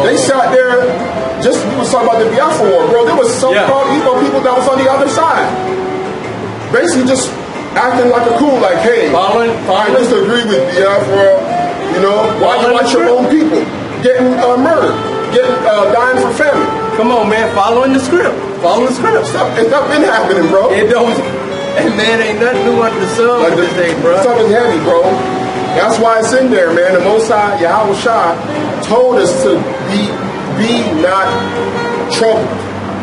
They sat there, we was talking about the Biafra War, bro. There was so-called Igbo people that was on the other side. Basically just acting like a coon, like, hey, I disagree with Biafra. You know, why you watch your own people getting murdered, dying from famine? Come on, man, following the script. Follow the script. It's not been happening, bro. It don't. And man, ain't nothing new under the sun like this day, bro. Something heavy, bro. That's why it's in there, man. The Most High, Yahawashi, told us to be not troubled.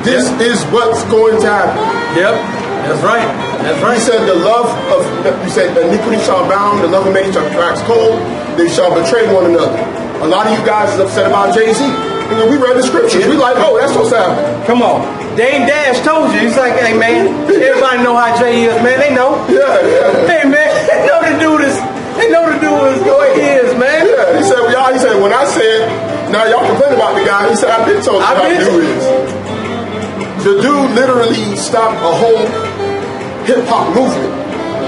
This is what's going to happen. That's right. That's right. He said iniquity shall abound, the love of many shall wax cold, they shall betray one another. A lot of you guys is upset about Jay-Z. We read the scriptures. We like, oh, that's what's happening. Come on. Dame Dash told you. He's like, hey, man, everybody know how Jay is, man. They know. Hey, man, they know the dude is who he is, man. Yeah, he said, when I said, now y'all complain about the guy, he said, I've been told you how the dude is. The dude literally stopped a whole hip-hop movement.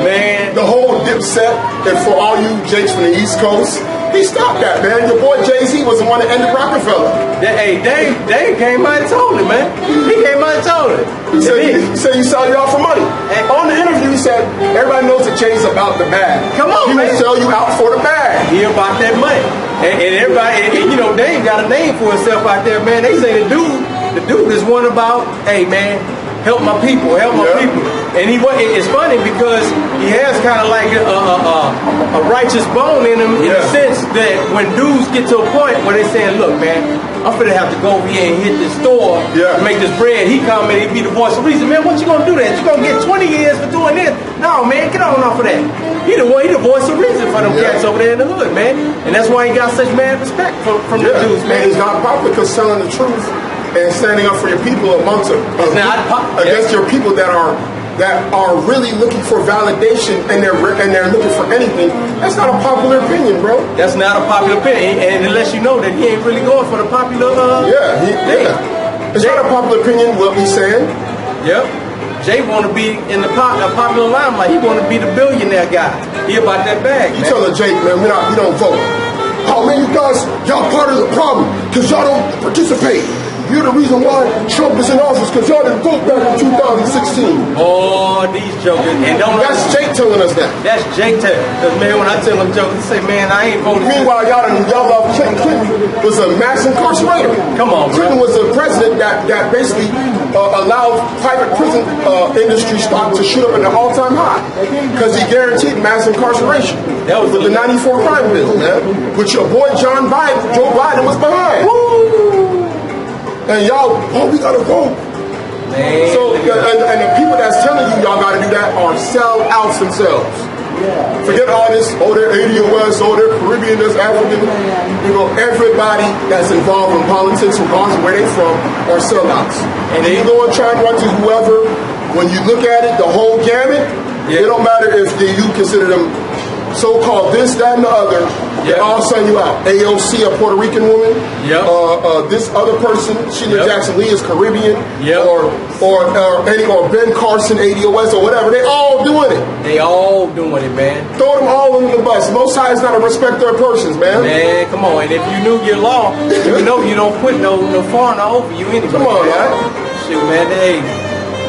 Man. The whole Dipset, and for all you Jakes from the East Coast, he stopped that, man. Your boy Jay-Z was the one that ended Rockefeller. Hey, Dave came out and told it, man. He came out and told it. He said you sell you out for money. And on the interview, he said, everybody knows that Jay's about the bag. Come on, man. He will sell you out for the bag. He about that money. And everybody, and you know, Dave got a name for himself out there, man. They say the dude is one about, hey, man, help my people. And it's funny because he has kind of like a righteous bone in him in the sense that when dudes get to a point where they're saying, look, man, I'm finna have to go over here and hit this store to make this bread. He come and he be the voice of reason. Man, what you gonna do that? You gonna get 20 years for doing this? No, man, get on off of that. He the voice of reason for them cats over there in the hood, man. And that's why he got such mad respect from the dudes, man. He's not popular because telling the truth and standing up for your people against your people that are really looking for validation and they're looking for anything. That's not a popular opinion, bro. That's not a popular opinion, and it lets you know that he ain't really going for the popular. It's not a popular opinion. What he's saying. Jay want to be in the popular limelight. He want to be the billionaire guy. He about that bag. You tell the Jake, man, we don't vote. Oh man, you guys, y'all part of the problem because y'all don't participate. You're the reason why Trump is in office because y'all didn't vote back in 2016. Oh, these jokers. And That's Jake telling us that. That's Jake telling. Because man, when I tell them jokers, they say, man, I ain't voting. Meanwhile, y'all love Clinton. Clinton was a mass incarcerator. Come on, bro. Clinton was a president that basically allowed private prison industry stock to shoot up at an all-time high because he guaranteed mass incarceration. That was with the 94 crime bill, man, which your boy Joe Biden was behind. Woo! And y'all, we gotta vote. Man. So, and the people that's telling you y'all gotta do that are sellouts themselves. Forget all this, they're ADOS, they're Caribbean, there's African. Everybody that's involved in politics, regardless of where they're from, are sellouts. And you go and try and run to whoever, when you look at it, the whole gamut, it don't matter if you consider them so-called this, that, and the other. They all send you out. AOC, a Puerto Rican woman. This other person, Sheila Jackson Lee, is Caribbean. Or Ben Carson, ADOS, or whatever. They all doing it. They all doing it, man. Throw them all under the bus. Most High is not a respecter of persons, man. Man, come on. And if you knew your law, you know you don't put no foreigner over you anyway. Come on, man. Shoot, man. Hey,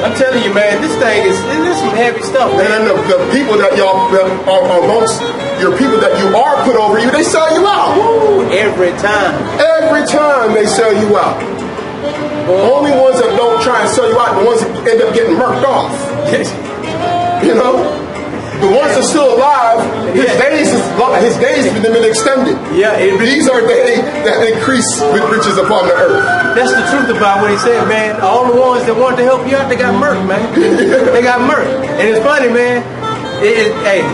I'm telling you, man, this thing is some heavy stuff, man. And the people that y'all are amongst your people that you are put over you, they sell you out. Woo, every time. Every time they sell you out. Only ones that don't try and sell you out, the ones that end up getting murked off. You know? The ones that are still alive, his days have been extended. These are they that increase with riches upon the earth. That's the truth about what he said, man. All the ones that wanted to help you out, they got murked, man. They got murked. And it's funny, man. Hey,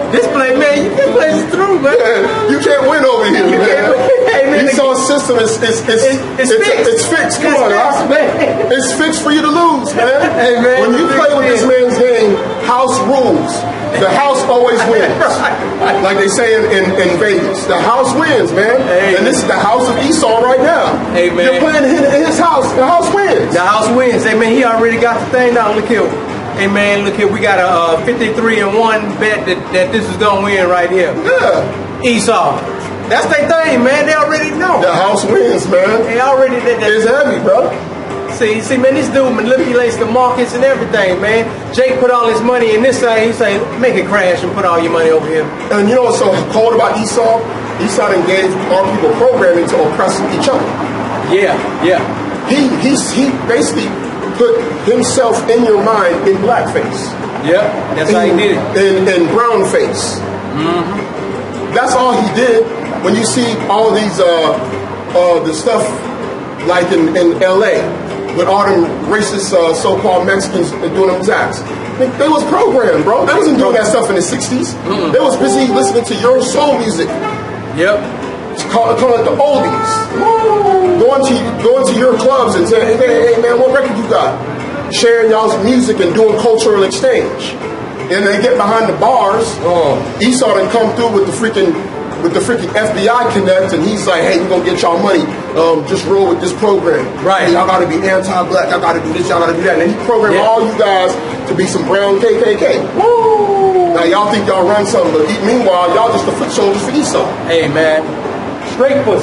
this place, man, this place is through, man. You can't win over here, man. Esau's system is fixed. It's fixed. Come on, man. It's fixed for you to lose, man. Hey, man. When you play with this man's game, house rules. The house always wins. Like they say in Vegas. The house wins, man. Hey. And this is the house of Esau right now. Hey, man. You're playing in his house. The house wins. The house wins. Hey, man, he already got the thing down. Look here. Hey, man, look here. We got a 53-1 bet that this is going to win right here. Yeah. Esau. That's their thing, man. They already know. The house wins, man. They already did that. It's heavy, bro. See, man, this dude manipulates the markets and everything, man. Jake put all his money in this thing. He say, make it crash and put all your money over here. And you know what's so cold about Esau? Esau engaged our people programming to oppress each other. Yeah. He basically put himself in your mind in blackface. Yeah, that's how he did it. In brown face. Mm-hmm. That's all he did. When you see all these the stuff like in LA with all them racist so-called Mexicans doing them attacks. They was programmed, bro. They wasn't doing that stuff in the 60s. Mm-hmm. They was busy listening to your soul music. Yep. Call it the oldies. Going to your clubs and saying, hey man, what record you got? Sharing y'all's music and doing cultural exchange. And they get behind the bars. Esau done come through with the freaking FBI connect, and he's like, hey, we're gonna get y'all money. Just roll with this program. Right. Hey, y'all gotta be anti-black, y'all gotta do this, y'all gotta do that. And he programmed all you guys to be some brown KKK. Woo! Now y'all think y'all run something, but meanwhile, y'all just the foot soldiers for Esau. Hey man. Straight foot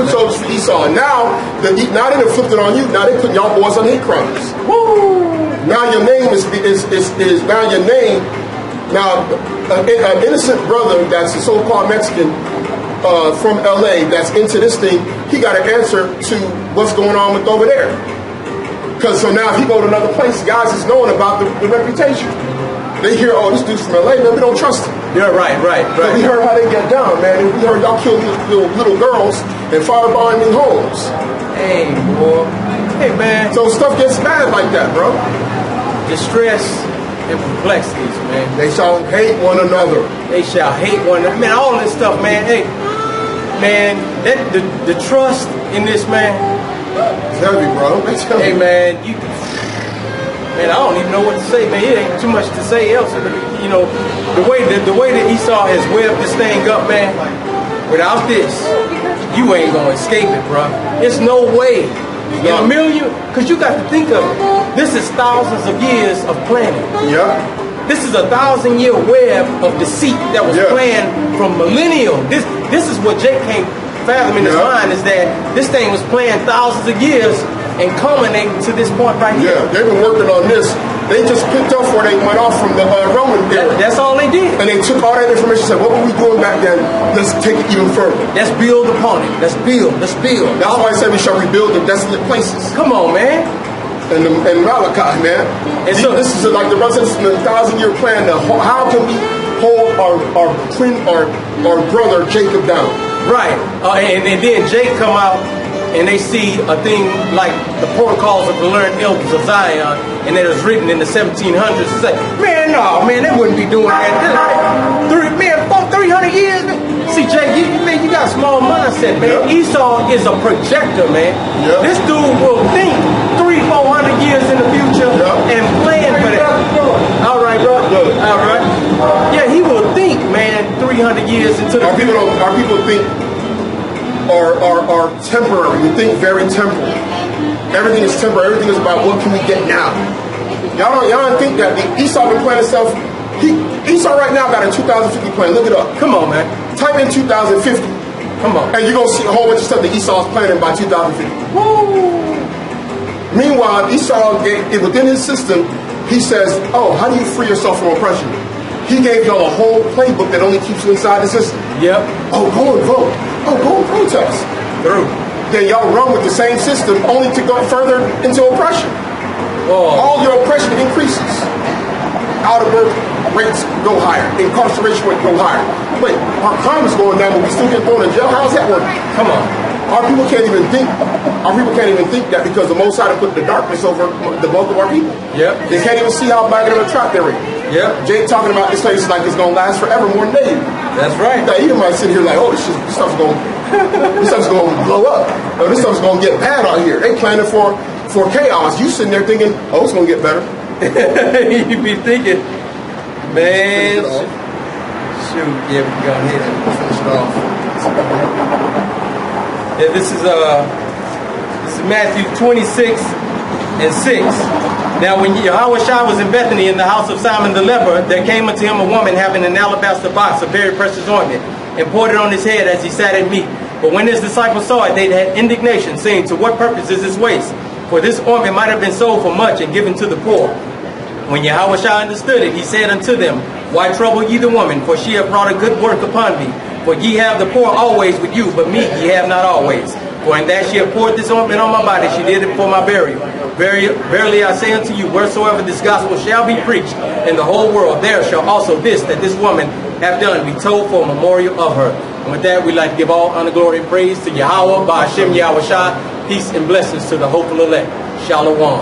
soldiers for Esau. And now they done flipped it on you. Now they putting y'all boys on hate crimes. Woo! Now your name is now your name. Now an innocent brother that's a so-called Mexican from LA that's into this thing, he got an answer to what's going on with over there. Because so now if he go to another place, guys is knowing about the reputation. They hear, oh, this dude's from LA, man, we don't trust him. Yeah, right. But we heard how they get down, man. And we heard y'all kill little girls and firebomb in homes. Hey, boy. Hey, man. So stuff gets bad like that, bro. Distress and perplexities, man. They shall hate one another. They shall hate one another. Man, all this stuff, man. Hey, man, the trust in this, man. It's heavy, bro. Hey, man, man, I don't even know what to say, man. It ain't too much to say else. You know, the way that Esau has webbed this thing up, man. Without this, you ain't gonna escape it, bro. It's no way in a million. Cause you got to think of it. This is thousands of years of planning. Yeah. This is a 1,000-year web of deceit that was planned from millennial. This is what Jake can't fathom in his mind, is that this thing was planned thousands of years and culminating to this point right here. Yeah, they've been working on this. They just picked up where they went off from the Roman era. That's all they did. And they took all that information and said, what were we doing back then? Let's take it even further. Let's build upon it. Let's build. Let's build. That's why I said we shall rebuild the desolate places. Come on, man. And Malachi, man. And so this is like the rest of the 1,000-year plan. How can we hold our brother Jacob down? Right. And then Jake come out and they see a thing like the protocols of the learned elders of Zion, and it was written in the 1700s. It's like, man, no, man, they wouldn't be doing that. 300 years. Man. See, Jake, you got a small mindset, man. Esau is a projector, man. This dude will think 300-400 years in the future and plan for that. All right, bro. All right. Yeah, he will think, man, 300 years into the future. Our people think are temporary. We think very temporal. Everything is temporary. Everything is about what can we get now. Y'all don't think that. Esau been planning stuff. Esau right now got a 2050 plan. Look it up. Come on, man. Type in 2050. Come on. And you're going to see a whole bunch of stuff that Esau's planning by 2050. Woo. Meanwhile, Esau, within his system, he says, oh, how do you free yourself from oppression? He gave y'all a whole playbook that only keeps you inside the system. Yep. Oh, go and vote. Oh, go and protest. True. Then y'all run with the same system only to go further into oppression. Oh. All your oppression increases. Out of birth rates go higher. Incarceration rate go higher. Wait, our crime is going down, but we still get thrown in jail? How's that working? Come on. Our people can't even think. Our people can't even think that because the Most High put the darkness over the bulk of our people. Yep. They can't even see how bad of a trap they're in. Yep. Jake talking about this place like it's gonna last forever, more than David. That's right. Now, you might sit here like, oh, this stuff's gonna blow up. Oh, this stuff's gonna get bad out here. They planning for chaos. You sitting there thinking, oh, it's gonna get better. You be thinking, man. Shoot, yeah, we can go ahead and finish it off. Yeah, this is Matthew 26:6. Now, when Yahawashi was in Bethany in the house of Simon the leper, there came unto him a woman having an alabaster box of very precious ointment, and poured it on his head as he sat at meat. But when his disciples saw it, they had indignation, saying, to what purpose is this waste? For this ointment might have been sold for much and given to the poor. When Yahawashi understood it, he said unto them, why trouble ye the woman? For she hath brought a good work upon me. For ye have the poor always with you, but me ye have not always. For in that she hath poured this ointment on my body, she did it for my burial. Verily I say unto you, wheresoever this gospel shall be preached in the whole world, there shall also this that this woman hath done be told for a memorial of her. And with that, we'd like to give all honor, glory, and praise to Yahweh, by Hashem Yahawashi. Peace and blessings to the hopeful elect. Shalom.